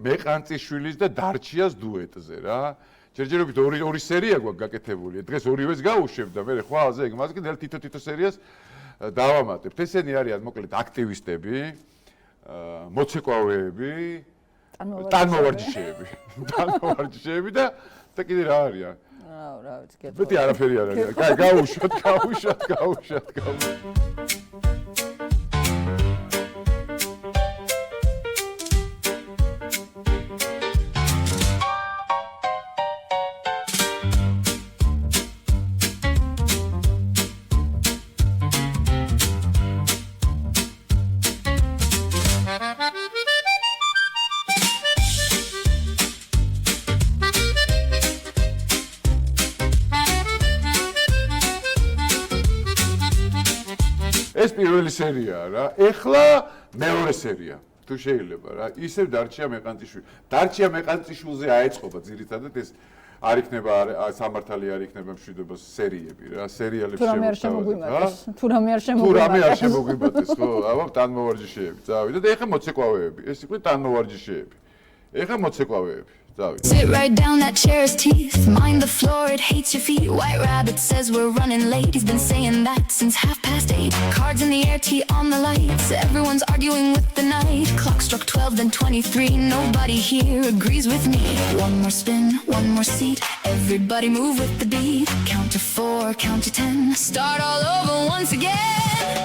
მეყანწიშვილის და დარჩიას დუეტზე რა. ჯერჯერობით ორი სერია გვაქვს გაკეთებული. დღეს ორივეს გავუშვებ და მე ხვალზე ეგ მას კიდევ თითო სერიას დავამატებთ. ესენი არიან მოკლედ აქტივისტები, მოცეკვავეები, ტანმოვარჯიშეები და კიდე რა არიან? რა ვიცი, გეტყვი. მეტი არაფერი არ არის. კაი, გაუშვათ. ეს პირველი სერიაა რა. ეხლა მეორე სერია. თუ შეიძლება რა. ისევ დარჩია მეყანწიშვილზე აეწყობა ძირითადად ეს არ იქნება სამართალი არ იქნება მშვიდობას სერიები რა. სერიალებს შემოგვიმატეს. თუ რამე არ შემოგვიმატეს, ხო? აბა ტანმოვარჯიშეები. წავიდა და ეხლა მოცეკვავეები. ეს იყო ტანმოვარჯიშეები. ეხლა მოცეკვავეები. Sit right down, that chair's teeth. Mind the floor, it hates your feet. White Rabbit says we're running late. He's been saying that since 8:30. Cards in the air, tea on the lights. Everyone's arguing with the night. Clock struck 12, then 23. Nobody here agrees with me. One more spin, one more seat. Everybody move with the beat. Count to 4, count to 10. Start all over once again.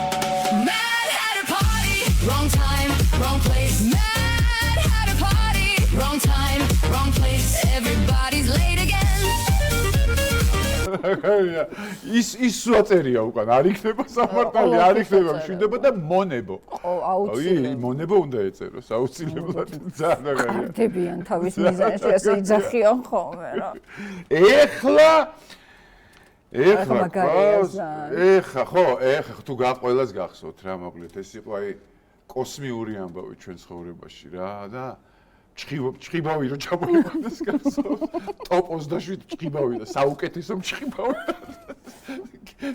Mad Hatter Party. Wrong time, wrong place. Mad Hatter Party. Wrong time, wrong place. Everybody's late again. ის სუაწერია უკან არ იქნება სამართალი, არ იქნება მშვიდება და მონებო. აუცილებლად. მონებო უნდა ეწეროს, აუცილებლად. ძალიან მაგარია. კარდებიან თავის მიზანში, ასე იძახიან ხოლმე რა. ეხლა ხო, თუ ყველას გახსოვთ რა მოკლედ, ეს იყო აი კოსმიური ამბავი ჩვენ ცხოვრებაში რა და ჭხიბავი რო ჩამოიყვანეს გახსოვთ ტოპ 27 ჭხიბავი და საუკეთესო ჭხიბავი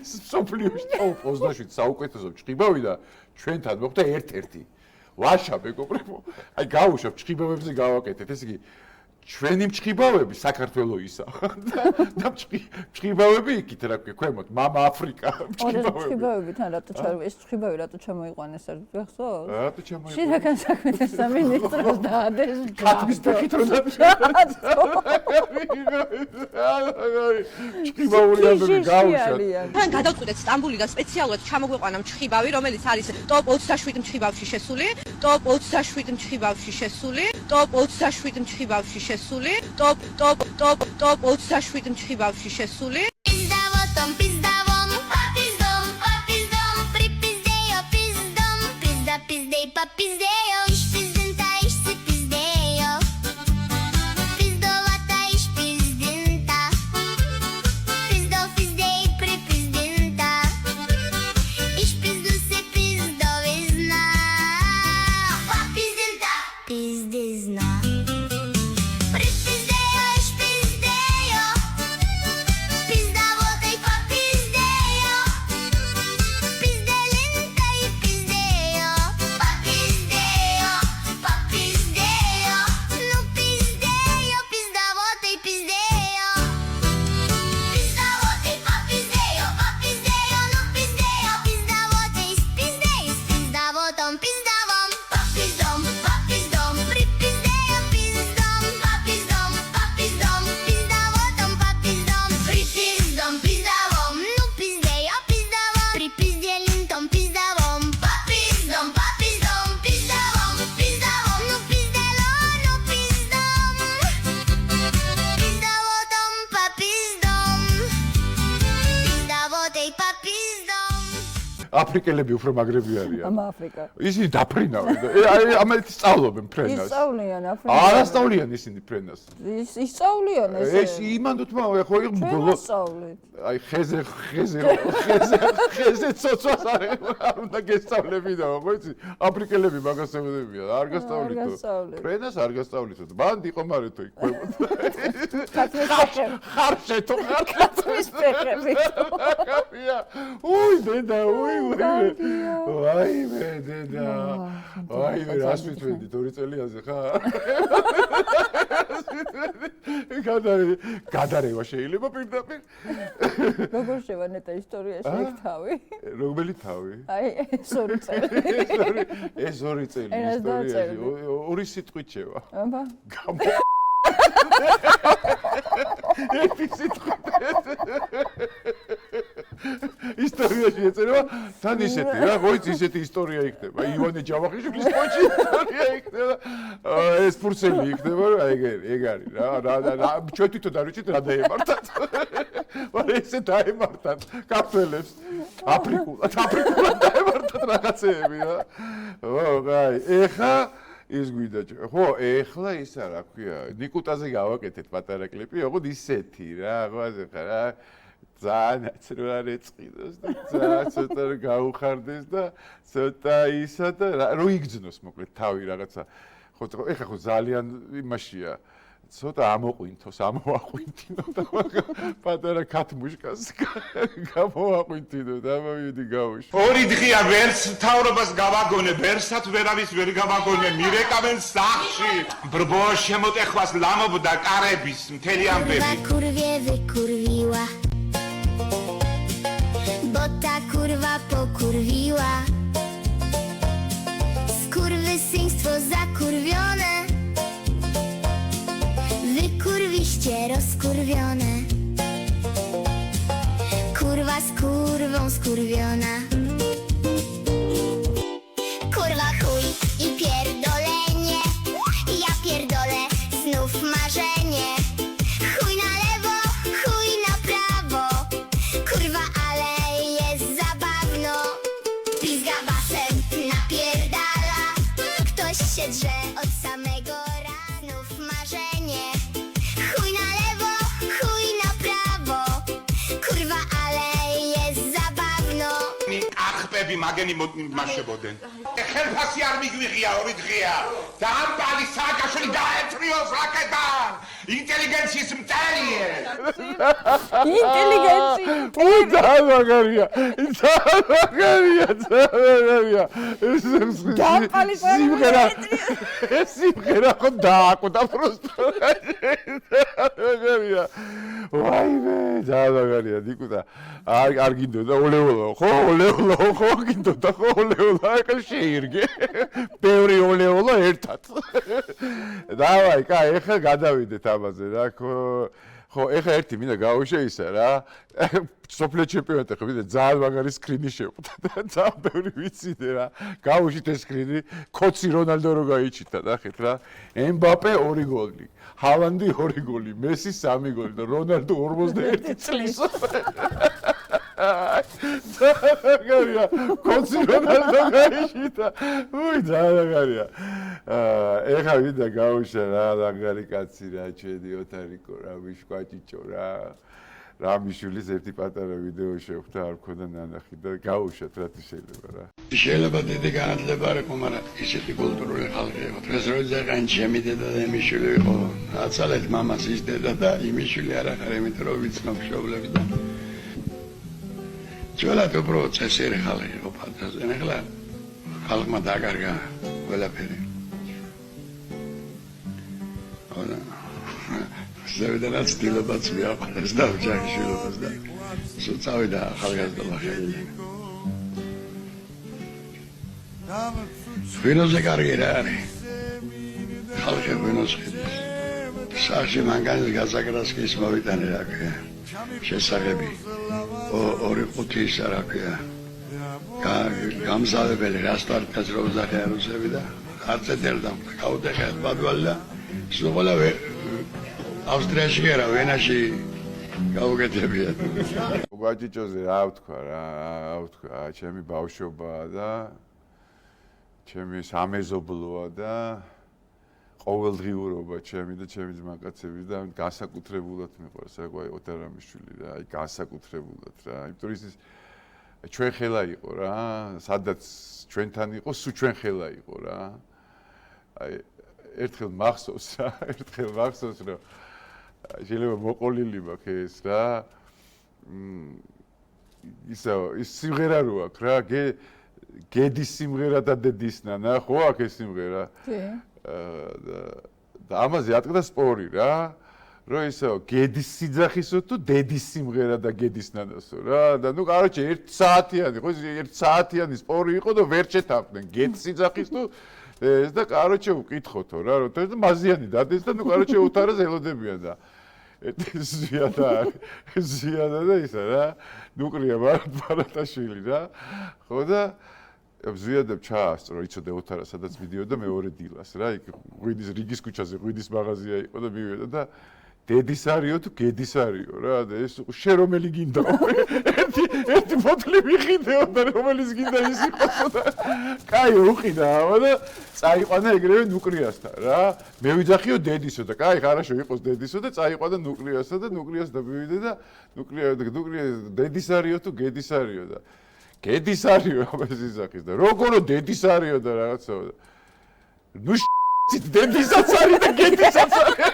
სოფლიოში ტოპ 27 საუკეთესო ჭხიბავი და ჩვენთან მოხდა ერთ-ერთი ვაშა მეგობრებო აი გავუშვებ ჭხიბავებზე გავაკეთეთ ესე იგი ჩვენი ჭხიბავები საქართველოს ისა და ჭხიბავები იქით რა ქვია ქვემოთ მამა აფრიკა ჭხიბავები თან რატო ეს ჭხიბავი რატო ჩამოიყვანეს არ გახსოვს? რატო ჩამოიყვანეს? შინაგან საქმეთა სამინისტროს დაადეს ქათმის ფეხით რომ ჭხიბავური ამბები გავუშვათ. თან გადავწყვიტეთ სტამბულიდან სპეციალურად ჩამოგვეყვანა ჭხიბავი რომელიც არის ტოპ 27 ჭხიბავში შესული, ტოპ 27 ჭხიბავში შესული, ტოპ 27 ჭხიბავში შესული, ტოპ 27 ჭხიბავში შესული. Пиздавотом, пиздавом, попиздом, попиздом, припиздею, пиздом, пизда, пиздей, попиздею, иш пиздента, иш си пиздею, пиздовата, иш пиздента, пиздов, пиздей, припиздента, иш пизду се пиздовизна, попиздента, пиздизна. აფრიკელები უფრო მაგრები არიან. ამა აფრიკა. ისინი დაფრინავენ და აი ამით სწავლობენ ფრენას. ისწავლიან აფრიკა. არ ასწავლიან ისინი ფრენას. ისწავლიან ესე. ეს იმანდ თმა ხო იყო ბოლო. აი ხეზე ცოცვას არ უნდა გესწავლებინა, ხო იცი? აფრიკელები მაგასწავლებიან, არ გასწავლითო. ფრენას არ გასწავლითო. მანდ იყო მარეთო იქ ქვემოთ. ხარშეთო ქათმის ფეხები. უი დედა, უი. ვაიმე დედა. ვაიმე რას მithვენდით 2 წელიაზე ხა? გადარევა შეიძლება პირდაპირ. როგორ შევანეტა ისტორიაში ეგ თავი? რომელი თავი? აი ეს 2 წელი. ეს 2 წელი ისტორიაში 2 სიტყვით შევა. აბა. ერთი სიტყვით. ისტორიაში ეწერება თან ისეთი რა, მოიც ისეთი ისტორია იქნება. ივანე ჯავახიშვილის პოჭი ისტორია იქნება. ეს ფურცელი იქნება, რა ეგ არის რა. ჩვენ თვითონ არ ვიცით რა დაემართათ. მაგრამ ესე დაემართათ ქართველებს აფრიკულად დაემართათ რაღაცეები რა. აი, ეხა ის გვიდა ხო ეხლა ისა რა ქვია ნიკუტაზე გავაკეთეთ პატარა კლიპი ოღონდ ისეთი რა ხო ახლა რა ძალიან რა რეწყიდოს და ძალიან ცოტა გაუხარდეს და ცოტა ისა და რო იგძნოს მოკლედ თავი რაღაცა ხო ეხლა ხო ძალიან იმაშია ცოტა ამოყვინთოს ამოაყვინთინო და პატარა ქათმუშკას გამოაყვინთინო და მივიდი გავუშვი ორი დღეა ვერც თავრობას გავაგონე ვერსად ვერავის ვერ გავაგონე მირეკავენ სახში ბრბო შემოტეხვას ლამობდა კარების მთელი ამბები Bota kurwa pokurwiła Skurwysyństwo zakurwione Wykurwiście rozkurwione Kurwa z kurwą skurwiona Kurwa chuj i pierdolenie Ja pierdolę znów marzenie Chuj na lewo, chuj na prawo Kurwa ale jest zabawno Pizga basem napierdala Ktoś się drze od samego rana Znów marzenie Chuj na lewo, chuj na prawo Kurwa ale jest zabawno ახბები მაგენი მასშებოდნენ ხელფასი არ მიგვიღია ორი დღეა და ამ პალი სააკაშვილი დაეთრიოს რაკეტან ინტელიგენციის მტერიე ინტელიგენცია ძალიან სიმღერა ხო დააკვდა პროსტო ვაიმე ძალიან ნიკუტა არ გინდოდა ოლეოლო ხო გინდოდა ხო ოლეოლო აკა შეირგე ბევრი ოლეოლო ერთად დავაი კაი ეხლა გადავიდეთ ამაზე რა ხო ეხლა ერთი მინდა გავუშვე ისა რა სოფლიო ჩემპიონატი ხო მინდა ძალიან მაგარი სკრინი შეხვდა და ძალიან ბევრი ვიციდე რა გავუშვით ეს სკრინი კოცი რონალდო რო გაიჩიტა ნახეთ რა ემბაპე 2 გოლი ჰალანდი 2 გოლი მესი 3 გოლი და რონალდო 41 წლის ძალიან კოცი რონალდო გაიჩიტა უი ძალიან ეხლა მინდა გავუშვე რა მაგარი კაცი რა ჩვენი ოტარიკო რა ვიშკვაჭიჭო რა რამიშვილის ერთი პატარა ვიდეო შევხვდა არ მქონდა ნანახი და გავუშვათ რა შეიძლება რა შეიძლება დიდი განათლება არ იყო მაგრამ ისეთი კულტურული ხალხი იყო დღეს როცა ჩემი დედა და იმიშვილი იყო აცალეთ მამას ის დედა და იმიშვილი არ ახარ იმიტომ რომ ვიცნობ მშობლები და ძველად უბრალოდ წესიერი ხალხი იყო ფანტაზია ახლა ხალხმა დაკარგა ყველაფერი ზევიდანაც დილობაც მიაყარეს და ჯაგიშვილობას და სუცავიდა ახალგაზრდა ხელი. ვინოზე კარიერა არის. ხალხი ვინოს ხედავს. სახში მანგანის გაზაგრასკის მოვიტანე რა ქვია. შესაღები. 2-5 ის რა ქვია. გამზადებელი რასტარტას როზახე არუსები და არცეთელდა გაუდეხეთ ბადვალა. სულ ავსტრიაში არა ვენაში გავუკეთებია. უგაჭიჭოზე რა ვთქვა ჩემი ბავშვობაა და ჩემი სამეზობლოა და ყოველდღიურობა ჩემი და ჩემი ძმაკაცების და განსაკუთრებულად მიყვარს აკვაი ოტარამიშვილი რა აი განსაკუთრებულად რა იმიტომ ის ჩვენ ხელა იყო რა სადაც ჩვენთან იყო სულ ჩვენ ხელა იყო რა აი ერთხელ მახსოვს რომ შეიძლება მოყოლილი მაქვს ეს რა ის სიმღერა რო აქვს რა გედის სიმღერა და დედის ნანა ხო აქ ეს სიმღერა და ამაზე ატყდა სპორი რა რომ ისო გედის სიძახისო თუ დედის სიმღერა და გედის ნანასო რა და ნუ კაროჩე 1 საათიანი ხო 1 საათიანი სპორი იყო და ვერ ჩეთავდნენ გედის სიძახის თუ ეს და კაროჩე უკითხოთო რა რომ მაზიანი დადეს და ნუ კაროჩე უთარას ელოდებიან და ზიანა და ისა რა ნუკლია ბარათაშვილი რა ხო და ზიადებ ჩაასწრო იცოდე ოთარა სადაც მიდიოდა მეორე დილას რა იქ ღვინის რიგის ქუჩაზე ღვინის მაღაზია იყო და მივიდა და დედის არიო თუ გედის არიო რა და ეს შე რომელი გინდა ერთი ფოთლი ვიყიდეო და რომელიც გინდა ის იყოს და კაი უყიდა და წაიყვანა ეგრევე ნუკლიასთან რა მე ვიძახიო დედისო და კაი ხარაშო იყოს დედისო და წაიყვანა ნუკლიასთან და ნუკლიას და მივიდე და ნუკლია დედის არიო თუ გედის არიო და გედის არიო ეს იზახის და როგორო დედის არიო და რაღაცა ნუ დედისაც არის და გედისაც არის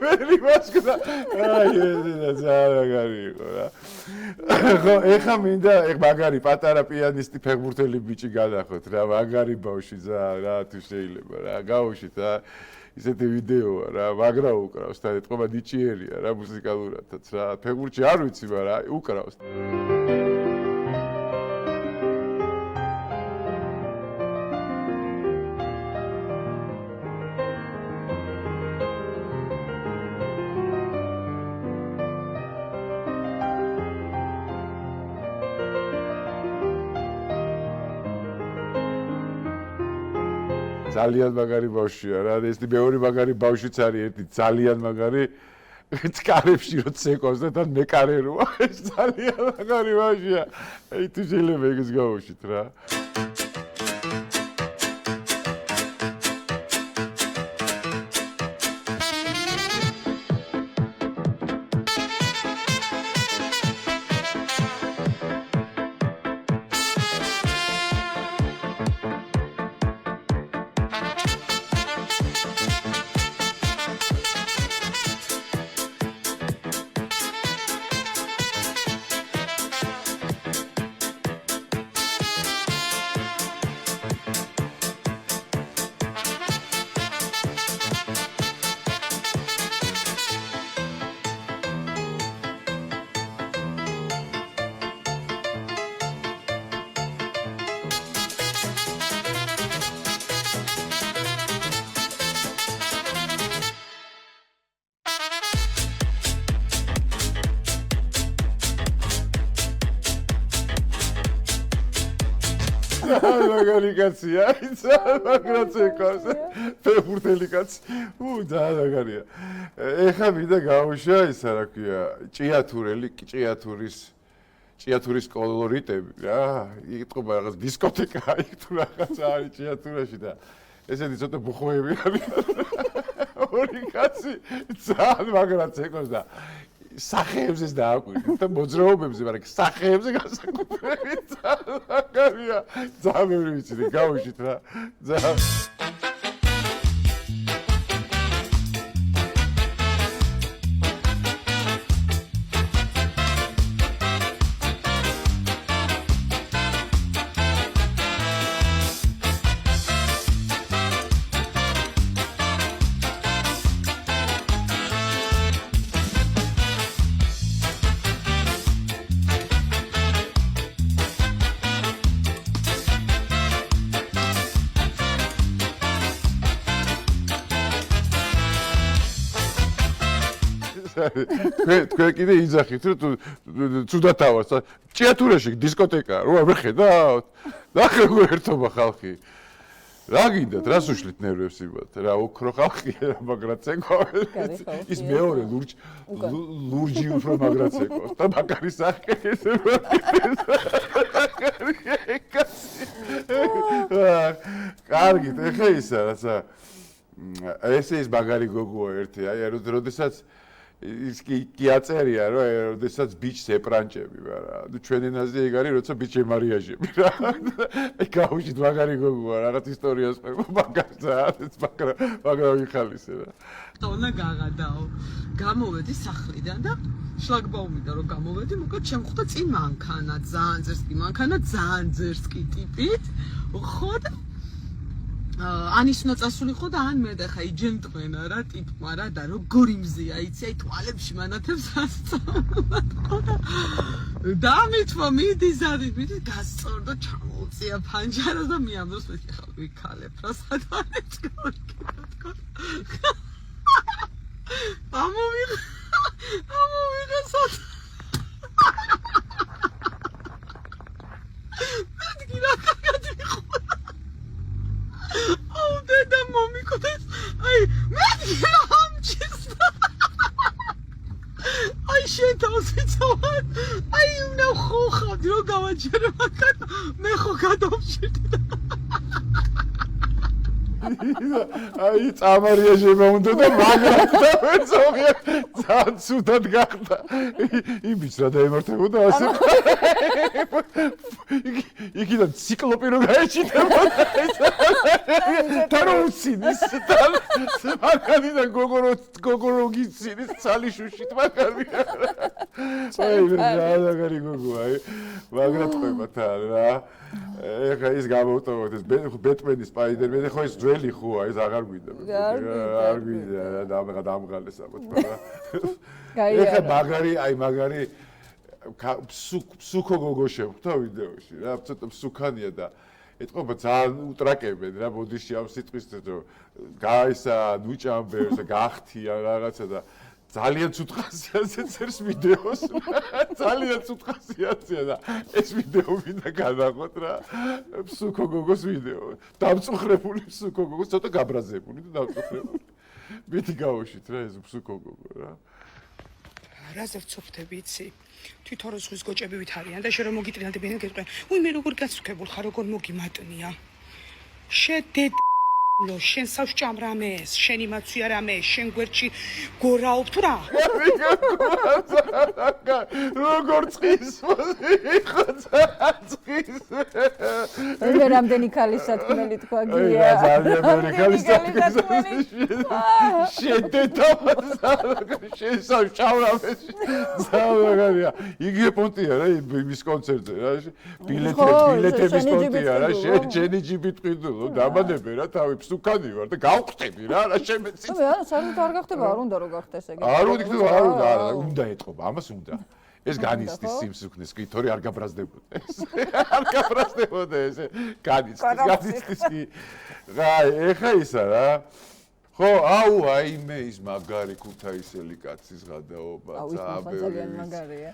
ვერი ვასკდა აი ეს ზარაგარი იყო რა ხო ეხა მინდა მაგარი პატარა პიანისტი ფეხბურთელი ბიჭი გადახოთ რა მაგარი ბავშვი რა თუ შეიძლება რა გავუშვით რა ისეთი ვიდეოა რა მაგრა უკრავს და ეთყობა ნიჭიერია რა მუსიკალურადაც რა ფეხბურთში არ ვიცი მაგრამ უკრავს ძალიან მაგარი ბავშვია რა ეს მეორე მაგარი ბავშვიც არის ერთი ძალიან მაგარი წკარებში რო ცეკავს და თან მეკარეროა ეს ძალიან მაგარი ბავშვია აი თუ შეიძლება ეგეს გავუშვით რა მაგარი კაცია, ისა მაგრაც ეკავს. ფეხბურთელი კაცი. ძალიან მაგარია. ეხა მინდა გავუშვა ისა რა ქვია, ჭიათურის კოლორიტები რა. იტყობა რაღაც დისკოთეკა, იქ თუ რაღაც არის ჭიათურაში და ესეთი ცოტა ბუხვეები არის. ორი კაცი ძალიან მაგრაც ეკავს და სახეებზეც დააკვირდით და მოძრაობებზე, მაგრამ სახეებზე განსაკუთრებით მაგარია. ძალიან ბევრი ვიცი, გავუშვით რა. ძალიან თქვენ კიდე იძახით რომ ცუდად ავარს ჭიათურაში დისკოტეკაა რო არ ხედავთ ნახე ერთობა ხალხი რა გინდათ რას უშლით ნერვებს იმათ რა ოქრო ხალხია მაგრაც ეკავენ ის მეორე ლურჯი უფრო მაგრაც ეკავს და მაგარი სახე კარგით ეხა ისა რაცა ესე ის მაგარი გოგოა ერთი აი როდესაც ის კი აწერია რომ როდესაც ბიჭს ეპრანჭები მაგრამ ნუ ჩვენ ენაზე ეგ არის როცა ბიჭი ემარიაჟები რა აი გავუშვით მაგარი გოგოა რაღაც ისტორიას ყვება მაგრამ ვიხალისე რა ტონა გაღადაო გამოვედი სახლიდან და შლაგბაუმიდან რომ გამოვედი მოკლედ შემხვდა წინ მანქანა ძალიან ძერს კი ტიპით ხო და ანის უნდა წასულიყო და ან მე და ხა იჯენტყვენა რა ტიპმა რა და როგორი მზია იცი აი თვალებში მანათებს ასწავლად ხო და დამითმა მიდი გასწორდა ჩამოუწია ფანჯარას და მიამბობს მე ხა ვიქალებ რა სადღაც ამოვიღე მეთქი რა კარგად მიყვა აუ დედა მომიკვდეს აი მეთქი რა ამჩის აი შენ თავს იცავად აი უნდა ხოხავდი რომ გავაჩერე მაგათ მე ხო გადავშირდი აი წამარია შემოუნდა და მაგრად დავეცოღე ძალიან ცუდად გახდა იმის რა დაემართებოდა ასე იქიდან ციკლოპი რო გაეჩიტებოდა და რომ უცინის მაგალიდან გოგორო გიცინის ცალიშუშით მაგალია აი რა გოგო აი მაგრად ყვება თან რა ეხა ის გამოვტოვოთ ეს ბეტმენის სპაიდერმენი ხო ის ძველი ხოა ეს აღარ გვინდა არ გვინდა დამღალეს ამოთ ეხა მაგარი ფსუქო გოგო შევხვდა ვიდეოში რა ცოტა ფსუქანია და ეთყობა ძალიან უტრაკებენ რა ბოდიში ამ სიტყვის რომ გაისა ნუჭამბერს და გახთია რაღაცა და ძალიან ცუდ ხასიათს წერს ვიდეოს ძალიან ცუდ ხასიათია და ეს ვიდეო მინდა განაღოთ რა ფსუქო გოგოს ვიდეო დამწუხრებული ფსუქო გოგოს ცოტა გაბრაზებული და დამწუხრებული მითი გავუშვით რა ეს ფსუქო გოგო რა რაზე ვწუხდები იცი თვითონ რო ზღვის გოჭები ვით არიან და შენ რომ მოგიტრიალდებიან გეტყვიან უი მე როგორ გასწრებულ ხარ როგორ მოგიმატნია შედედ ლო შენ სავჭამ რამეს შენი მაცვია რამე შენ გვერდში გორაობ თუ რა როგორ წყის მე რამდენი ქალის სათქმელი თქვა გია ძალიან ბევრი ქალის სათქმელი შედედა შენ სავჭამ რამეს ძალიან იგივე პონტია რა იმის კონცერტზე რა ბილეთების პონტია რა შენი ჯიბით ყიდულო დამანებე რა თავი სუკანი ვარ და გავხტები რა შემეცი. მე საერთოდ არ გახდება, არ უნდა რომ გახდეს ეგეთი. არ უნდა ეთყობა, ამას უნდა. ეს განიცდის სიმსუქნის კითორი არ გაბრაზდებოდა ეს. არ გაბრაზდებოდა ეს. განიცდის კი. ეხა ისა რა. ხო, აუ, აიმე ის მაგარი ქუთაისელი კაცის გადაობა, ძალიან მაგარია.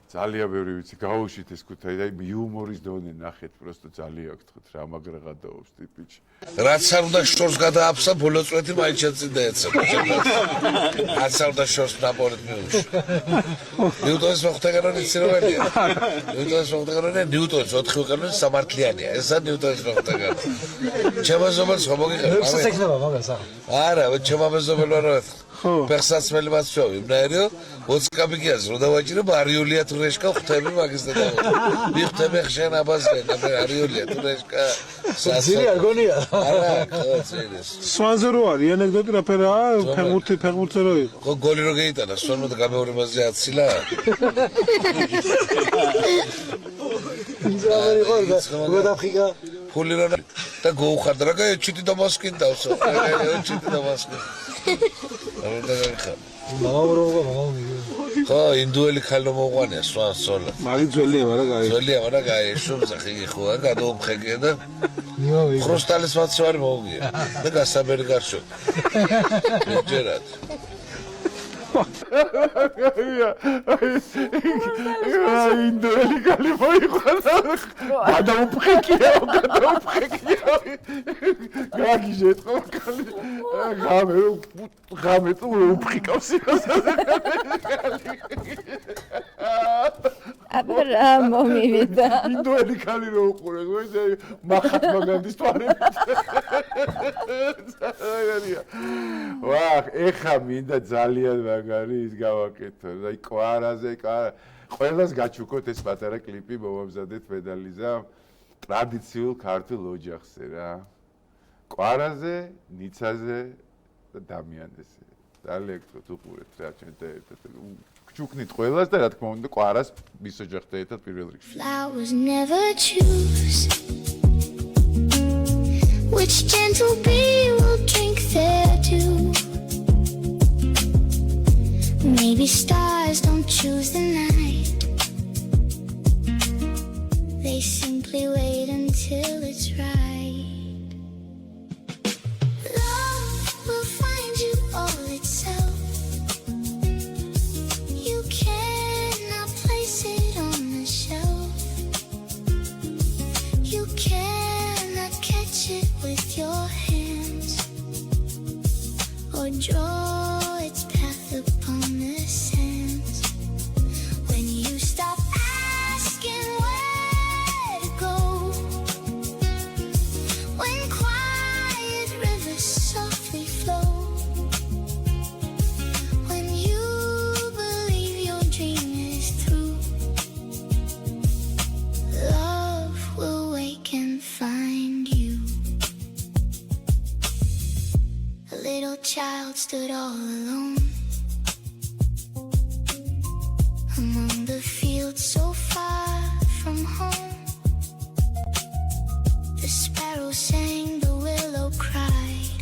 ძალიან ბევრი ვიცი, გაუშვით ეს ქუთაი და იუმორის დონე ნახეთ, პროსტო ძალიან გთხოვთ რა მაგრა გადაობს ტიპიჩი. რაც არ უნდა შორს გადააფსა, ბოლო წვეთი მაინც შეწინ დაეცემა. რაც არ უნდა შორს ნაპოლეთ მიუშვი. ნიუტონის მოხდაგანო იცნობელია. ნიუტონის მოხდაგანო ნიუტონის 4 უყურნეს სამართლიანია. ესა ნიუტონის მოხდაგანო. ჩემაზომელს ხო მოგიყევ? ეს ეკნება მაგას ახლა. არა, ჩემამეზომელ ვარ რა. პერსაცმელი მასშტაბი, ნაირო 20 კაპიკიას რო დავაჭირო, არიულია თურეშკა ხვდები მაგის და მიხდები ხშენ აბაზრენ, არიულია თურეშკა. ძილი არ გონია? არა, ხო, ძილი. სვანზე რო არის, ანეკდოტი რაფერაა, ფეხბურთზე რო იყო. ხო, გოლი რო გეიტანა, სვანმა და გამეორებაზე აცილა. ძავერი ხო და გადაფხიკა. ფული რა და გოუხარდა რა ჩიტი დამასკინდავსო. ჩიტი დამასკინ. არა და ხა. ხო, ინდუელი ხალო მოყვანია სვან სოლა. მაგ ძველია, მაგრამ გაი. ძველია, მაგრამ გაი, შუბზე ხიგი ხოა, გადაუფხეკე და ხრუსტალის მაცვარი მოვგია და გასაბერი გარშო. ჯერად. ინდუელი ხალი მოიყვანა. გადაუფხეკია. გაგიჟეთ ხო ხალი. ღამე თუ უფხიკავს იმას. აბა მომივიდა. ინდუელი ხალი რო უყურე, მაჰათმა განდის თვალებით. ვახ, ეხა მინდა ძალიან მაგარი ის გავაკეთო. აი კვარაზე, ყველას გაჩუქოთ ეს პატარა კლიპი მომამზადეთ მედალიზა ტრადიციულ ქართულ ოჯახზე რა. კვარაზე, ნიცაზე და დამიანზე. ძალიან გთხოვთ უყურეთ რა ჩვენ და ერთად გჩუქნით ყველას და რა თქმა უნდა კვარას მის ოჯახთან ერთად პირველ რიგში. Flowers never choose which gentle bee will drink their dew. Maybe stars don't choose the night. They simply wait until it's right. Love will find you all itself. stood all alone among the fields so far from home. The sparrow sang, the willow cried.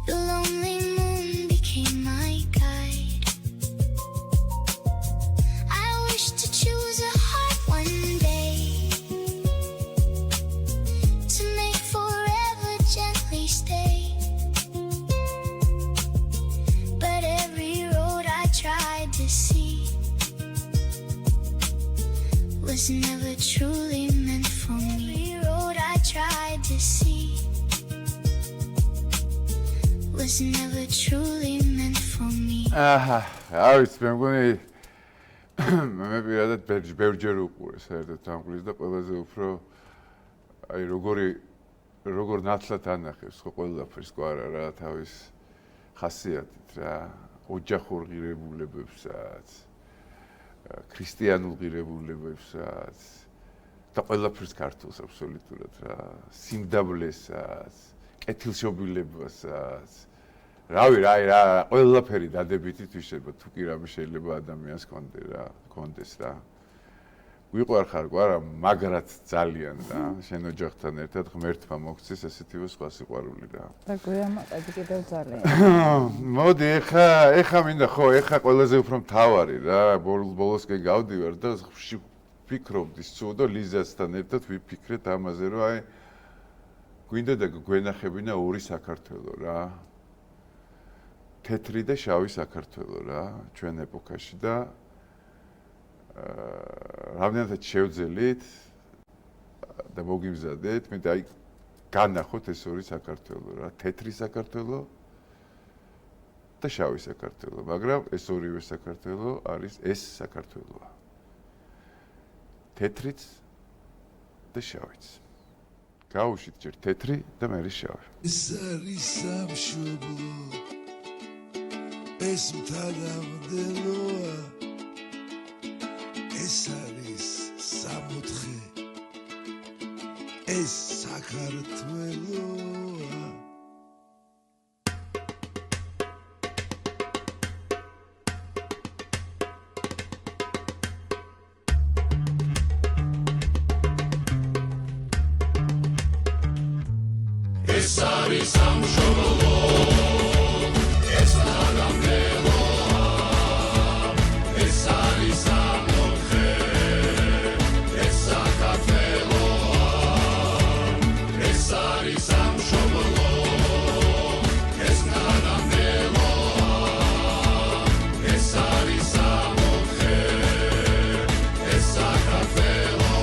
The lonely moon became my guide. I wish to choose a heart one day to make forever gently stay. But every road I tried to see was never truly meant for me. Every road I tried to see was never truly meant for me. არის მე მგონი მე პირადად ბევრჯერ უყურე საერთოდ ამგლის და ყველაზე უფრო აი როგორ ნათლად ანახებს ხო ყველაფერს ხო არა რა თავის ხასიათით რა ოჯახურ ღირებულებებსაც ქრისტიანულ ღირებულებებსაც და ყველაფერს ქართულს აბსოლუტურად რა სიმდაბლესაც კეთილშობილებასაც რავი რა ყველაფერი დადებითი თვისება თუ კი რამე შეიძლება ადამიანს კონდეს რა ვიყვარ ხარ ყარა მაგრად ძალიან და შენ ოჯახთან ერთად ღმერთმა მოგცეს ესეთივე სხვა სიყვარული რა და გვიამაყები კიდევ ძალიან მოდი ეხა მინდა ხო ეხა ყველაზე უფრო მთავარი რა ბოლოსკენ გავდივარ და ვფიქრობდი სულ და ლიზასთან ერთად ვიფიქრეთ ამაზე რომ აი გვინდა და გვენახებინა ორი საქართველო რა თეთრი და შავი საქართველო რა ჩვენ ეპოქაში და რამდენად შევძელით და მოგიმზადეთ მე და აი განახოთ ეს ორი საქართველო რა თეთრი საქართველო და შავი საქართველო მაგრამ ეს ორივე საქართველო არის ეს საქართველოა თეთრიც და შავიც გავუშვით ჯერ თეთრი და მერე შავი ეს არის სამშობლო ეს მთავრდებოა ეს არის სამოთხე ეს საქართველოა ეს არის სამშობლო ეს ნაგამელოა ეს არის სამოთხე ეს საქართველოა ეს არის სამშობლო ეს ნაგამელოა ეს არის სამოთხე ეს საქართველოა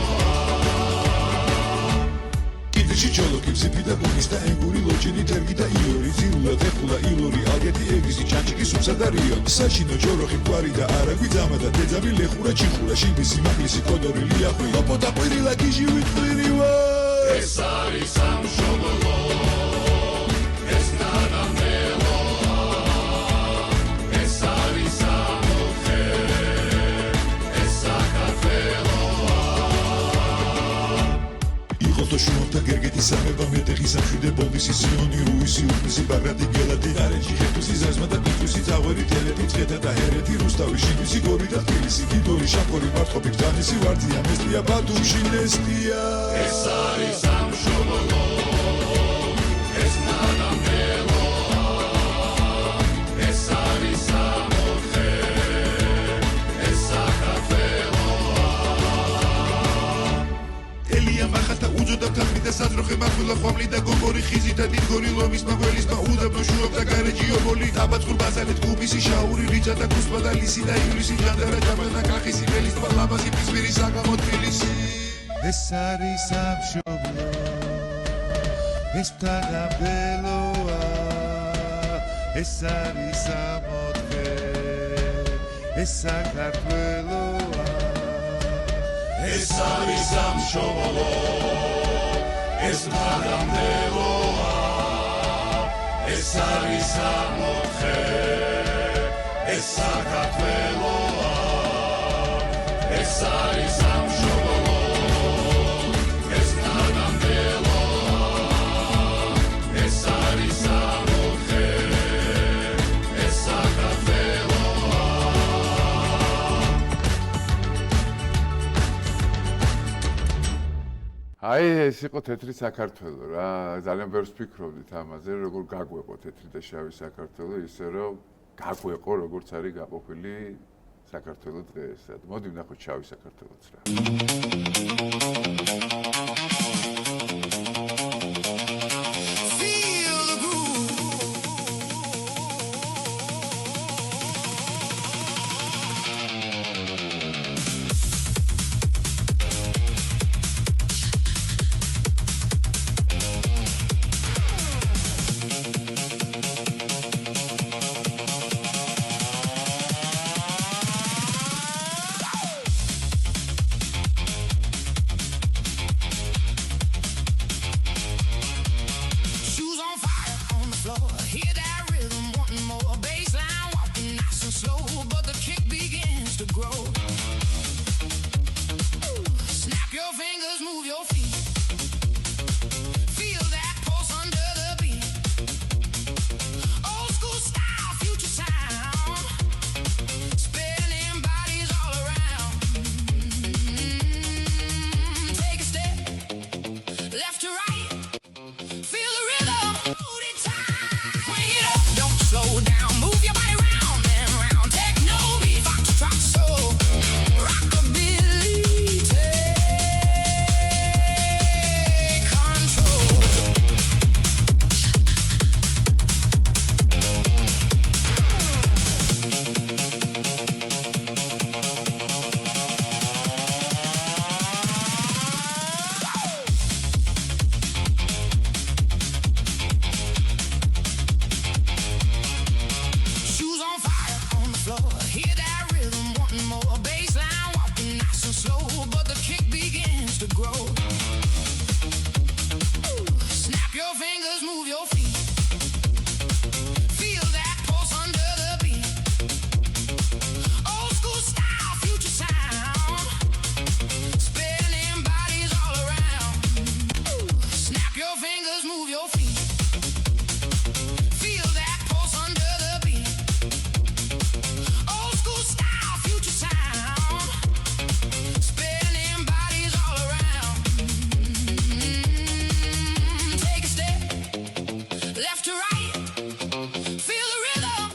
კიდეში ჩოლოკი ბზიფი და გულის და ენგური ლოჩინი თერგი და იორი ზიულა თეფულა ილორი აგეთი ეგრისი ჩანჩიკი სუფსა და რიო საშინო ჯოროხი გვარი და არაგვი ძამა და დეძავი ლეხურა ჩიხურა შინბისი მაღლისი კოდორი ლიახვი ოპოტა ყვირილა გიჟი ვიტყვირივა ეს არის სამშობლო ეს ნანამელოა ეს არის სამოთხე ეს საქართველოა იყო то შუამთა გერგეთი სამება მეტეხი სამშვიდე ბომბისი სიონი რუისი უფისი ბაგრატი გელადი ნარენჯი ხეთუსი ზაზმა და პიტუსი წაღვერი თელეთი წხედა და ჰერეთი რუსთავი შინისი გორი და თბილისი გიდორი შაქორი მარტყოფი გზანისი ვარდია მესტია ბათუმში ნესტია ეს არის სამშობლო ეს ნანამელოა ეს არის სამოთხე ეს საქართველოა ელია მახატა უძოდა თამი და საძროხე მახვილა ხვამლი და გოგორი ხიზი და დინგორი ლომის მაგველის მაუდაბნო შუობ და გარეჯი ობოლი დაბაწყურ ბაზარეთ გუბისი შაური რიჭა და გუსპა და ლისი და ივლისი ჟანდარა ჯაბანა კახისი ველის და ლამაზი პისმირი საგამო თბილისი ეს არის სამშობლო ეს თანამდებოა ეს არის სამოთხე ეს საქართველოა ეს არის სამშობლო ეს თანამდებოა ეს არის სამოთხე ეს საქართველოა ეს არის სამშობლო ეს თანამდებოა ეს არის სამოთხე აი ეს იყო თეთრი საქართველო რა, ძალიან ბევრს ვფიქრობდით ამაზე, როგორ გაგვეყო თეთრი და შავი საქართველო, ისე რომ გაგვეყო როგორც არის გაყოფილი საქართველო დღეს. მოდი ვნახოთ შავი საქართველოც რა.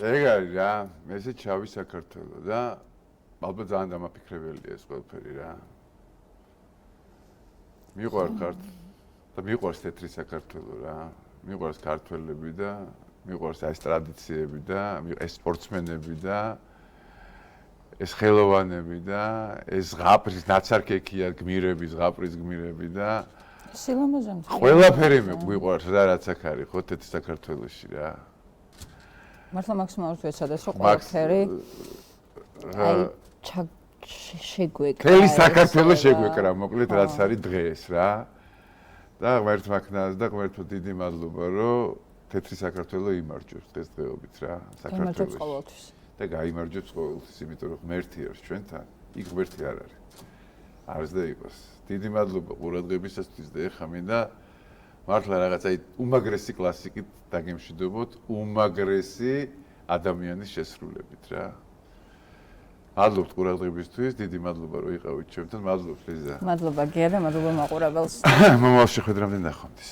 ეგ არის რა, ესე ჩავი საქართველო და ალბათ ძალიან დამაფიქრებელია ეს ყველაფერი რა. მიყვარხართ და მიყვარს თეთრი საქართველო რა. მიყვარს ქართველები და მიყვარს ეს ტრადიციები და ეს სპორტსმენები და ეს ხელოვანები და ეს ზღაპრის ნაცარქექია გმირები, ზღაპრის გმირები და სილამაზემ. ყველაფერი მიყვარს რა, რაც აქ არის ხო თეთრ საქართველოში რა. მართლა მაქსიმალურად ვეცადეთ რომ ყველაფერი აი შეგვეკრა. თელი საქართველო შეგვეკრა, მოკლედ რაც არის დღეს რა. და ღმერთ მაქნას და ღმერთო დიდი მადლობა რომ თეთრი საქართველო იმარჯვებს დღესდღეობით რა საქართველოში. და გაიმარჯვებს ყოველთვის, იმიტომ რომ ღმერთი არის ჩვენთან, იქ ღმერთი არ არის. არის და იყოს. დიდი მადლობა ყურადღებისათვის და ეხა მინდა მართლა რაღაცა უმაგრესი კლასიკით დაგემშვიდობოთ, უმაგრესი ადამიანის შესრულებით რა. მადლობთ ყურადღებისთვის, დიდი მადლობა რომ იყავით ჩვენთან, მადლობთ ლიზა. მადლობა გია და მადლობა მაყურებელს. მომავალ შეხვედრამდე ნახვამდის.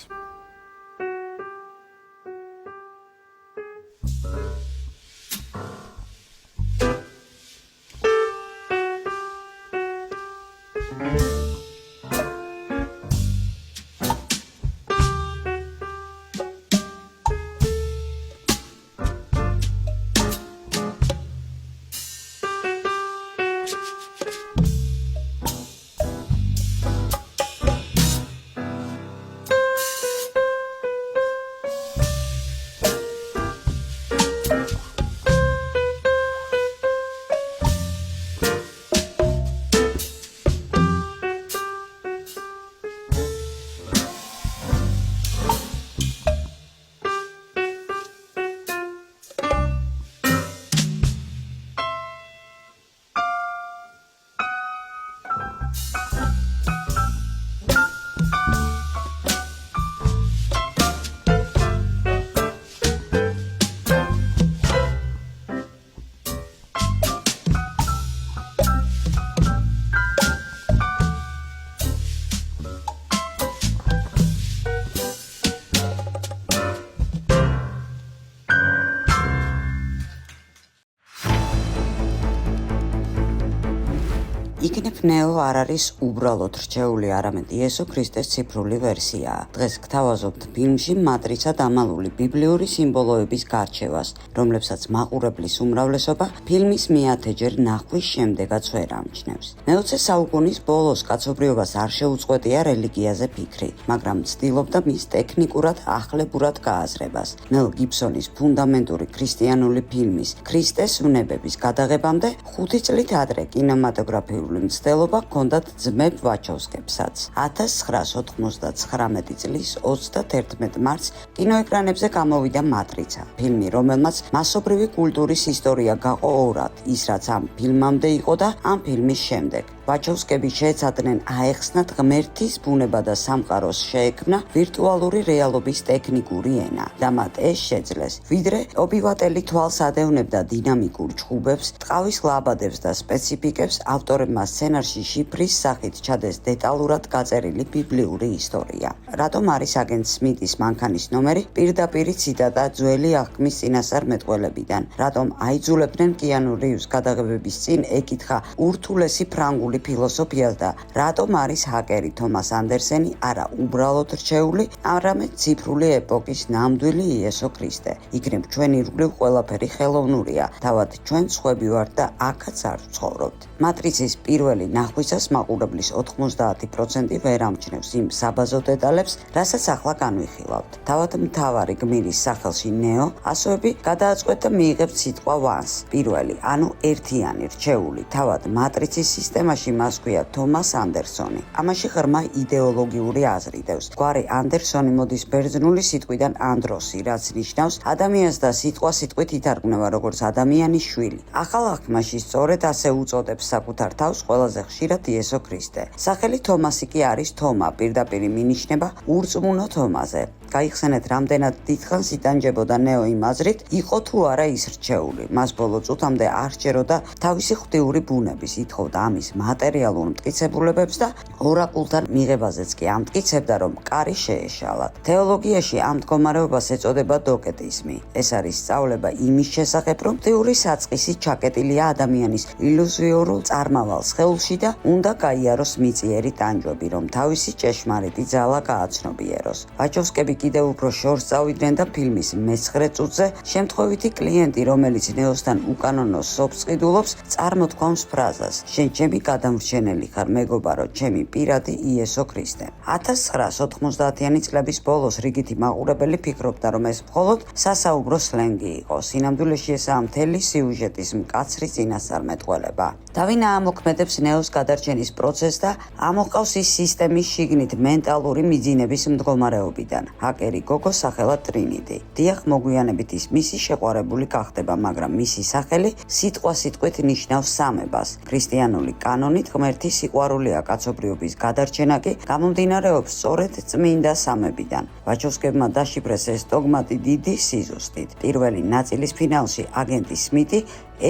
იქნებ ნეო არ არის უბრალოდ რჩეული, არამედ იესო ქრისტეს ციფრული ვერსიაა. დღეს გთავაზობთ ფილმში მატრიცა დამალული ბიბლიური სიმბოლოების გარჩევას, რომლებსაც მაყურებლის უმრავლესობა ფილმის მეათეჯერ ნახვის შემდეგაც ვერ ამჩნევს. მე-20 საუკუნის ბოლოს კაცობრიობას არ შეუწყვეტია რელიგიაზე ფიქრი, მაგრამ ცდილობდა მის ტექნიკურად ახლებურად გააზრებას. მელ გიბსონის ფუნდამენტური ქრისტიანული ფილმის ქრისტეს უნებების გადაღებამდე 5 წლით ადრე კინემატოგრაფიული მცდელობა ჰქონდათ ძმებ ვაჩოვსკებსაც. 1999 წლის 31 მარტს კინოეკრანებზე გამოვიდა მატრიცა, ფილმი, რომელმაც მასობრივი კულტურის ისტორია გაყო ორად, ის რაც ამ ფილმამდე იყო და ამ ფილმის შემდეგ. ვაჩოვსკები შეეცადნენ აეხსნათ ღმერთის ბუნება და სამყაროს შეექმნა ვირტუალური რეალობის ტექნიკური ენა და მათ ეს შეძლეს, ვიდრე ობივატელი თვალს ადევნებდა დინამიკურ ჭუბებს, ტყავის ლაბადებს და სპეციფიკებს, ავტორებმა სცენარში შიფრის სახით ჩადეს დეტალურად გაწერილი ბიბლიური ისტორია. რატომ არის აგენტ სმიტის მანქანის ნომერი პირდაპირი ციტატა ძველი აღქმის წინასწარმეტყველებიდან? რატომ აიძულებდნენ კიანუ რივზს გადაღებების წინ ეკითხა ურთულესი ფრანგული ფილოსოფიას და რატომ არის ჰაკერი თომას anderseni არა უბრალოდ რჩეული, არამედ ციფრული ეპოქის ნამდვილი იესო ქრისტე. იქნებ ჩვენი ირგვლივ ყველაფერი ხელოვნურია, თავად ჩვენ სხვები ვართ და აქაც არ ვცხოვრობთ. მატრიცის პირველი ნახვისას მაყურებლის 90% ვერ ამჩნევს იმ საბაზო დეტალებს, რასაც ახლა განვიხილავთ. თავად მთავარი გმირის სახელში ნეო ასოები გადააწყვეტ და მიიღებს სიტყვა once, პირველი, ანუ ერთიანი, რჩეული. თავად მატრიცის სისტემაში მას ქვია თომას ანდერსონი. ამაში ღრმა იდეოლოგიური აზრი დევს. გვარი ანდერსონი მოდის ბერძნული სიტყვიდან ანდროსი, რაც ნიშნავს ადამიანს და სიტყვით ითარგმნება როგორც ადამიანის შვილი. ახალ აღქმაში სწორედ ასე უწოდებს საკუთარ თავს ყველაზე ხშირად იესო ქრისტე. სახელი თომასი კი არის თომა, პირდაპირი მინიშნება ურწმუნო თომაზე. გაიხსენეთ, რამდენად დიდხანს იტანჯებოდა ნეო იმ აზრით, იყო თუ არა ის რჩეული. მას ბოლო წუთამდე არ სჯეროდა თავისი ღვთიური ბუნების, ითხოვდა ამის მატერიალურ მტკიცებულებებს და ორაკულთან მიღებაზეც კი ამტკიცებდა, რომ კარი შეეშალათ. თეოლოგიაში ამ მდგომარეობას ეწოდება დოკეტიზმი. ეს არის სწავლება იმის შესახებ, რომ ღვთიური საწყისი ჩაკეტილია ადამიანის ილუზიორულ წარმავალ სხეულში და უნდა გაიაროს მიწიერი ტანჯვები, რომ თავისი ჭეშმარიტი ძალა გააცნობიეროს. ვაჩოვსკები კიდევ უფრო შორს წავიდნენ და ფილმის მე-9 წუთზე შემთხვევითი კლიენტი, რომელიც ნეოსთან უკანონო სოფს ყიდულობს, წარმოთქვამს ფრაზას: შენ ჩემი გადამრჩენელი ხარ, მეგობარო, ჩემი პირადი იესო ქრისტე. 1990-იანი წლების ბოლოს რიგითი მაყურებელი ფიქრობდა, რომ ეს მხოლოდ სასაუბრო სლენგი იყო. სინამდვილეში ესაა მთელი სიუჟეტის მკაცრი წინასწარმეტყველება. დავინა ამოქმედებს ნეოს გადარჩენის პროცესს და ამოყავს ის სისტემის შიგნით მენტალური მიძინების მდგომარეობიდან. ჰაკერი გოგო სახელად ტრინიტი. დიახ, მოგვიანებით ის მისი შეყვარებული გახდება, მაგრამ მისი სახელი სიტყვით ნიშნავს სამებას. ქრისტიანული კანონით ღმერთი სიყვარულია, კაცობრიობის გადარჩენა კი გამომდინარეობს სწორედ წმინდა სამებიდან. ვაჩოვსკებმა დაშიფრეს ეს დოგმატი დიდი სიზუსტით. პირველი ნაწილის ფინალში აგენტი სმიტი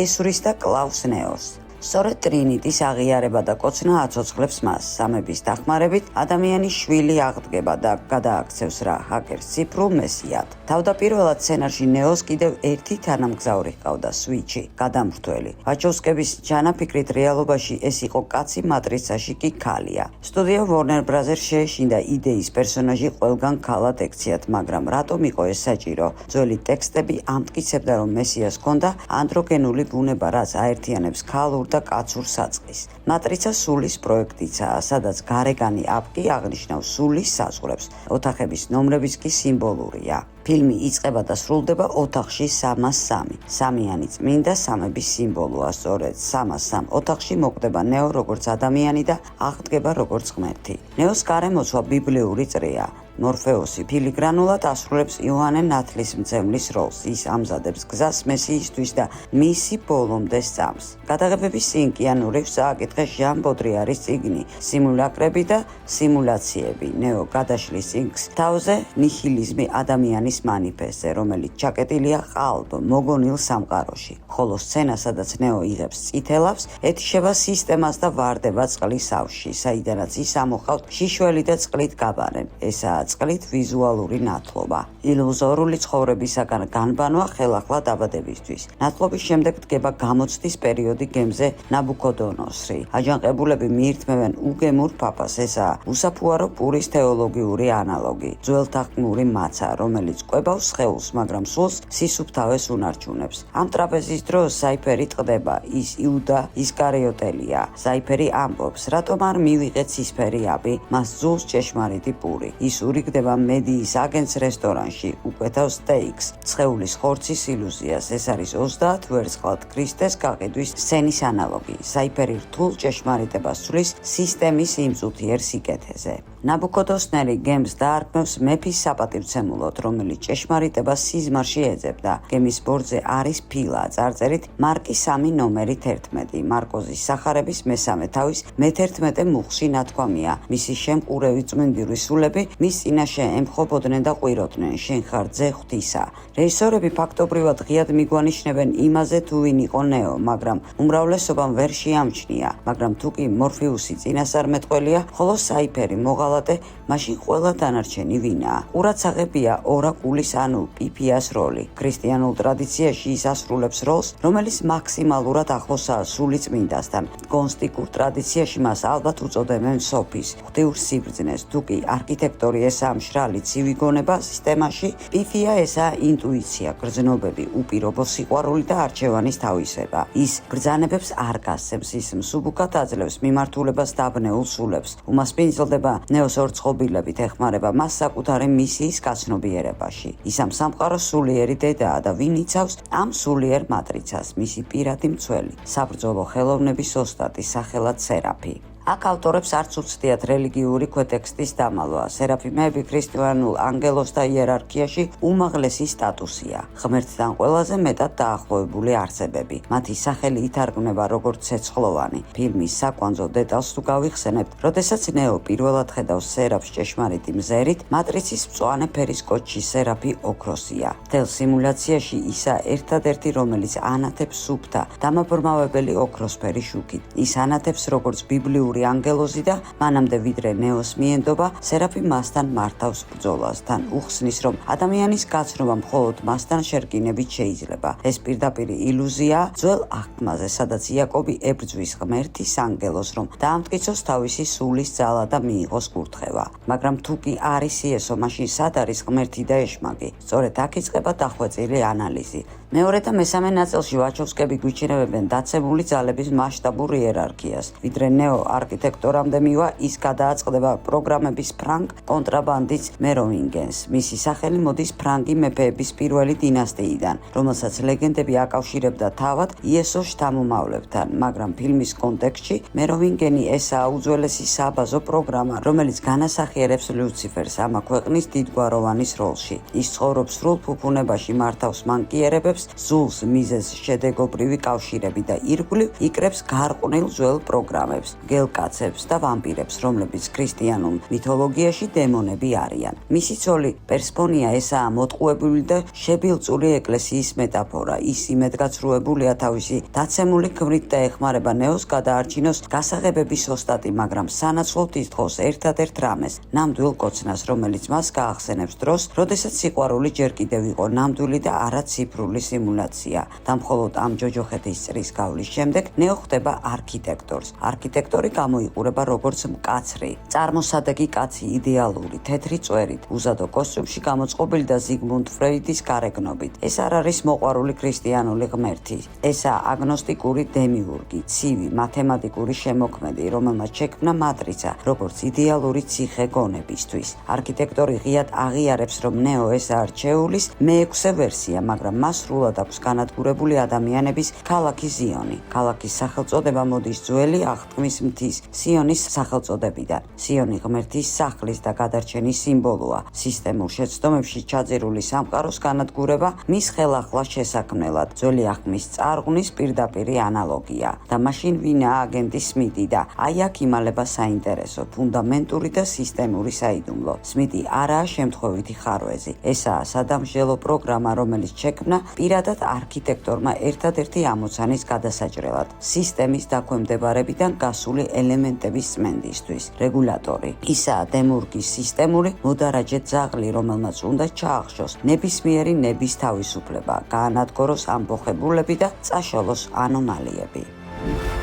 ესვრის და კლავს ნეოს. სწორედ ტრინიტის აღიარება და კოცნა აცოცხლებს მას. სამების დახმარებით ადამიანის შვილი აღდგება და გადააქცევს რა ჰაკერს ციფრულ მესიად. თავდაპირველად სცენარში ნეოს კიდევ ერთი თანამგზავრი ჰყავდა, სვიჩი, გადამრთველი. ვაჩოვსკების ჩანაფიქრით რეალობაში ეს იყო კაცი, მატრიცაში კი ქალია. სტუდია Warner Brothers შეეშინდა იდეის პერსონაჟი ყველგან ქალად ექციათ, მაგრამ რატომ იყო ეს საჭირო? ძველი ტექსტები ამტკიცებდა, რომ მესიას ჰქონდა ანდროგენული ბუნება, რაც აერთიანებს ქალურ და კაცურ საწყის. მატრიცა სულის პროექტიცაა, სადაც გარეგანი აპკი აღნიშნავს სულის საზღვრებს. ოთახების ნომრებიც კი სიმბოლურია. ფილმი იწყება და სრულდება ოთახში 303. სამიანი წმინდა სამების სიმბოლოა, სწორედ 303 ოთახში მოკვდება ნეო როგორც ადამიანი და აღდგება როგორც ღმერთი. ნეოს გარემოცვა ბიბლიური წრეა. მორფეოსი ფილიგრანულად ასრულებს იოანე ნათლისმცემლის როლს. ის ამზადებს გზას მესიისთვის და მისი ბოლომდე სწამს. გადაღებების წინ კიანუ რივზს ააკითხეს ჟან ბოდრიარის წიგნი „სიმულაკრები და სიმულაციები“. ნეო გადაშლის წიგნს თავზე ნიჰილიზმი ადამიანის მანიფესტზე, რომელიც ჩაკეტილია ყალბ მოგონილ სამყაროში. ხოლო სცენა, სადაც ნეო იღებს წითელავს, ეთიშება სისტემას და ვარდება წყლის ავში, საიდანაც ის ამოყავთ შიშველი და წყლით გაბარენ. ესაა წყლით ვიზუალური ნათლობა. ილუზორული ცხოვრებისაგან განბანვა ხელახლა დაბადებისთვის. ნათლობის შემდეგ დგება გამოცდის პერიოდი გემზე ნაბუქოდონოსრი. აჯანყებულები მიირთმევენ უგემურ პაპას, ესაა უსაფუარო პურის თეოლოგიური ანალოგი. ძველთაღმური მაცა, რომელიც კვებავს სხეულს, მაგრამ სულს სისუფთავეს უნარჩუნებს. ამ ტრაპეზის დროს საიფერი ტყდება, ის იუდა ისკარიოტელია. საიფერი ამბობს, რატომ არ მივიღეთ ცისფერი აბი, მას ძულს ჭეშმარიტი პური. ის ურიგდება მედიის აგენტს რესტორანში, უკვეთავს სტეიქს, სხეულის ხორცის ილუზიას. ეს არის 30 ვერცხლად ქრისტეს გაყიდვის სცენის ანალოგი. საიფერი რთულ ჭეშმარიტებას ცვლის სისტემის იმწუთიერ სიკეთეზე. ნაბუქოდონოსრი გემს დაარქმევს მეფის საპატივცემულოდ, რომელიც ჭეშმარიტებას სიზმარში ეძებდა. გემის ბორცზე არის ფილა, წარწერით მარკის 3 ნომერი 11. მარკოზის სახარების მესამე თავის მე-11 მუხში ნათქვამია. მისი შემყურევი წმინდური სულები მის წინაშე ემხობოდნენ და ყვიროდნენ, შენ ხარ ძე ღვთისა. რეჟისორები ფაქტობრივად ღიად მიგვანიშნებენ იმაზე, თუ ვინ იყო ნეო, მაგრამ უმრავლესობამ ვერ შეამჩნია. მაგრამ თუ კი მორფეუსი წინასწარმეტყველია, ხოლო საიფერი მოღალატე, მაშინ ყველა დანარჩენი ვინაა? ყურადსაღებია ორაკულის ანუ პიფიას როლი. ქრისტიანულ ტრადიციაში ის ასრულებს როლს, რომელიც მაქსიმალურად ახლოსაა სული წმინდასთან. გნოსტიკურ ტრადიციაში მას ალბათ უწოდებენ სოფის, ღვთიურ სიბრძნეს. თუ კი არქიტექტორი ესაა მშრალი ცივი გონება სისტემაში, პიფია ესაა ინტუიცია, გრძნობები, უპირობო სიყვარული და არჩევანის თავისება. ის ბრძანებებს არ გასცემს, ის მსუბუქად აძლევს მიმართულებას დაბნეულ სულებს. უმასპინძლდება ნეოს ორწყობილებით, ეხმარება მას საკუთარი მისიის გაცნობიერებაში. ის ამ სამყაროს სულიერი დედაა და ვინ იცავს ამ სულიერ მატრიცას, მისი პირადი მცველი, საბრძოლო ხელოვნების ოსტატი, სახელად სერაფი. აქ ავტორებს არც უცდიათ რელიგიური ქვეტექსტის დამალვა. სერაფიმეები ქრისტიანულ ანგელოსთა იერარქიაში უმაღლესი სტატუსია, ღმერთთან ყველაზე მეტად დაახლოებული არცებები. მათი სახელი ითარგმნება როგორც ცეცხლოვანი. ფილმის საკვანძო დეტალს თუ გავიხსენებთ, როდესაც ნეო პირველად ხედავს სერაფს ჭეშმარიტი მზერით, მატრიცის მწვანე ფერის კოჩში სერაფი ოქროსია. მთელ სიმულაციაში ისა ერთადერთი, რომელიც ანათებს სუფთა, დამაბრმავებელი ოქროსფერი შუქით. ის ანათებს როგორც ბიბლიური ანგელოზი და მანამდე ვიდრე ნეოს მიენდობა, სერაფი მასთან მართავს ბრძოლას, თან უხსნის, რომ ადამიანის გაცნობა მხოლოდ მასთან შერკინებით შეიძლება. ეს პირდაპირი ილუზიაა ძველ აღთქმაზე, სადაც იაკობი ებრძვის ღმერთის ანგელოზს, რომ დაამტკიცოს თავისი სულის ძალა და მიიღოს კურთხევა. მაგრამ თუ კი არის იესო, მაშინ სად არის ღმერთი და ეშმაკი? სწორედ აქ იწყება დახვეწილი ანალიზი. მეორე და მესამე ნაწილში ვაჩოვსკები გვიჩინებენ დაცემული ძალების მასშტაბურ იერარქიას. ვიდრე ნეო არქიტექტორამდე მივა, ის გადააწყდება პროგრამების ფრანგ კონტრაბანდის მეროვინგენს. მისი სახელი მოდის ფრანგი მეფეების პირველი დინასტიიდან, რომელსაც ლეგენდები აკავშირებდა თავად იესოს შთამომავლებთან, მაგრამ ფილმის კონტექსტში მეროვინგენი ესაა უძველესი საბაზო პროგრამა, რომელიც განასახიერებს ლუციფერს ამა ქვეყნის დიდგვაროვანის როლში. ის ცხოვრობს სრულ ფუფუნებაში, მართავს მანკიერებებს, ზულს მიზეს შედეგობრივი კავშირები და ირგვლივ იკრებს გარყვნილ ძველ პროგრამებს, გელკაცებს და ვამპირებს, რომლებიც ქრისტიანულ მითოლოგიაში დემონები არიან. მისი ცოლი პერსფონია ესაა მოტყუებული და შებილწული ეკლესიის მეტაფორა. ის იმედგაცრუებულია თავისი დაცემული ქმრით და ეხმარება ნეოს გადაარჩინოს გასაღებების ოსტატი, მაგრამ სანაცვლოდ ითხოვს ერთადერთ რამეს, ნამდვილ კოცნას, რომელიც მას გაახსენებს დროს, როდესაც სიყვარული ჯერ კიდევ იყო ნამდვილი და არა ციფრული სიმულაცია. და მხოლოდ ამ ჯოჯოხეთის წრის გავლის შემდეგ ნეო ხდება არქიტექტორს. არქიტექტორი გამოიყურება როგორც მკაცრი, წარმოსადეგი კაცი, იდეალური, თეთრი წვერით, უზადო კოსტიუმში გამოწყობილი და ზიგმუნდ ფროიდის გარეგნობით. ეს არ არის მოყვარული ქრისტიანული ღმერთი. ესაა აგნოსტიკური დემიურგი, ცივი, მათემატიკური შემოქმედი, რომელმაც შექმნა მატრიცა, როგორც იდეალური ციხე გონებისთვის. არქიტექტორი ღიად აღიარებს, რომ ნეო ესაა რჩეულის მე-6 ვერსია, მაგრამ მას სრულად აქვს განადგურებული ადამიანების ქალაქი ზიონი. ქალაქის სახელწოდება მოდის ძველი აღთქმის მთის სიონის სახელწოდებიდან. სიონი ღმერთის სახლის და გადარჩენის სიმბოლოა. სისტემურ შეცდომებში ჩაძირული სამყაროს განადგურება მის ხელახლა შესაქმნელად. ძველი აღთქმის წარღვნის პირდაპირი ანალოგია. და მაშინ ვინაა აგენტი სმიტი და აი აქ იმალება საინტერესო, ფუნდამენტური და სისტემური საიდუმლო. სმიტი არაა შემთხვევითი ხარვეზი. ესაა სადამსჯელო პროგრამა, რომელიც შექმნა პირადად არქიტექტორმა ერთადერთი ამოცანის გადასაჭრელად. სისტემის დაქვემდებარებიდან გასული ელემენტების წმენდისთვის. რეგულატორი ისაა დემურგის სისტემური მოდარაჯე ძაღლი, რომელმაც უნდა ჩაახშოს ნებისმიერი ნების თავისუფლება, გაანადგუროს ამბოხებულები და წაშალოს ანომალიები.